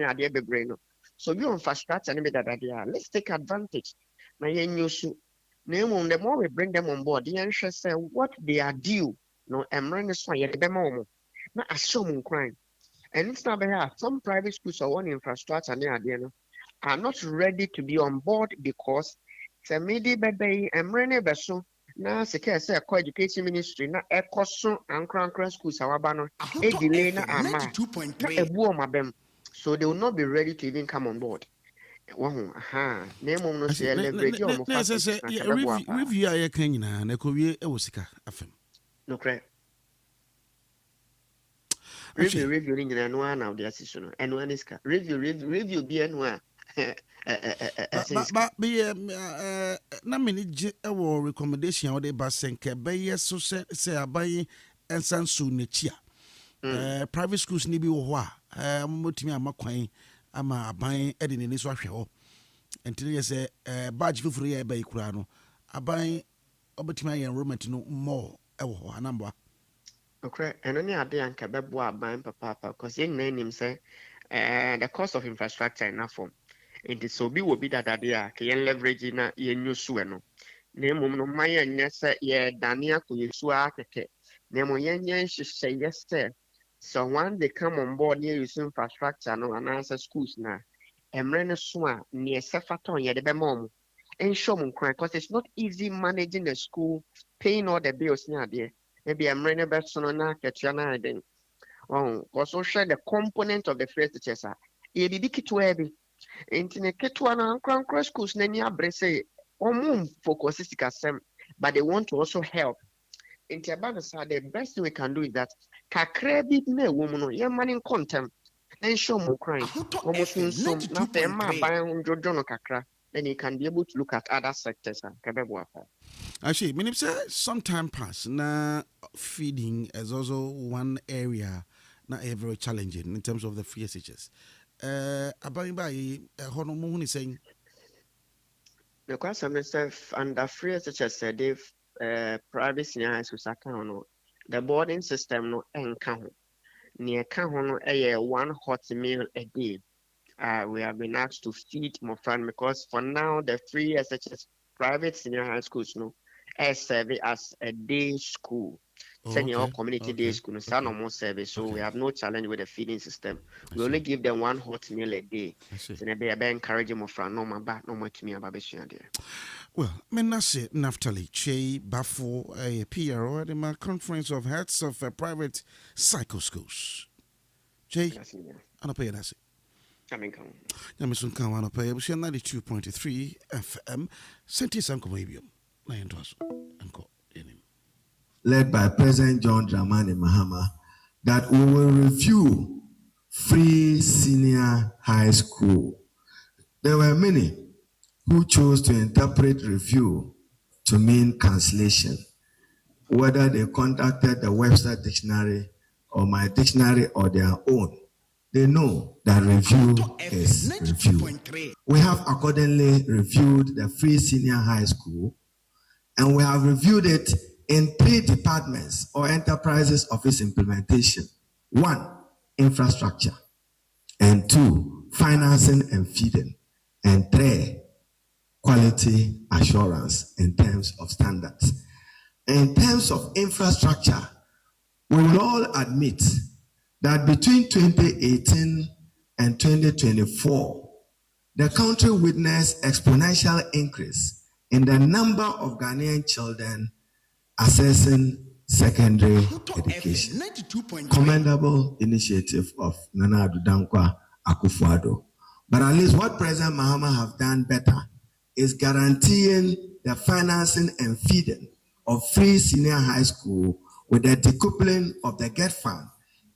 so your infrastructure, let's take advantage. The more we bring them on board, the answer say what they are due. No, not assume crime. And it's not bad. Some private schools or one infrastructure are not ready to be on board because it's a midi baby and rene beso. Now, secure education ministry, not a cosso and crown schools, our banner, a delay, a 2.3. So they will not be ready to even come on board. Wow, aha. Name no say leverage your say review I can na na ko wie e wo sika afem. No correct. Review ni nyina no na the assistant no. Eno aniska. Review bi eno a. But be na me je e wo recommendation a wo de ba senke be yes so say abai ensansu ne chia. Private schools ni bi wo ho a motimi amakwan ama aban e de ne so ahwe ho. Until you say badge fufuru ya eba ikura no aban obetimi aye enrollment no more ewo ho anamba. Okay, and only ade anka bebo aban papa because yen na nim say the cost of infrastructure enough form. It is so be will be that ade a yen leverage na yen yusu no. Na mum no maye nya say ye dania ko yusu akeke. Na mo yen hyehyɛ yes say so when they come on board near using infrastructure no and answer schools na emre no so a ne sefaton ye de be mom ensure mo kran because it's not easy managing the school, paying all the bills near there. Maybe I'm running back soon na ketua then. Oh, also share the component of the first teachers. Ye did kitwa bi. Enti ne ketwa na kran schools na ni abrese omum focus sikasem, but they want to also help. Enti about the best thing we can do is that kakra bi na woman no ye man in content. Ensure mo kran. Almost some na fe ma ban jojo no kakra. Then you can be able to look at other sectors. Actually, meaning say sometime pass na feeding is also one area na very challenging in terms of the free SHS. About by hono mo huni saying the question myself under free SHS said if private senior high school account the boarding system no enka ho. Near ka ho no 1 hot meal a day. We have been asked to feed more fun because for now the free SHS private senior high schools no serve as a day school. Senior community day school, no more service. So we have no challenge with the feeding system. We only give them 1 hot meal a day. So they are encouraging more fun, no more back, no more to me about there. Well, Menase Naftali Che Bafo a PRO at the conference of heads of private psycho schools. Che, I don't pay that. Yamison Kawana pay 92.3 FM, Sentis Uncle Wabium, Uncle led by President John Dramani Mahama, that we will review free senior high school. There were many who chose to interpret review to mean cancellation, whether they contacted the Webster Dictionary or my dictionary or their own. They know that review is review. We have accordingly reviewed the free senior high school, and we have reviewed it in 3 departments or enterprises of its implementation. 1, infrastructure, and 2, financing and feeding, and 3, quality assurance in terms of standards. In terms of infrastructure, we will all admit that between 2018 and 2024, the country witnessed exponential increase in the number of Ghanaian children accessing secondary education. Commendable initiative of Nana Addo Dankwa Akufo-Addo. But at least what President Mahama have done better is guaranteeing the financing and feeding of free senior high school with the decoupling of the GET fund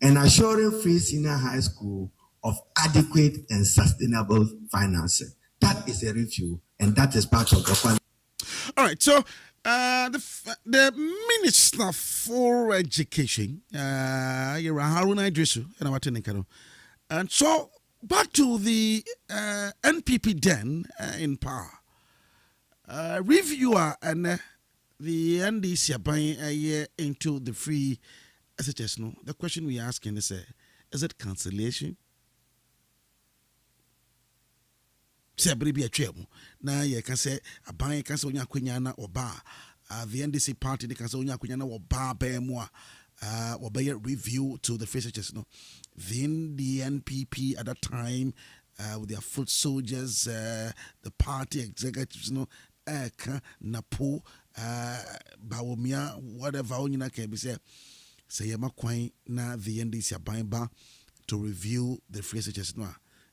and assuring free senior high school of adequate and sustainable financing. That is a review, and that is part of the fund. All right, so the Minister for Education, Haruna Idrisu, and so back to the NPP then in power. Reviewer and the NDC are buying a year into the free SHS. No, the question we are asking is it cancellation? Say a tremu. Now you can say a buying cancel Yakunyana or bar. The NDC party they can say Yakunyana or bar bear more. Or by a review to the free SHS. No, then the NPP at that time with their foot soldiers, the party executives, no. Napo, Bawumia, whatever Onyina can be said. Say Yamakwain na the NDC are buying back to review the free SHS. No,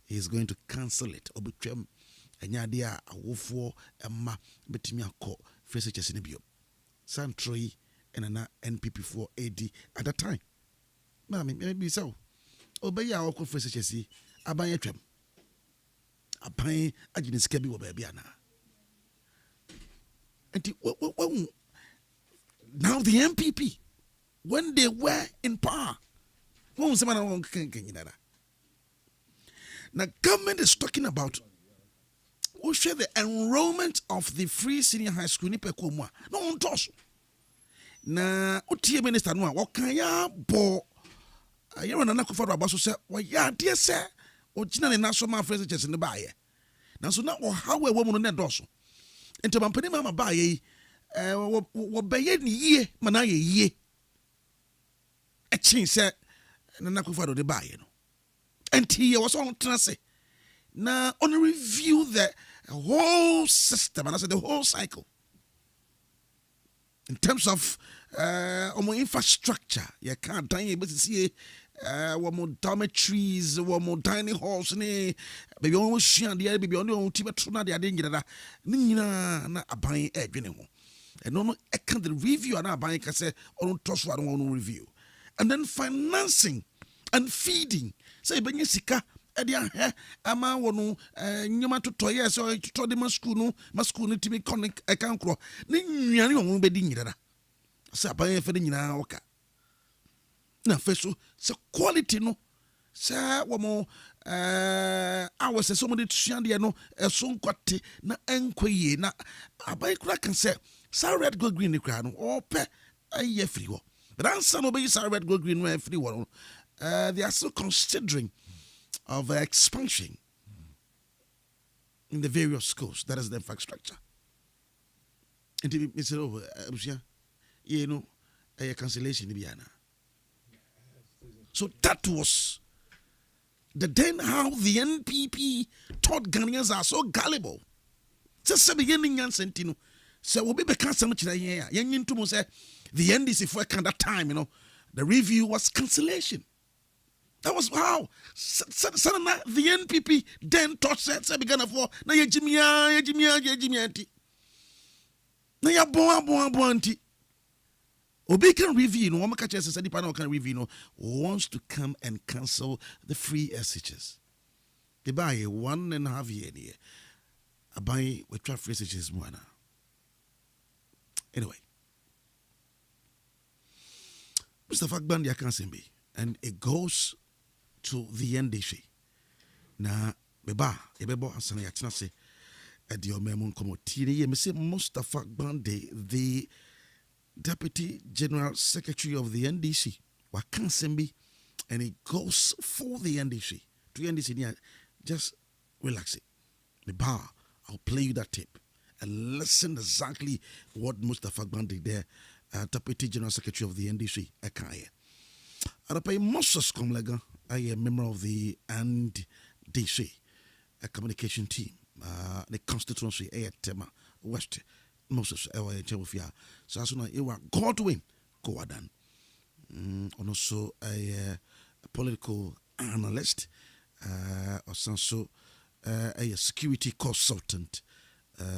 he's going to cancel it. ɛnyɛ adeɛ a awofoɔ ɛma bɛtumi akɔ frɛ kyɛse no bio santro yi ɛna na NPP foɔ AD at that time maybe so obɛyɛ a wɔkɔ frɛ kyɛse aban atwam aban agyene sika bi wɔ baabi anaa nti now the NPP when they were in power now government is talking about share the enrollment of the free senior high school nipa komwa no on toss na otie minister no a wokan ya bo ayero na nakofado abaso se wo ya de se ogina ne national free church ne baaye na so na wo hawe wo mu no ne doso enti mampani mama baaye wo beye ni yie mana ye yie chin se na nakofado de baaye no enti ye wo so on trase na on review the whole system and I said the whole cycle in terms of infrastructure. You can't die able to see one more dormitories, one more dining halls, baby almost share the baby only on Tibetruna, the Adinga, Nina, a buying egg, and no, I can't review and I buy say on trust what I want to review, and then financing and feeding. Say, Benyasika. Ama wono nyoma totoye so to de masku no timi connect akankro ne nnuane wo bedi nyirara se aban fe de nyina woka na fe so se quality no se wo mo awose so mo de tuan de no so nkwate na enkoye na aban kura kan se sa red gold green kura no ope aye free wo but answer no be sa red gold green no free wo they are still considering of expansion in the various schools. That is the infrastructure. And we said, oh, you know, a cancellation in Vienna. So that was then how the NPP thought Ghanaians are so gullible. Just the beginning and sentino. So we be can't much here. Young to say the NDC for that time, you know, the review was cancellation. That was how the NPP then thought said began for na ye jimia anti na ya bon anti obi can review no one catch said the can review no wants to come and cancel the free SHS. They buy 1.5 year I buy with traffic free SHS mwana. Anyway, Mr. Fagbandi I can't be and it goes to the NDC. Na beba ebebo asana yatina se edi omemon komotiri ye mese Mustafa Gbande, the Deputy General Secretary of the NDC wakansembi, and it goes for the NDC to NDC near just relax it. Beba, I'll play you that tape and listen exactly what Mustafa Gbande there, Deputy General Secretary of the NDC akaye. Arapai Moses Komlega, I am a member of the NDC, a communication team, the constituency Tema West Moses Ewafia. So as soon as you are Godwin Goadan, and also a political analyst, or so a security consultant,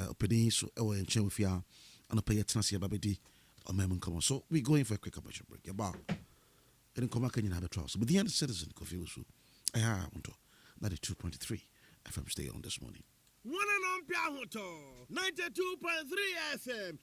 opening so Ewafia, and a pay attention babidi or memon come. So we're going for a quick commercial break. About. And come back and have a trial. But the end citizen, Kofi Owusu, I have 92.3 FM stay on this morning. 92.3 FM.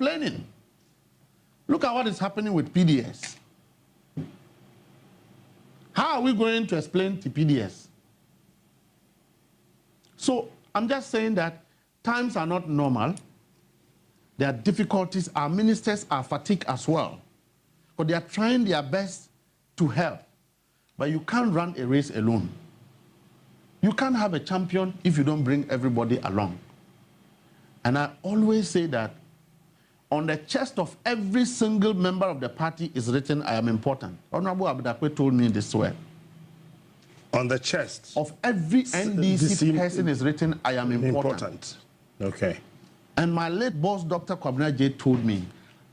explaining. Look at what is happening with PDS. How are we going to explain to PDS? So I'm just saying that times are not normal. There are difficulties. Our ministers are fatigued as well. But they are trying their best to help. But you can't run a race alone. You can't have a champion if you don't bring everybody along. And I always say that on the chest of every single member of the party is written, I am important. Honorable Adekyee told me this way. On the chest of every NDC person is written, I am important. Okay. And my late boss, Dr. Kwabena J, told me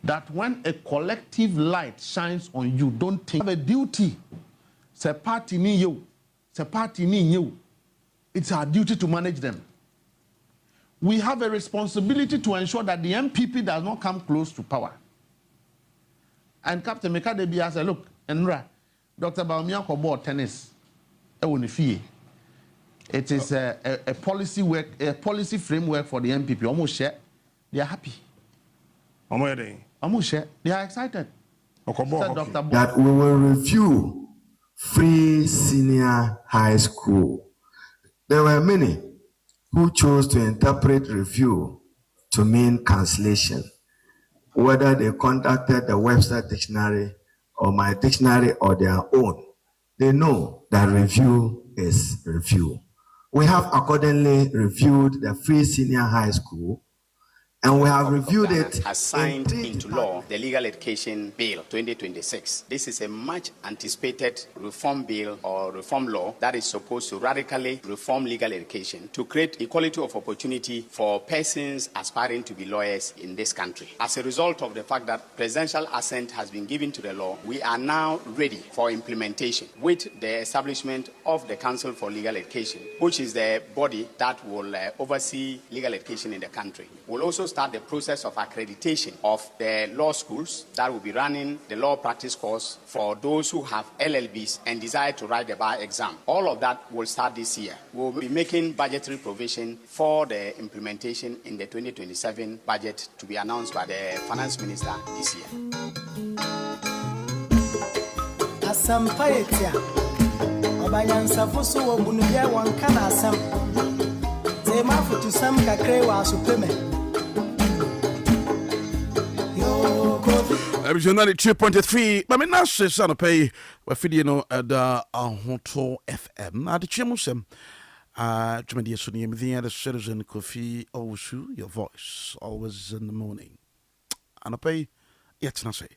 that when a collective light shines on you, don't think you have a duty. It's a party ni you. It's a party ni you. It's our duty to manage them. We have a responsibility to ensure that the MPP does not come close to power. And Captain Mekadebi said, look, Enra, Dr. Baumia Kobo tennis. It is a policy framework for the MPP. Almost share. They are happy. Almost share. They are excited. That we will review free senior high school. There were many who chose to interpret review to mean cancellation, whether they contacted the Webster dictionary or my dictionary or their own. They know that review is review. We have accordingly reviewed the free senior high school, and we have reviewed it. Has signed into law the Legal Education Bill 2026. This is a much anticipated reform bill or reform law that is supposed to radically reform legal education to create equality of opportunity for persons aspiring to be lawyers in this country. As a result of the fact that presidential assent has been given to the law, we are now ready for implementation with the establishment of the Council for Legal Education, which is the body that will oversee legal education in the country. We'll also start the process of accreditation of the law schools that will be running the law practice course for those who have LLBs and desire to write the bar exam. All of that will start this year. We'll be making budgetary provision for the implementation in the 2027 budget to be announced by the finance minister this year. Episode 92.3. But I mean, that's just on a pay. We're feeding at the Hoto FM. Adekyee Nsem. Jumedia Suni, the other citizen Kofi Owusu, your voice, always in the morning. And I pay, yet not say,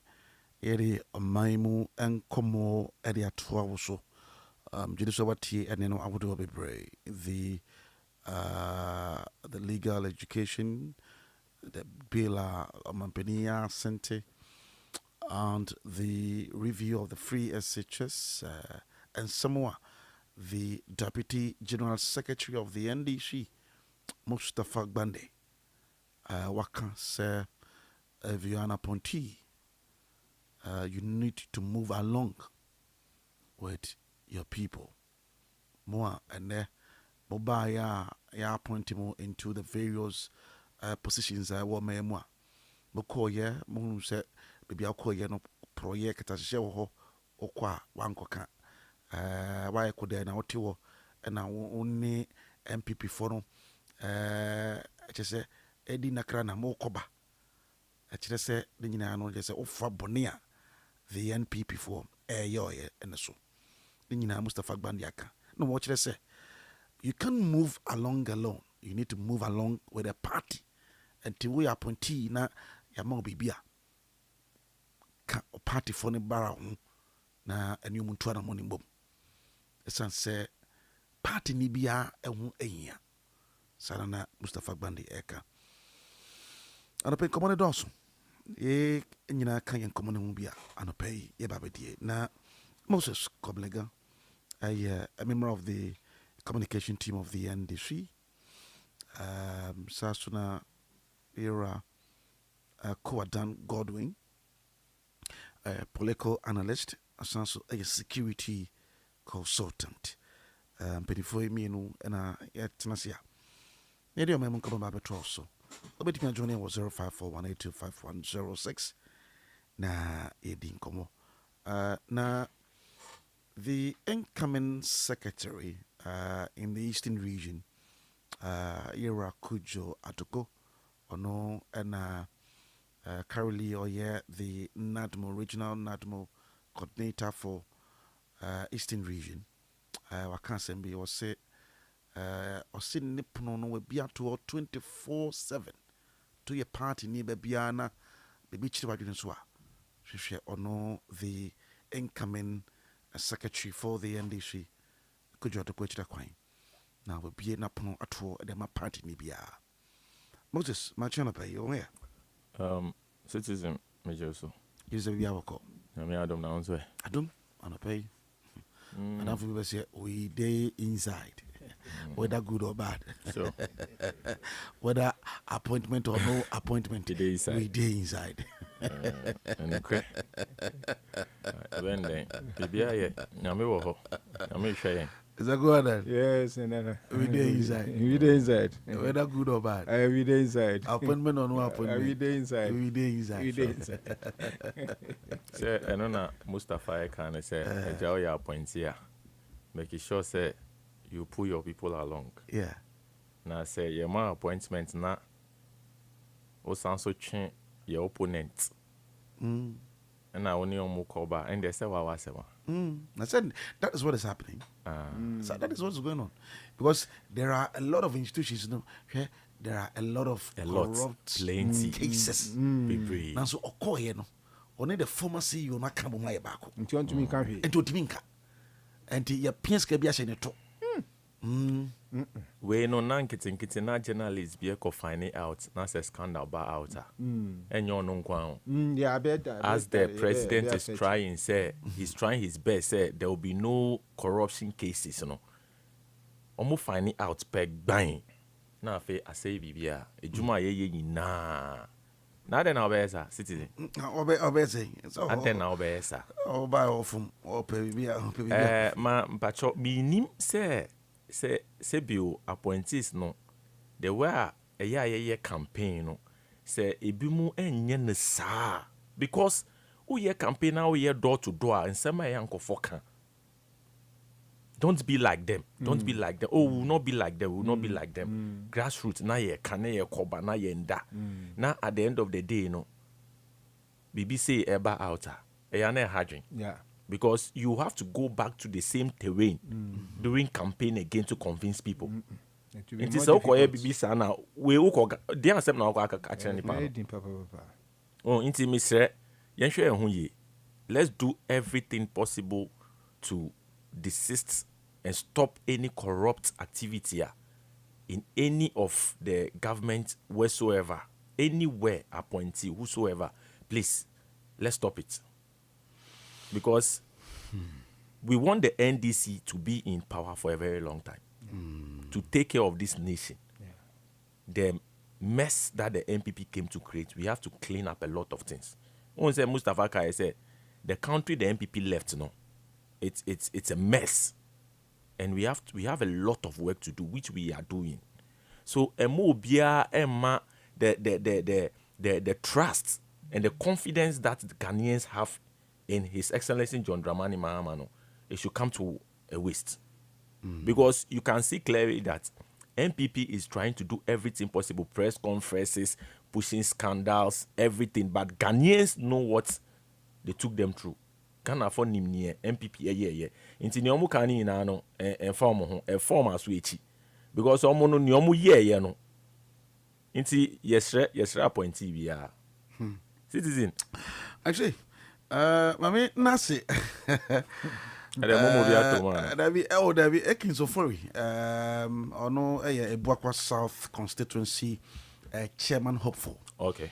Eri Maimu and Como Eria Tuawoso. Judiciary and then I would be brave. The legal education, the bill Mampenia Sente, and the review of the free SHS, and somewhere the Deputy General Secretary of the NDC, Mustafa Gbande, Waka say, Viana Ponti, you need to move along with your people more, and Mobile ya appointing more into the various positions I want me more. Bokoye, Munu said, maybe I'll call you no project as show or qua one coca. Why could I now tell and I only MPP forum? Just say, Eddie Nakrana Mokoba. I just say, then you know, just say, oh, for Bonia, the NPP form, yoy, and so. Then you know, Mustafa Bandiaka. No, what should I say? You can't move along alone. You need to move along with a party. Until we appointee na yamong bibia. Party for the barra na a new muntuana morning bomb. Esan say party nibia eya. Sarana Mustafa Bandi eka. Anope common dosu. Ye enyina kan yen common mubia. Anope ye babedie. Na Moses Koblega, a member of the communication team of the NDC. Sasuna era Koadan Godwin, a political analyst, also a security consultant. Before me, and Tanasia. Maybe I'm going to come back also. obetumi join was 0541825106 na edin komo. Na the incoming secretary in the Eastern region, Ira Kujo Atoko, ono and currently the NADMO regional NADMO coordinator for Eastern region. Wakansembi was say nipono no we be at 24/7 to your party ni bebiana baby chiri wadwene so a hwehwe ono the incoming secretary for the NDC Kujo Atoko chira kwan na we be na pono ato de ma party ni bia. Moses machana pay o here. Citizen major so. Is a biawako. Na me Adam na onzo e. Adam on a pay. And after we say we day inside. Whether good or bad. Sure. Whether appointment or no appointment. We day inside. And okay. When then bibia ye na me wo ho. Na me hwe. Is that good? Yes, and we day inside. We day inside. Whether good or bad. We day inside. Appointment or no appointment. We day inside. We day inside. We day inside. Say, I know na Mustafa can say, "Eja ya appoint here. Make sure say you pull your people along." Yeah. Now say your man appointment na o sanso chen your opponent. And I only on Mukoba and they say what was it? I said that is what is happening. So that is what's going on. Because there are a lot of institutions, there are a lot of corrupt cases. Now so only the former CEO na kambo mai bako. Nti me kan hwe. Enti minka. Enti ya pienska bia hye ne to. We no nan kitten na journalists be ko find it out. Na say scandal ba out. Enyo no nkwan. Yeah, I bet as the president is trying say he's trying his best say there will be no corruption cases, Omo find it out pe gban. Na fe asay bibia ejuma ye nyina. Na den na obesa citizen. Obesa. So and na obesa. Oba ofum ope bibia. Ma mpacho minim say bio appointees no the way a ye campaign no say ebimu enye ne saa because who ye campaign now ye door to door and some yankofo kan. Don't be like them. Don't be like them. Oh, we will not be like them. We will not be like them. Grassroots na ye kane ye koba na ye nda. Na at the end of the day BBC eba outer. Eyane hadrin. Yeah. Because you have to go back to the same terrain during campaign again to convince people. It is okay, BBC now. We uko dey accept na uko aka ni pa. Oh, inti misre yenhwe ehun ye. Let's do everything possible to desist and stop any corrupt activity in any of the government whatsoever, anywhere appointee whosoever. Please, let's stop it. Because we want the NDC to be in power for a very long time, to take care of this nation. The mess that the MPP came to create, we have to clean up a lot of things. Once Mustafa Kai said, the country the MPP left, it's a mess, and we have a lot of work to do, which we are doing. So Emobia Emma, the trust and the confidence that the Ghanaians have in His Excellency John Dramani Mahama, it should come to a waste. Because you can see clearly that MPP is trying to do everything possible, press conferences, pushing scandals, everything. But Ghanaians know what they took them through. Ghana for nimnie MPP Inti nyomu kani ina no form as wechi. Because omo no nyomu ye no. Inti yesre appointee bia. Citizen. Actually, mami nasi. Dabi Ekin Sofori. Ono Ebuakwa South constituency chairman hopeful. Okay.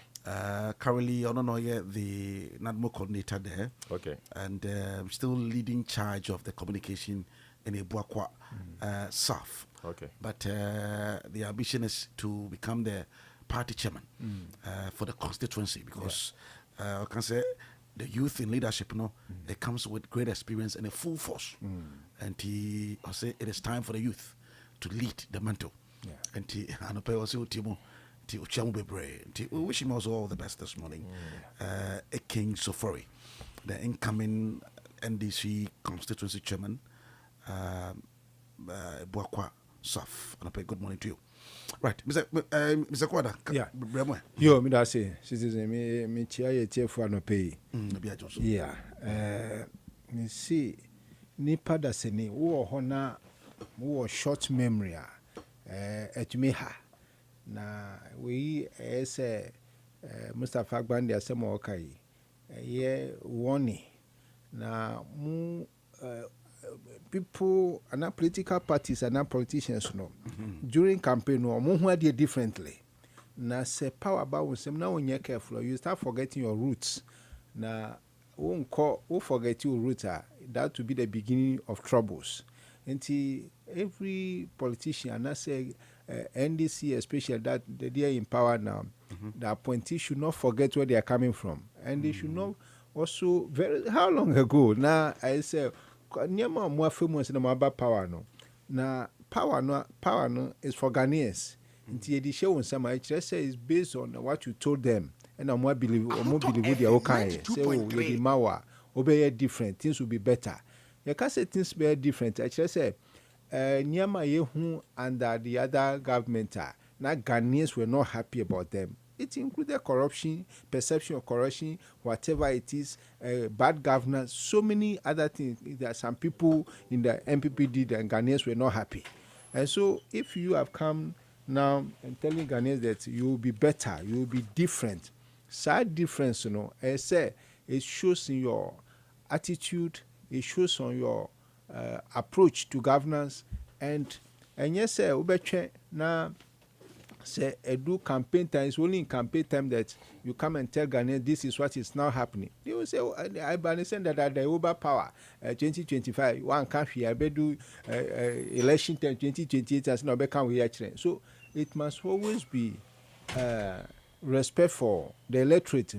Currently, I don't know yet the NADMO coordinator there. Okay. And still leading charge of the communication in Ebuakwa South. Okay. But the ambition is to become the party chairman for the constituency because I can say the youth in leadership, it comes with great experience and a full force. And I say it is time for the youth to lead the mantle. Yeah. And I also Timo We wish him also all the best this morning. King Sofori, the incoming NDC constituency chairman, Buakwa Saf. And I pay good morning to you. Right, Mr. Kwada. Yeah. Yo, me da say, citizen, me chia ye tie for no pay. Yeah. Me see, nipa da se ni wo ho na wo short memory etumi ha. Na we say Mustafa Gbandi asem o kai. Ye warning. Na mu people and not political parties and not politicians no during campaign no mo hu ade differently na say power about Nsem na when you careful you start forgetting your roots na won't forget your roots that will be the beginning of troubles until every politician and I say NDC especially that they are in power now the appointees should not forget where they are coming from and they should not also how long ago now I say Nyama more famous than my power no. Na power no is for Ghanaians. Inti the show on some I just say is based on what you told them. And I'm more believe they are okay. Say oh you mawa obey different things will be better. You can't say things be different. I just say Nyama yehu under the other government na Ghanaians were not happy about them. It included corruption, perception of corruption, whatever it is, bad governance, so many other things that some people in the MPP did and Ghanaians were not happy. And so if you have come now and telling Ghanaians that you will be better, you will be different, side difference, I say it shows in your attitude, it shows on your approach to governance, and yes, sir, ubeche na. Say do campaign time. It's only in campaign time that you come and tell Ghanaians this is what is now happening. They will say, I understand that the overpower 2025 one country I bet do election time 2028 as no become we actually. So it must always be respect for the electorate.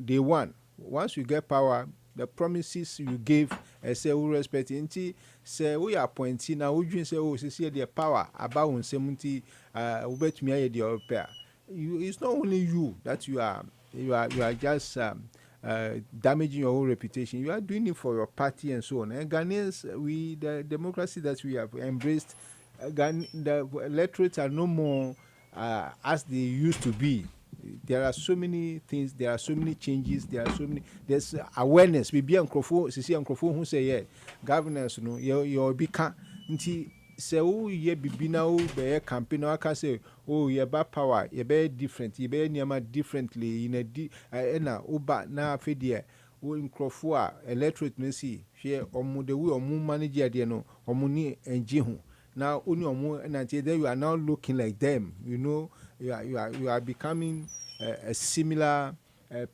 Day one, once you get power, the promises you gave, say we respect it. Say we appointing now. We say oh, see the power about 70. It's not only you that you are just damaging your own reputation. You are doing it for your party and so on. And Ghanaians, the democracy that we have embraced, the electorates are no more as they used to be. There are so many things, there are so many changes, there's awareness. We be uncrophone who say, yeah, governance, you're become. Say oh ye bibi na o be campaign I can say oh ye ba power ye be different ye be nyama differently in na oba na afedie o nkrofo a electorate no see hwe omo the way omo manage there no omo ni enji ho now only omo na there you are now looking like them you are becoming a similar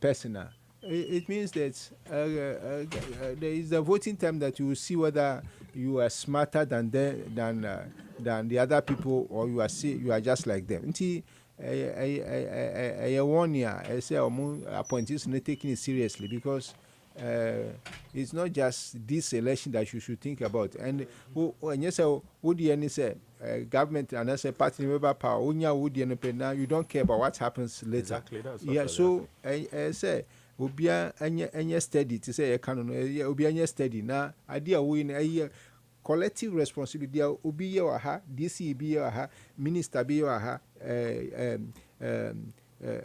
person. It means that there is a voting time that you will see whether you are smarter than the other people or you are just like them. Until I warn you, I say appointees not taking it seriously because it's not just this election that you should think about. And yes, would you say government and I say party member power? Now you don't care about what happens later. Exactly. Yeah. So I say. Obia anya steady to say canon obia anya steady na idea we na collective responsibility obi ye wa ha DC bi ye wa ha minister bi ye wa ha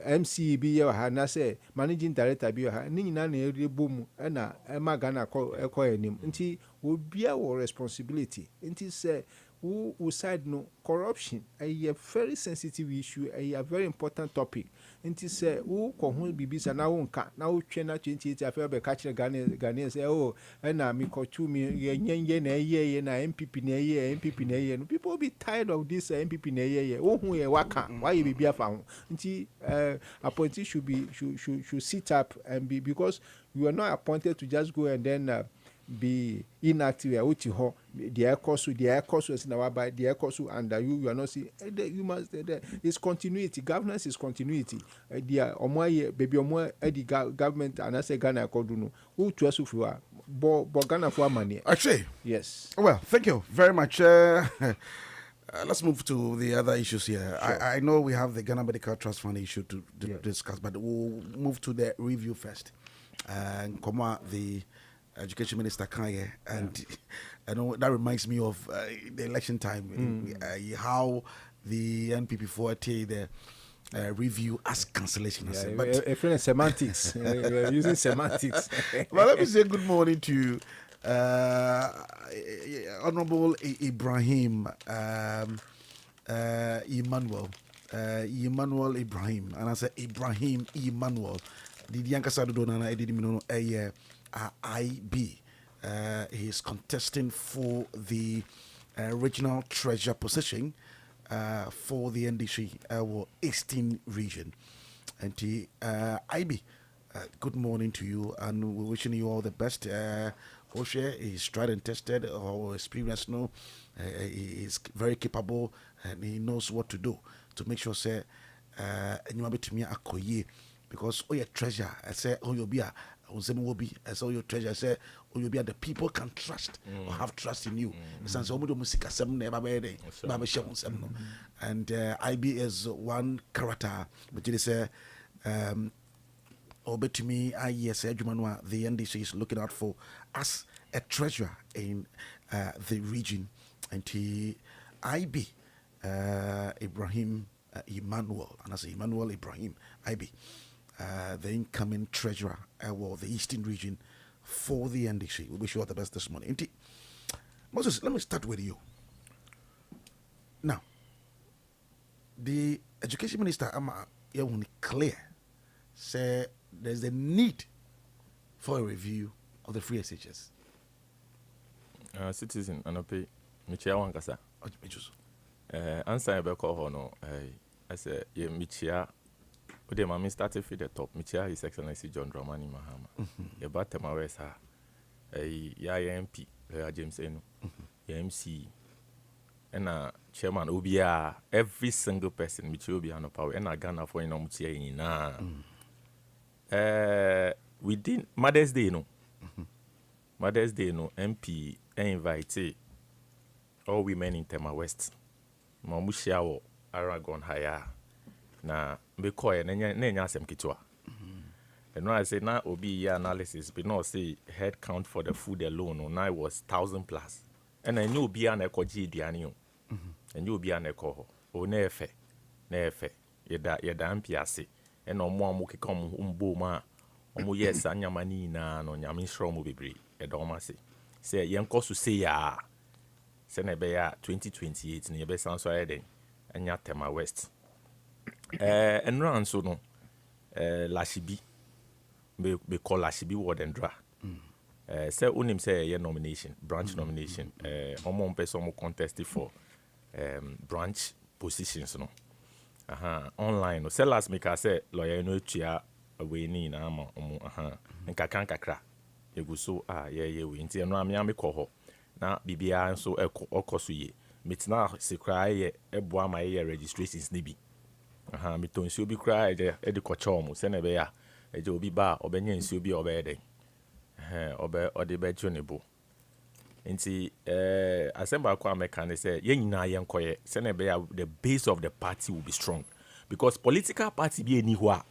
MC bi ye wa ha na say managing director bi ye wa ha ni nyina na erebom na Ghana ko enim nti obia wo responsibility nti say who side no corruption a very sensitive issue a very important topic nti say who ko hu bibisa na wo nka na wo twe na 28 afia be catch Ghanaians say oh na me ko tu me yenye na ye na MPP na ye no people be tired of this MPP na ye wo hu ye waka why you be afa ho nti appointee should sit up and be because you are not appointed to just go and then be inactive which the air course is now by the air course under you are not see you must it's continuity. Governance is continuity. The omoye baby omo the government and I say Ghana koduno who to us for Ghana for money actually. Yes, well, thank you very much Let's move to the other issues here. Sure. I know we have the Ghana Medical Trust Fund issue to discuss, but we'll move to the review first. And come out the Education Minister Kanye, and I know that reminds me of the election time, how the NPP4 the review as cancellation. Yeah, but semantics, we're using semantics. Well, let me say good morning to you. Honorable Ibrahim Emmanuel Ibrahim, and I say Ibrahim Emmanuel. The Yankasa Donana Edimino IB. He is contesting for the regional treasurer position for the NDC Eastern region. And the IB, good morning to you, and we're wishing you all the best. Oshe is tried and tested or experienced. No, he is very capable and he knows what to do to make sure say you might be to me akoye because your treasure I say you'll be a Nsem will be as all your treasure I say you'll be the people can trust or have trust in you. And IB is one character, but you say over to me, the NDC is looking out for as a treasurer in the region. And the IB, Ibrahim Emmanuel, and I say Emmanuel Ibrahim, IB, the incoming treasurer of the Eastern region for the NDC. We wish you all the best this morning. Indeed. Moses, let me start with you. Now, the Education Minister, I'm clear, say there's a need for a review of the free SHS. Citizen, Anope, Michia Wankasa. Answer about Hono, I say, Michia, the mammy started with the top. Michia, His Excellency John Dramani Mahama. The bottom of us, MP, James Eno, MC, and Chairman Obia, every single person, which will be on power, and I Ghana for in we did Mother's Day, no. Mother's Day, no. MP invite all women in Tema West. Mamushia Aragon Haya. Na Bekoya, Nenya Sem Kitwa. And when I say now, Obi analysis, but not say head count for the food alone, or now was 1,000 plus. And I knew be an echo G Dianio. And you be an echo. O nefe. Yeda MPAC. And no more moki come umboma. Omo yes, anyamani na no nyamisro mo bebre. Edomasi. Say yanko su say ya. Senebeya 2028 ni ebe sanso eden. Anya Tema West. And run so no. Lashibi. Be call Lashibi Warden Dra. Say unim say ye nomination, branch nomination. Omo person mo contested for branch positions no. Online no. Say last make I say lawyer no tia away ni na ama omo nkakan kakra. Eguso ye we nti no am me kɔ hɔ. Na bibia nso ekoso ye. Metina sekra ye eboa ma ye registrations ni bi. Mitonsi obi kra e de kɔcha omo se na be ya. Eje obi ba obenya nsi obi obede. Obe ode be jonebo. Nti asemba kwa meka say ye nyina ye nkoye se na be ya the base of the party will be strong because political party be any ho a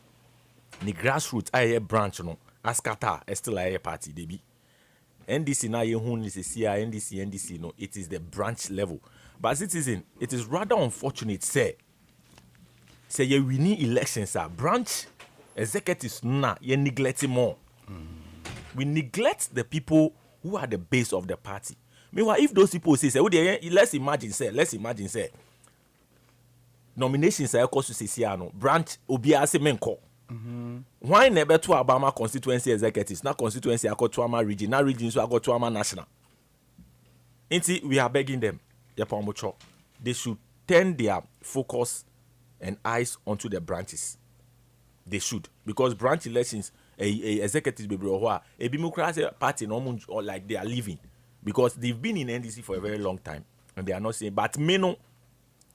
ni grassroots aye branch no askata still aye party dey be NDC na ye hu ni se NDC no it is the branch level but citizen it is rather unfortunate say ye winning elections are branch executives na ye neglecting more. We neglect the people who are the base of the party. Meanwhile, if those people say, let's imagine say, nominations are called to Sisiano, branch Obiase Menko. Why never to Obama constituency executives? Not constituency, I got to Ama region, not region, so I got to Ama national. Inti, we are begging them, they should turn their focus and eyes onto the branches. They should, because branch elections, executives be bro a democracy party no or like they are leaving because they've been in NDC for a very long time and they are not saying but me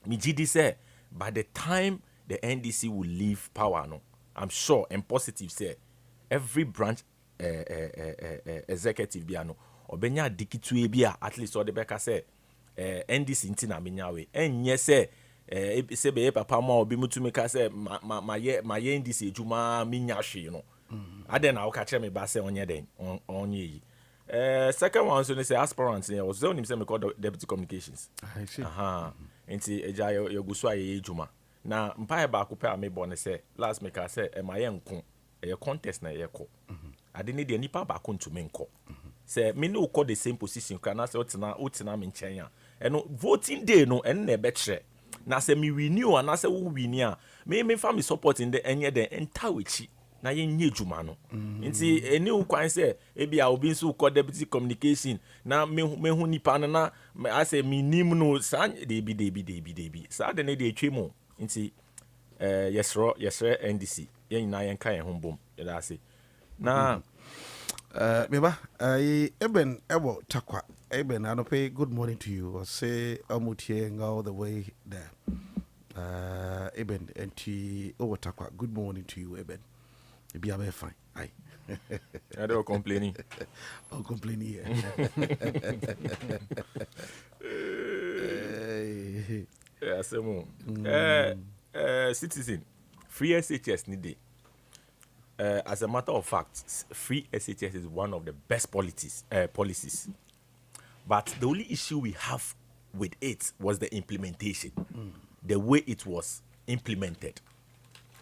GD say by the time the NDC will leave power no I'm sure and positive say every branch executive biano obenya dikitu bia at least or the beka say NDC ntina menyawe enye se se be papa ma obi mutumi ka se ma ye NDC ejuma menya hwe no aden na wo ka kire me ba se onye den onye yi second one so say aspirants ne was zone him say me call deputy communications enti eja yo guso aye ejuma na mpa ba ko pe amebo ne say last make I say ma ye nko e contest na ye ko ade ne de nipa ba ko ntumi nko say me no call the same position kana say otina me nchen ya eno voting day no en na be kire na say me renew and say wo win ya me fa me support in the enye den entawechi na ye nye juma no nti eni ukwan say ebia obi nso call deputy communication na me hu nipa na I say me nim no san debi sa de ne de atwemu nti yesro NDC ye nyina ye nka ye ho bom ye da say na Beba, Eben Ebo Takwa, Eben, I don't pay good morning to you. Or say Amutie all the way there. Eben and T over Takwa, good morning to you, Eben. Be a very fine. Aye. I don't complaining. I'm complaining here. Yeah, some citizen, free SHS needed. As a matter of fact, free SHS is one of the best policies. But the only issue we have with it was the implementation, the way it was implemented,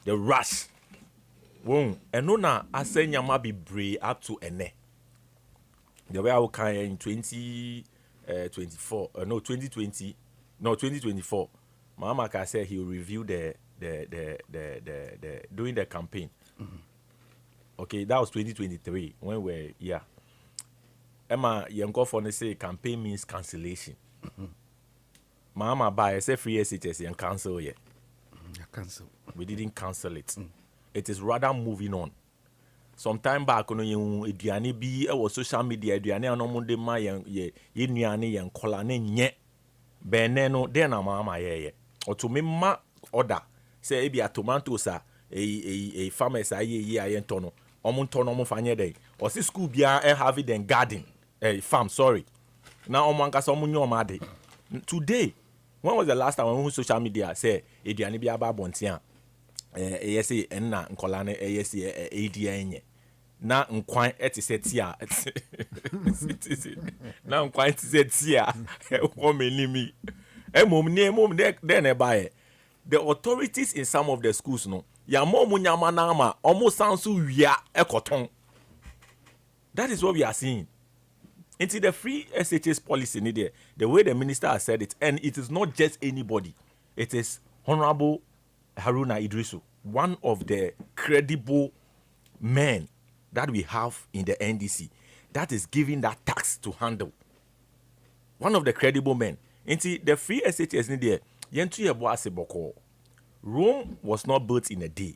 the rush. And no na asenya ma be brave up to ene. The way I will can in 2024. Mama can say he will review the during the campaign. Okay, that was 2023 when we Emma Yanko for say campaign means cancellation. Mama buy say free SHS and cancel yet. Cancel. We didn't cancel it. It is rather moving on. Sometime back on eduane bi e social media eduane anomo de ma ye nuane ye nkola ne nye bene no de na mama ye oto ma order say e bia tomatoes a farmers aye ayento no omo fanye dey o si school bia e have den garden farm sorry na omo ankasa omo nyo ma de today. When was the last time when social media say eduane bia ba bontia yes enna nkola ne yes edia enye na nkwan etisetia na nkwan etisetia o menimi emom de na bae. The authorities in some of the schools no ya mom nyama na ama omo sanso wia ekoton. That is what we are seeing. Into the free SHS policy need there, the way the minister has said it, and it is not just anybody. It is Honorable Haruna Idrisu, one of the credible men that we have in the NDC that is giving that tax to handle. One of the credible men. Into the free SHS need there, yentu yebo aseboko. Rome was not built in a day.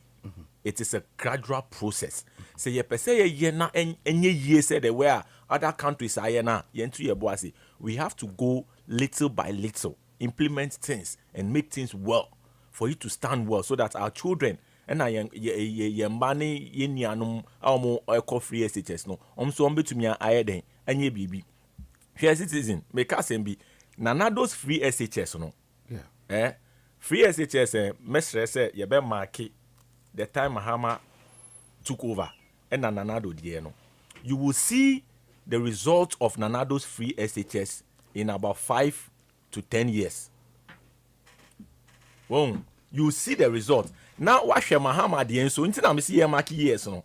It is a gradual process. So ye per se ye na enye ye said where other countries are na yentu yebo ase. We have to go little by little, implement things and make things well for you to stand well, so that our children and ye mbani ye nianum awmo eko free SHS no omso ombetumi ayeden anye bibi. Here citizen make us be nana those free SHS no. Yeah. Free SHS mesre say ye be market the time Mahama took over and Nanado die no. You will see the result of Nanado's free SHS in about 5 to 10 years. Well, you see the result. Now, what shall Mahama the end? So, until I'm seeing mark years, no.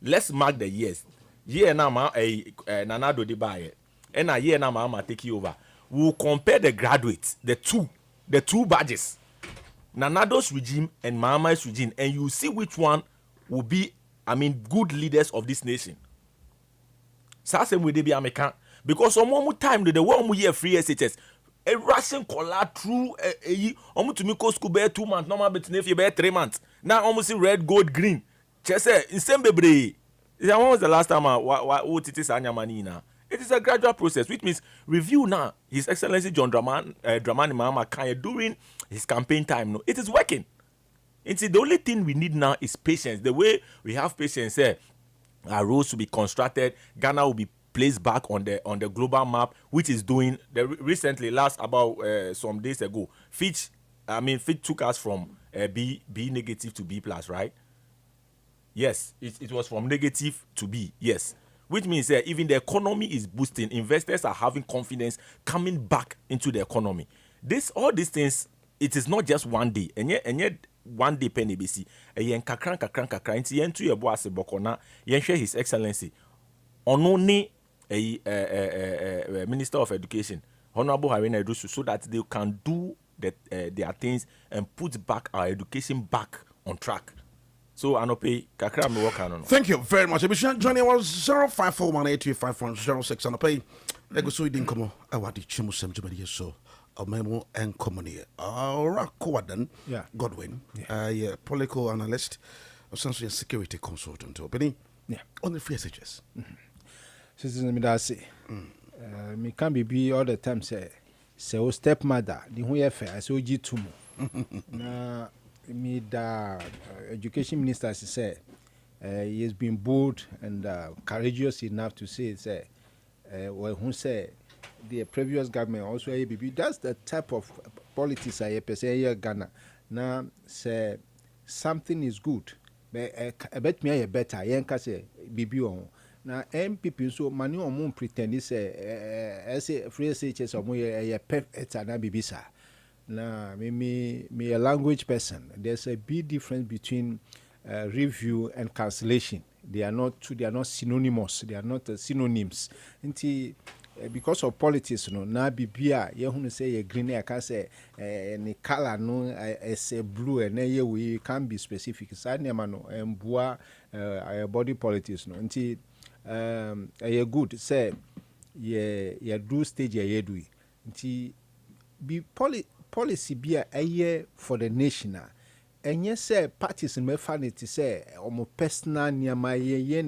Let's mark the years. Year now, Nanado de buy and a year now, Mahama take you over. We'll compare the graduates, the two badges, Nanado's regime and Mahama's regime, and you see which one will be, good leaders of this nation. Sasem will they be American? Because some more time the one we hear free SHS. A Russian collar through almost to me go school bear 2 months, normal but if you bear 3 months. Now almost see red, gold, green. Chese Nsem bebre. When was the last time what it is money now? It is a gradual process, which means review now. His Excellency John Dramani Mahama during his campaign time. No, it is working. It's the only thing we need now is patience. The way we have patience, our roads will be constructed, Ghana will be placed back on the global map, which is doing recently, last about some days ago, Fitch took us from B negative to B plus, right? Yes, it was from negative to B, yes. Which means that even the economy is boosting. Investors are having confidence coming back into the economy. All these things, it is not just one day. And yet one day penny BC. Yen kakran. Inti yen tu yebo ase bokona. Yen share His Excellency. Ononi Minister of Education, Honorable Harina Idosu, so that they can do their things and put back our education back on track. So Anope, kakra me work on. Thank you very much. Joining was 0541835106 Anope. Ego so idin komo awadi chimu sem jumadi so. Memo and Commony. Rakowadan Godwin, political analyst, essentially a security consultant. Opening on the free messages. Citizen Midasi. Me can be all the time say stepmother, the who ye fair, so G2. Na me da education minister say he has been bold and courageous enough to say well who say the previous government also ABB. That's the type of politics I say here Ghana. Now say something is good. Bet me a better. Yenka say BB on. Now MPP so many on moon pretend say free SHS or more a perfect and BB sa. Now me a language person. There's a big difference between review and cancellation. They are not synonymous. They are not synonyms. Because of politics, na bibia ye hunu say ye green, I can say any color no say blue, and we can be specific. Sa nema no mbua body politics no. Nti ye good say ye do stage ye do. Nti be policy be a for the nation. And yes, say parties in me funny to say omo personal near my ye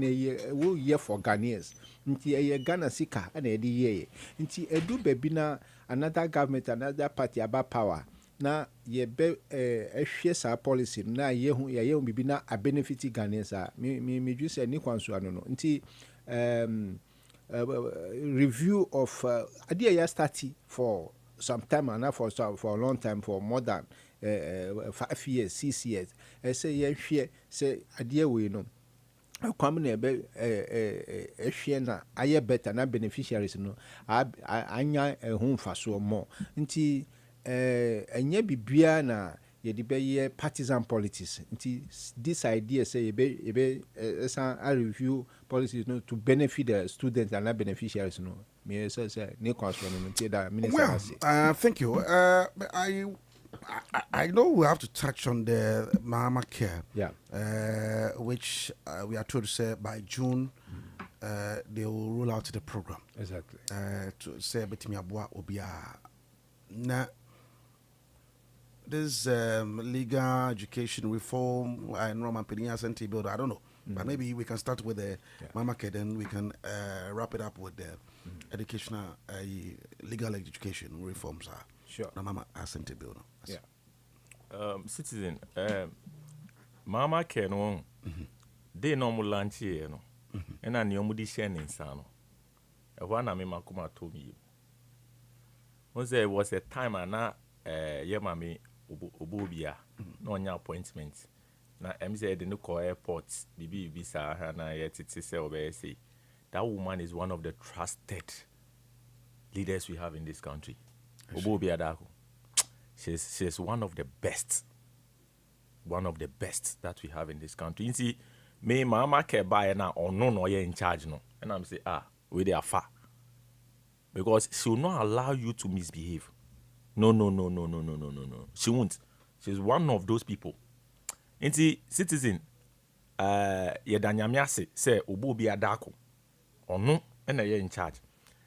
for Ghanaians. Nti eye Ghana sika na edi ye. Nti edu bebi na another government, another party about power. Na ye be ehwe sa policy na ye hu bibi na a benefit Ghanaians a me ju say ni kwanso ano no. Nti review of idea ya starti for some time and for a long time, for more than 5 years, 6 years. I say ye hwe say idea we no kwam na be ehwe na aye better na beneficiaries no anya ehun faso mo nti enye bibia na ye de be partisan politics nti this idea say ye be a review policies no to benefit the students and beneficiaries no me say ne kwaso no nti da minister say thank you. I know we have to touch on the Mama Care, which we are told to say by June they will roll out the program. Exactly. To say betimi aboa obia na this legal education reform and Roman Penia Senti build. I don't know, but maybe we can start with the Mama Care, then we can wrap it up with the educational legal education reforms. Sure. Na Mama Asante build. Yeah. Citizen, Mama Care no, they normal lunch here no, and I knew mudi share insano. A one I mean Makuma told me. Once there was a time and now, Yamami Obobia, no new appointment. Now, MZ the Nuko airports, BB Visa, and I yet it's say that woman is one of the trusted leaders we have in this country. Obobia Dako. She's one of the best that we have in this country. You see, me Mama Care buy now or no you're in charge no, and I'm say we they are far because she will not allow you to misbehave. No. She won't. She's one of those people. You see, citizen, yedanyamiase say Obobia Dako or no, and you're in charge.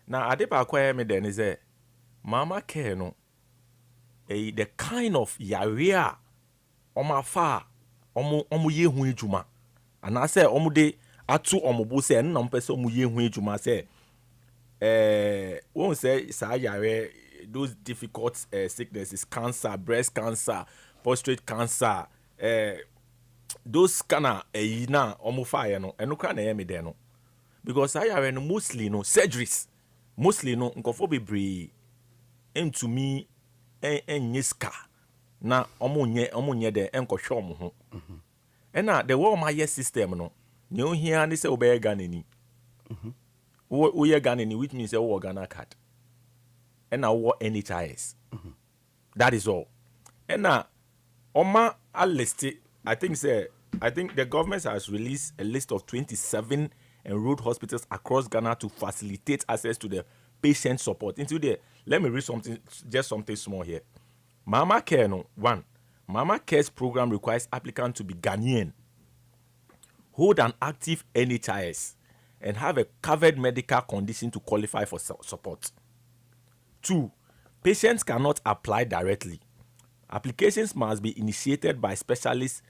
Now adepa kwa me then is Mama Care no. The kind of yarea omafa omu ye hu ejuma and I say omu de atu omu bo say na mpese omu ye hu ejuma say won say sa yare those difficult sicknesses, cancer, breast cancer, prostate cancer, those kana na omu fa ye no eno kra na ye me de no because I are mostly no surgeries mostly no nkofo bebree into me en yiska na omunye de enkohwe omo ho ena the way my system no ne ohia ne se obey Ghana ni wo ye Ghana ni which means wo Ghana card ena wo NHIS that is all ena oma a list I think the government has released a list of 27 enrolled hospitals across Ghana to facilitate access to the patient support. Into there, let me read something small here. Mama Care, no, one. Mama Care's program requires applicants to be Ghanaian, hold an active NHIS, and have a covered medical condition to qualify for support. 2. Patients cannot apply directly. Applications must be initiated by specialists,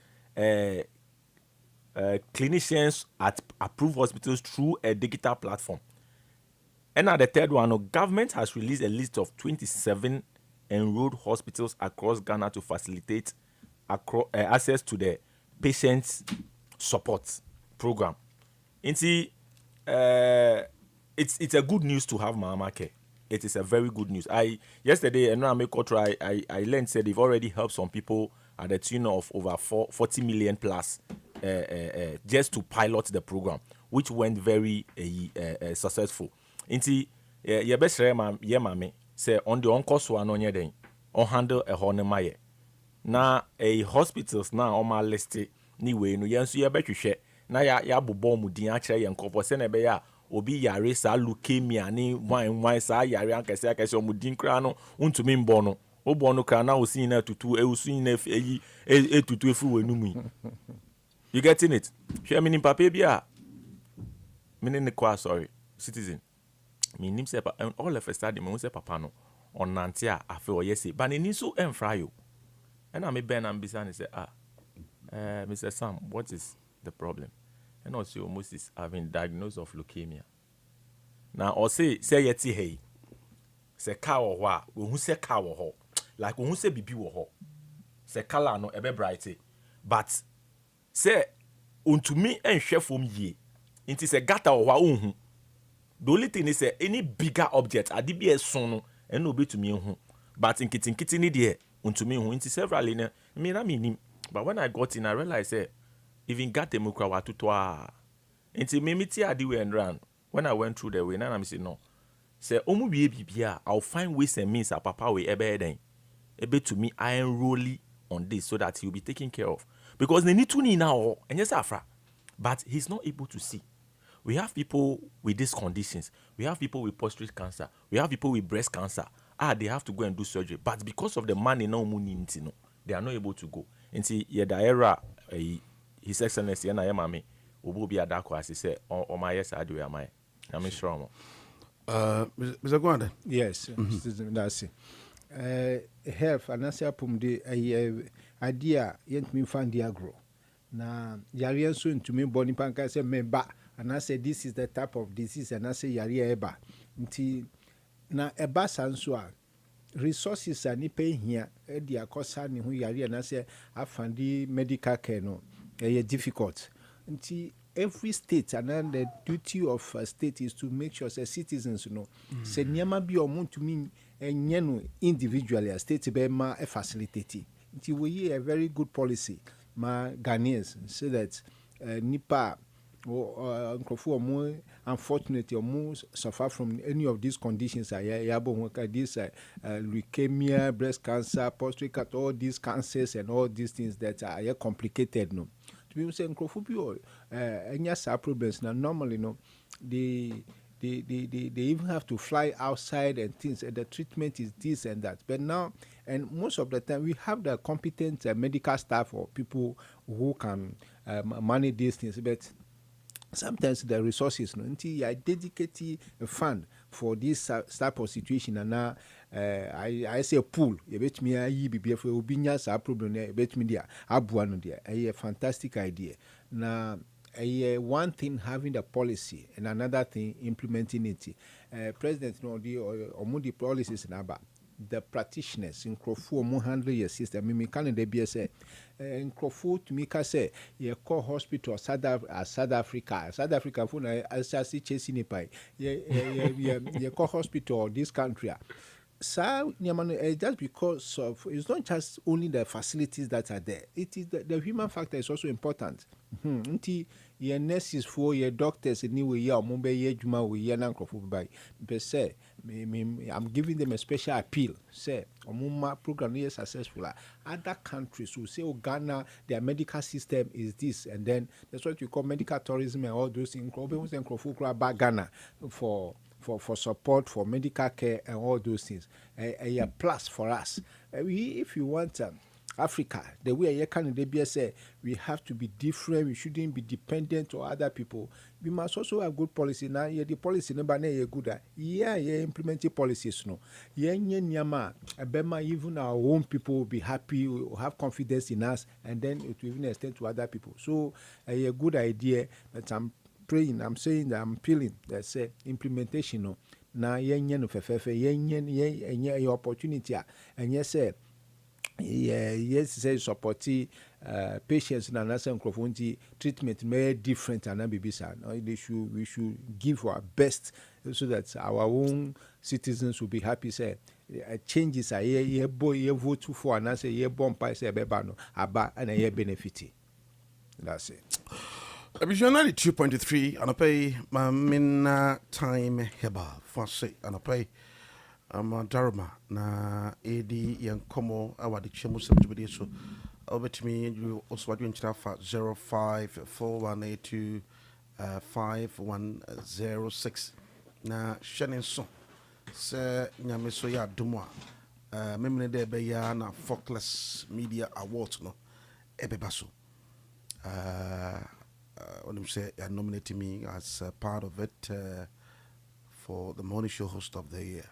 clinicians at approved hospitals through a digital platform. And at the third one, government has released a list of 27 enrolled hospitals across Ghana to facilitate access to the patients support program. It's a good news to have Mama Care. It is a very good news. Yesterday, I learned said they've already helped some people at the tune of over 40 million plus just to pilot the program, which went very successful. Inti ye best ye mame say on the on course one on ye den on handle a honor maye na hospitals na on my list ni we no yensu ye betwehwe na ya bobom mu din a kire ye nkofo se na be ya obi yare sa leukemia ni wan sa yare akese mu din kra no untumi mbo no obo no kra na osin na tutu ewusun na tutu efu wenu mu. You getting it? Share me in papa bia me ne kwa sorry citizen me nim say all of a sudden me say papa no on nante a afi oyese but ni so enfra yo and am ben am bisa ni say Mr. Sam, what is the problem? And also Moses having diagnosed of leukemia. Now or say yeti hey say ka wo ho a wo hu say ka wo ho like wo hu say bibi wo ho say kala no ebe bright but say untumi enhwe fom yie nti say gata wo ho a unhu. The only thing is any bigger object adi bi eson no eno obetumi hu but nkitinkiti ni de untumi hu nti several in me na me nim but when I got in I realized even got the mukra watuto nti me meti adi we and ran when I went through the way na me say no say omu wie bibia I'll find ways and means papa we ebe den ebe to me I enroll on this so that he'll be taken care of because they need to need now and yes afra but he's not able to see. We have people with these conditions. We have people with prostate cancer. We have people with breast cancer. They have to go and do surgery. But because of the money, they are not able to go. And see, era, His Excellency, and I am me, will be a dark as he said, or my yes, I do, am I? I'm sure. Mr. Gwanda? Yes, that's it. Health, and that's a idea, yet me find the agro. Now, Yarian soon to me, Bonnie Panka said, me back. And I say this is the type of disease, and I say yari eba. Nti na eba sansua resources are ni pay here. Edi akosa ni hu yari and I say I find the medical care no difficult. Nti every state and then the duty of a state is to make sure say citizens know. Say nyama bi omo to me enyeno individually a state be ma e facilitate. Nti we a very good policy ma Ghanaians so that nipa unfortunately suffer from any of these conditions this leukemia, breast cancer, prostate cancer, all these cancers and all these things that are complicated no to be saying any problems now normally no they even have to fly outside and things and the treatment is this and that but now and most of the time we have the competent medical staff or people who can manage these things but sometimes the resources no until I dedicate a fund for this type of situation and now I say a pool you bet me I be for obinya sa problem you bet me there abuano no there a fantastic idea now one thing having the policy and another thing implementing it president no the policies na ba the practitioners in Crawford more handle your system. I mean, can they be say in Crawford to me can say you call hospital South Africa for I see chasing a pie. You call hospital this country. So, just because of it's not just only the facilities that are there, it is the human factor is also important. Your nurses for your doctors anyway, say I'm giving them a special appeal. Say, program is successful. Other countries will say, oh, Ghana, their medical system is this, and then that's what you call medical tourism and all those things. Ghana for support for medical care and all those things. A plus for us. If you want Africa, the way I can say we have to be different. We shouldn't be dependent on other people. We must also have good policy. Now, the policy never good. Implementing policies. No, even our own people will be happy. Will have confidence in us, and then it will even extend to other people. So, a good idea. But I'm praying. I'm saying that I'm feeling that say implementation. No, now no opportunity. And yes, say. Yes, say supporting patients and microphone treatment may different and we should give our best so that our own citizens will be happy. Say changes are here boy vote for and say here bomb by say bebano aba and a benefit. That's it. Visionary 2.3 and I pay my min time heba for say and I pay Daruma na edi yankomo awadi chemu sebidi so obet me you also wadu nchira fa 0541825106 na shenin so se nyame so ya domo memne de be ya na Focus Media Awards no ebeba so onim say you nominated me as part of it for the morning show host of the year.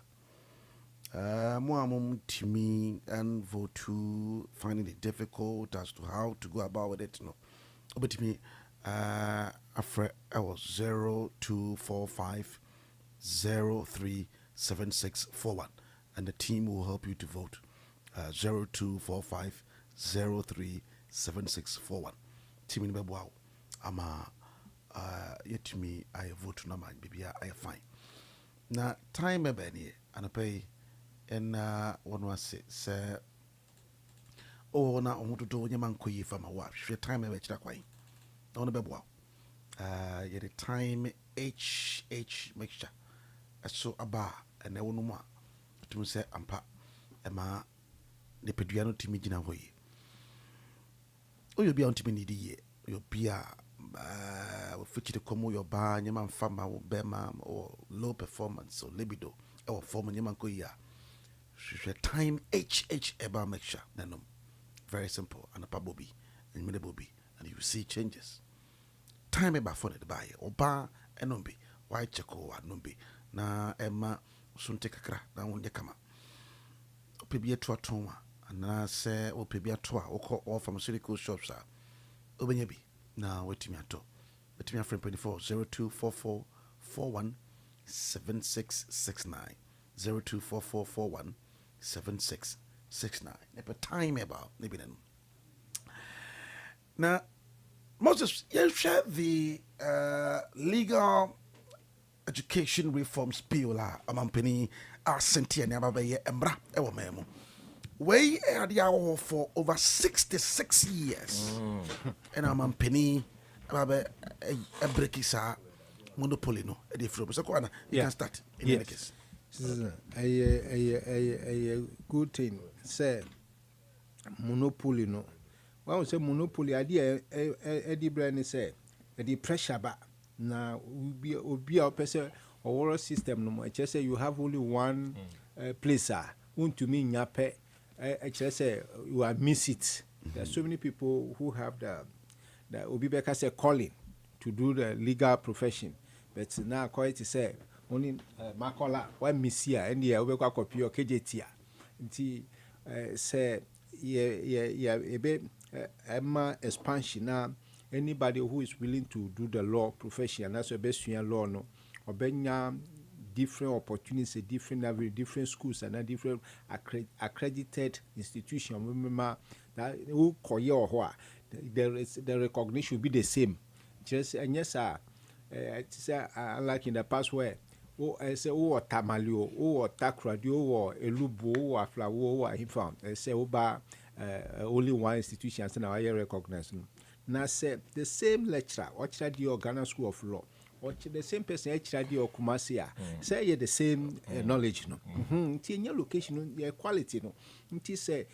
Muamum Timmy and vote to finding it difficult as to how to go about with it. No, but to me, I was 0245037641, and the team will help you to vote. 0245037641. Team in Bebuau, ama yet to me I vote no man baby I fine. Now time ebeni and I pay. And one was say, oh, now I want to do your man quay for my wife. She time a which quite on the bebo. Yet a time HH mixture. I saw a bar and I won't more to say, Ampa, Emma, the Pediano Timidina way. Oh, you'll be on Timidity, you'll be a fitch to come your bar, your man farmer or bear or low performance or libido or form your man quay. Time HH eba mixture. Very simple. And a pabobi and midabobi. And you see changes. Time eba for the buy or bar and numbi. Why check or numbi. Na Emma soon take a crack. Now when they come up. Pebia to a toma. And I say, or pebia to or call all pharmaceutical shops are. Obenyabi. Now wait to me at all. Let me a friend 24 0244 41 7669 024441 7669. Never time about maybe then. Now, Moses, you share the legal education reforms bill amampeni asenti and abaye embra ewo memo. We are the for over 66 years. And amampeni ababe a breakisa monopoly no e from so you can start in any case. A good thing. Say monopoly no. When we say monopoly, idea Eddie Brand say the pressure back now will be our person or system no more. Just say you have only one place. To me nyape. Just say you are miss it. There are so many people who have the Obibeka say calling to do the legal profession, but now quite to say. Only Makola, one Missia, and the Obeka copy or KJT. Say, Emma expansion now. Anybody who is willing to do the law profession, that's the best law, no, or Benya different opportunities, a different average, different schools, and a different accredited institution. Remember that who or the recognition will be the same. Just and yes, unlike in the past where I say tamalio, takradio, elubo, aflawo, he found. I say only one institution and now I recognize. Now say the same lecturer, or study your Ghana School of Law, or the same person study your Kumasia, say you the same knowledge, no. In your location, your quality, no. It say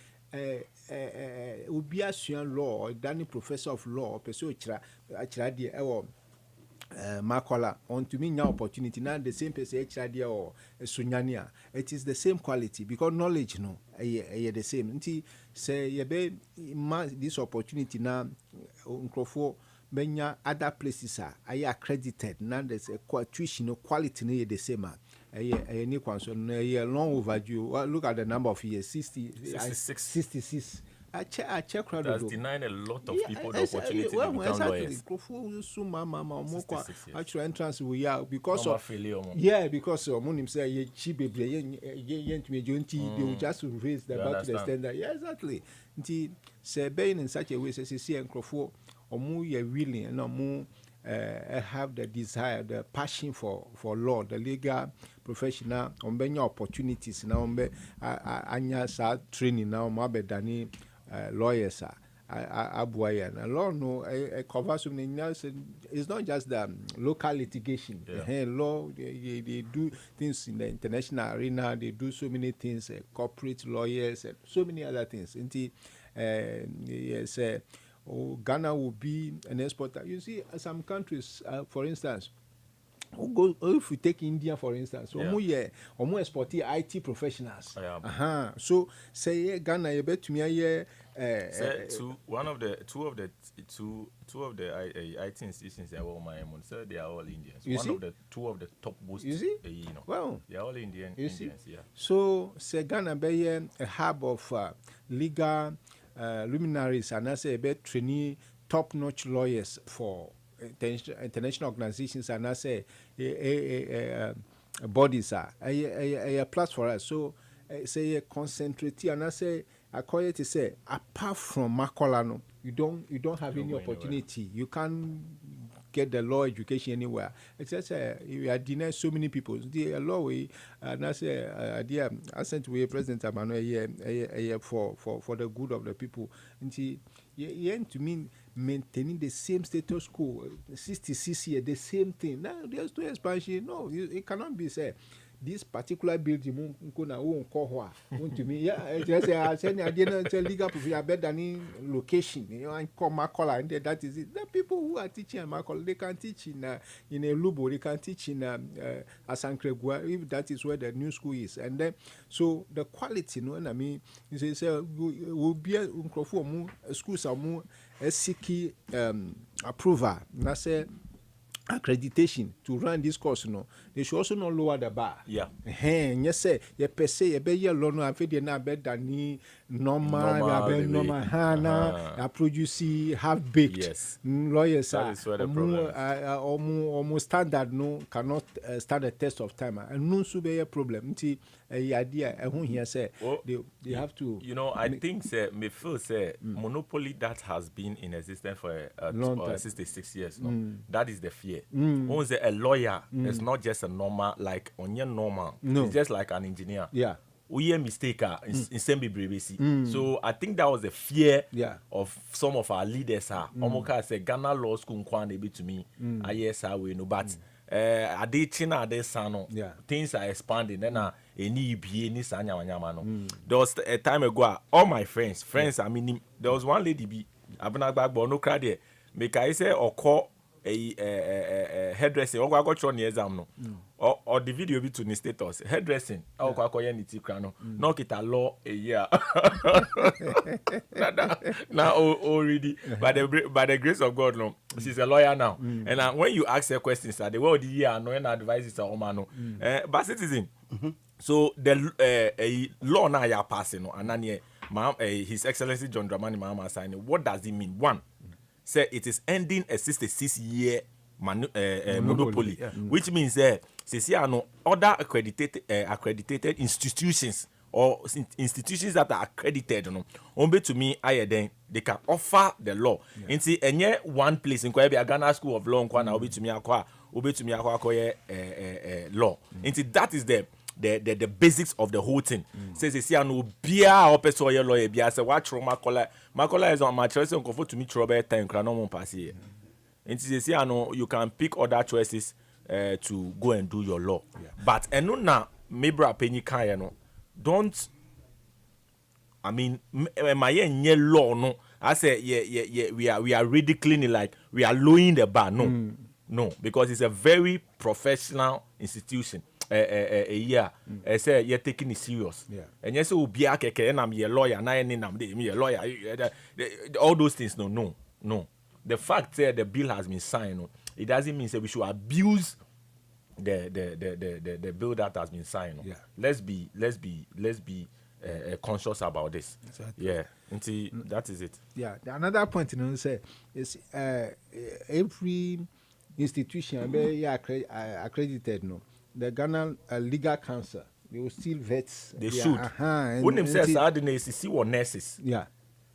Ubiasian law, or Danny professor of law, pursue actually Makola on to me now opportunity now the same person HRD or Sunyania. It is the same quality because knowledge no the same. Until say you be this opportunity now for many other places are accredited now there's a tuition quality no the same. Any concern long overdue. Look at the number of years 66. I check crowd. That's denying a lot of people the opportunity to become lawyers. Actual entrance we are because of because Monim say ye cheap they will just raise the bar to the standard. Yeah, exactly. Nti say being in such a way say see Nkrofo omu ye willing and omu have the desire, the passion for law, the legal professional, on opportunities now on anya sa training now mabe dani lawyers abuaya na law no cover so many. It's not just the local litigation. Law they do things in the international arena. They do so many things, corporate lawyers and so many other things. Yes, Ghana will be an exporter. You see, some countries, for instance, if we take India for instance, almost exporting IT professionals. So say Ghana, you bet me two of the IT institutions that were my own, so they are all Indians. Two of the top most. You see, well, they are all Indians. Yeah. So say Ghana be a hub of legal luminaries, and I say about training top-notch lawyers for international organizations, and I say bodies are a plus for us. So say concentrate, and I say according to say apart from Makolano, you don't have any opportunity. Anywhere. You can't get the law education anywhere. It's just we are denying so many people. The law way, and I say I sent we President Emmanuel for the good of the people. And to mean maintaining the same status quo, 66 years, the same thing. Now there's no expansion. No, it cannot be said. This particular building, to me, just I said I didn't tell legal professional better than location. And call Makola, and that is it. The people who are teaching at Makola, they can teach in a Lubo, they can teach in Asankregua, if that is where the new school is. And then, so the quality, I mean, you say, will be a schools are more SCK approval. And I say, accreditation to run this course, they should also not lower the bar. Yeah. Yes, sir. You per se, you be your loan, I feel na better than normal, I produce half baked. Yes. Lawyers are almost standard, cannot stand the test of time. And no should be a problem. Idea, and who here say they have to. I think me feel monopoly that has been in existence for 66 years. That is the fear. Once a lawyer is not just a normal, like on your normal. No. It's just like an engineer. Yeah. We a mistake in Nsem brevity. So I think that was the fear of some of our leaders. Omoka say Ghana Law School kwan be to me. Yes, we know, but things are expanding. Then there was a time ago, all my friends, I mean, there was one lady be Abnagba no cry there. Make I say or call a hairdressing or got on the exam no or the video be to the status hairdressing or niti crano knock it a law a year now already by the grace of God no she's a lawyer now and when you ask her questions the world the year no and advices are omano but citizen so the law now you are passing no and then His Excellency John Dramani Mahama signing. What does it mean? One, say it is ending a 66-year monopoly, which means See, other accredited institutions or institutions that are accredited, to me, then they can offer the law. And see, one place in Ghana School of Law, to me, law. And see, that is the basics of the whole thing. Says see no bia opeso ye lawyer bia say what makola is on my choice on comfort to me trouble time kra no mo pass here. And see you can pick other choices to go and do your law. But eno na mebra penny kan no don't I mean my nye law no I say we are ridiculing it like we are lowering the bar. No, because it's a very professional institution. Say you're taking it serious. And yes, will be a and I'm your lawyer, and I'm a lawyer. All those things, no. The fact that the bill has been signed, it doesn't mean that we should abuse the bill that has been signed. Let's be conscious about this. Exactly. Yeah, until that is it. Yeah, another point say is every institution accredited, the Ghana Legal Council, they will still vet. They should. When them say ACC or nurses. Yeah.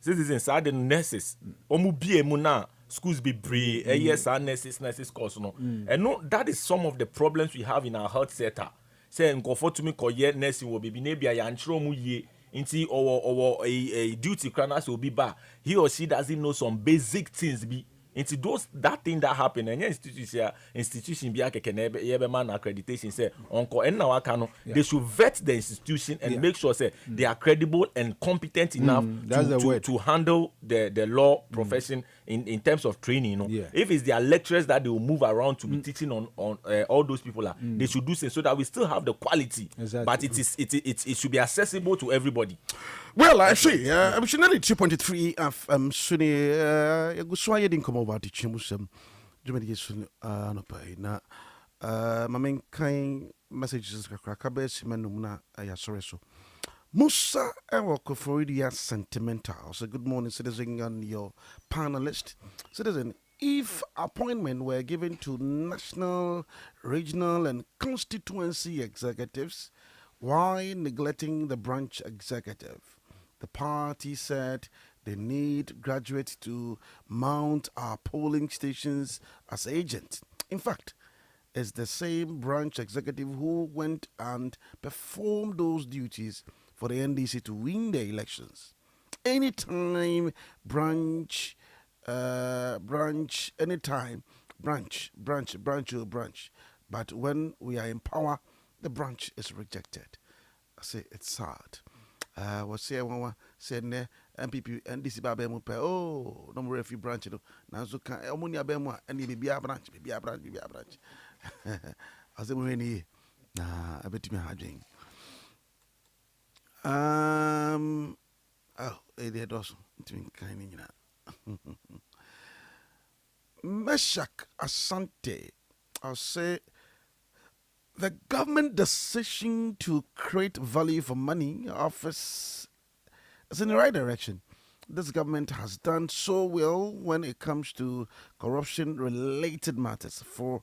Citizens are the nurses. Muna schools be brave. Yes, nurses course no. And no, that is some of the problems we have in our health sector. Say nko to me koye nursing will be maybe a yanchro mu ye inti or a duty cranas will be bad. He or she doesn't know some basic things be. Into that thing that happened and institution be man accreditation say they should vet the institution and make sure say they are credible and competent enough to handle the law profession in terms of training. If it's their lecturers that they will move around to be teaching on all those people they should do so that we still have the quality. But it should be accessible to everybody. Well, I see. I'm sure 2.3 of Sunny Guswaya didn't come over to Chimusem. Jumedication no pay. Now, my main kind messages Cracabes Manumna Ayasoreso. Musa Ewako Floridia Sentimental. So, good morning, citizen, and your panelist. Citizen, if appointment were given to national, regional, and constituency executives, why neglecting the branch executive? The party said they need graduates to mount our polling stations as agents. In fact, it's the same branch executive who went and performed those duties for the NDC to win the elections. Anytime branch, anytime branch. But when we are in power, the branch is rejected. I say it's sad. Was say one said ne MPP and this babe mu pe oh no more few branch no na so kan omonia be mu and be a branch I say we ni na abetimi hadwen they does between kind nyina Meshak Asante I'll say the government decision to create value for money office is in the right direction. This government has done so well when it comes to corruption-related matters. For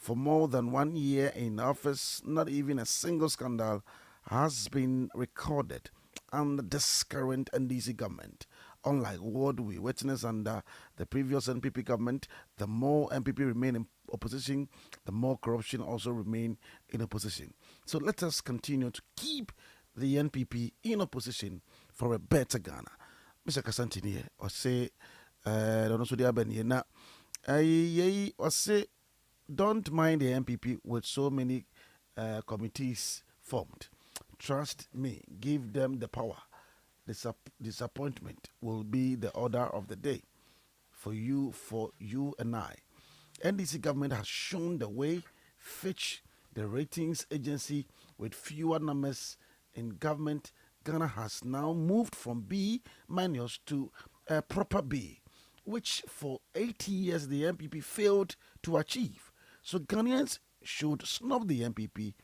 more than 1 year in office, not even a single scandal has been recorded under this current NDC government. Unlike what we witnessed under the previous NPP government, the more NPP remain in opposition, the more corruption also remain in opposition. So let us continue to keep the NPP in opposition for a better Ghana. Mr. Kasantini, or say, don't mind the NPP with so many committees formed. Trust me, give them the power. Disappointment will be the order of the day for you and I. NDC government has shown the way. Fitch, the ratings agency with fewer numbers in government, Ghana has now moved from B- to a proper B, which for 80 years the MPP failed to achieve. So Ghanaians should snub the MPP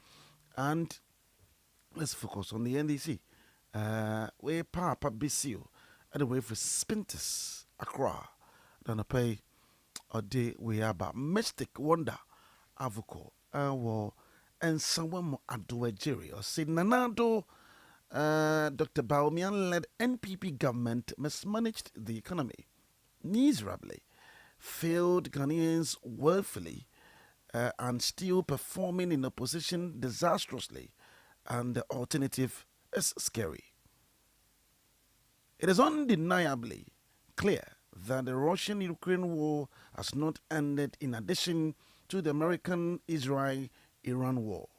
and let's focus on the NDC. We Papa Bisio, and the way for Spintus Accra, then I pay a day we have about Mystic Wonder Avocado, and someone Adekyee or say Nanado. Dr. Bawumia-led NPP government mismanaged the economy miserably, failed Ghanaians woefully, and still performing in opposition disastrously, and the alternative is scary. It is undeniably clear that the Russian-Ukraine war has not ended in addition to the American-Israel-Iran war,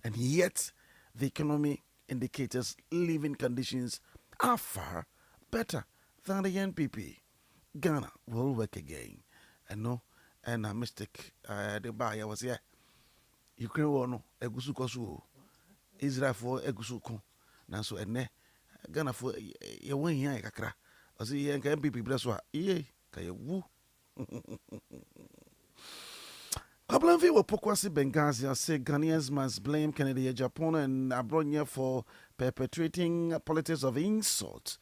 and yet the economy indicators living conditions are far better than the NPP. Ghana will work again. And no, and a mistake. The buyer was here. Ukraine war no egusu kosu. Israel for egusu kon. Nanso ene Ghana for ye won here kakra. Osi ye nka NPP blesswa. Ye ka ye wu. Kablanvi will Pokwasi Benghazi say Ghanaians must blame Kennedy, Japan, and Abronya for perpetrating politics of insult.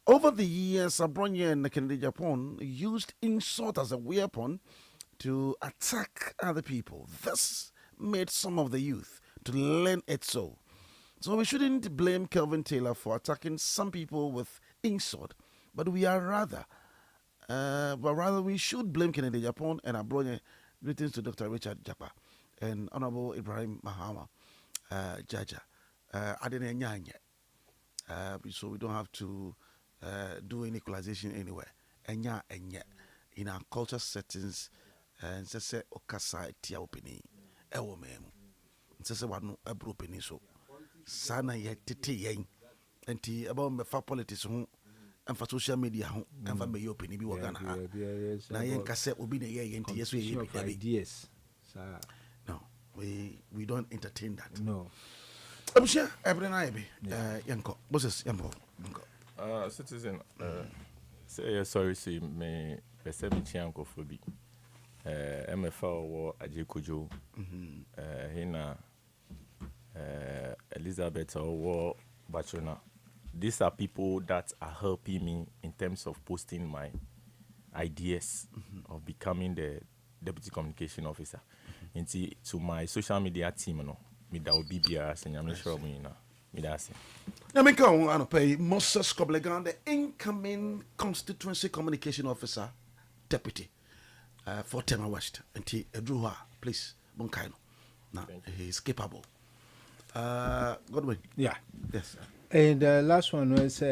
Over the years, Abronya and Kennedy, Japan used insult as a weapon to attack other people. This made some of the youth to learn it so. So we shouldn't blame Kelvin Taylor for attacking some people with insult, but rather we should blame Kennedy, Japan, and Abronya. Greetings to Dr. Richard Japa and Honorable Ibrahim Mahama Jaja. So we don't have to do any equalization anywhere. Enya in our culture settings, and say okasa tia opini ewo mem. Say wanu ebro opini so. Sana ye tete yen. Enti about me fa politics ho and for social media and for me opinion be Ghana. Na yen kase obi na ye yen yes we ideas. No, we don't entertain that. No. Abusha every night be yanko. Bosses yanko. Citizen say sorry see me pese me chianko fobi. MFA or Adekyee hina Elizabeth or Bachona. These are people that are helping me in terms of posting my ideas of becoming the deputy communication officer. Into to my social media team, me that will be BRS and I'm sure me that's it. Now me come on pay Moses Koblegan, the incoming constituency communication officer deputy for Tema West. And he drew her, please, Bunkaino. Now he is capable. Godwin. Yeah. Yes, sir. And the last one was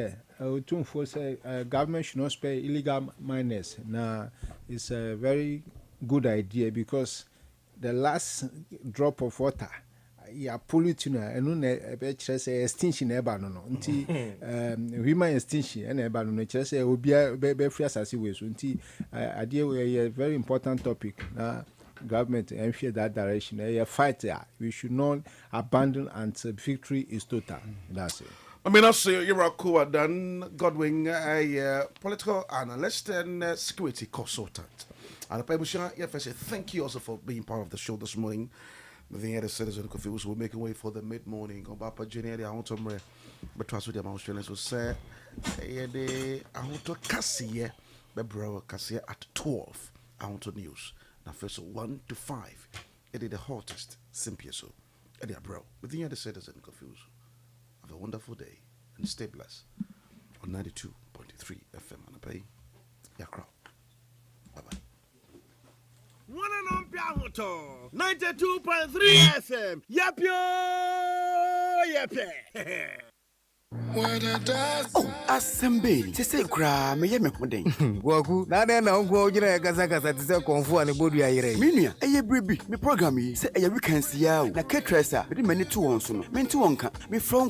government should not spare illegal miners. Now, it's a very good idea because the last drop of water, you are polluting, and say extinction. Human extinction, and just say, be free as you wish. Idea a very important topic. Government and share that direction. A fight there. We should not abandon until victory is total. That's it. I mean, I say you're a cool Dan Godwin, a political analyst and security consultant. And I say thank you also for being part of the show this morning. The other citizen Kofi Owusu will make way for the mid-morning. On Bapa January, I want to but trust with the Australians will say, I want to Cassia, Bebro Cassia at 12. I want to news. Now, first 1 to 5, it is the hottest, simply so. Eddie Bro, with the other citizen Kofi Owusu. Have a wonderful day and stay blessed on 92.3 FM and pay your crowd. Bye bye. 92.3 FM. Yep, Oh, assembly. Say cry, me me hoden. Waku, na den na unko ojira kasa ti se konfu ani bodu ayire. Minua, eye brebi, me program yi, say eye weekends ya o. Na caterers a, me de mani to won so no. Me nti won ka, me from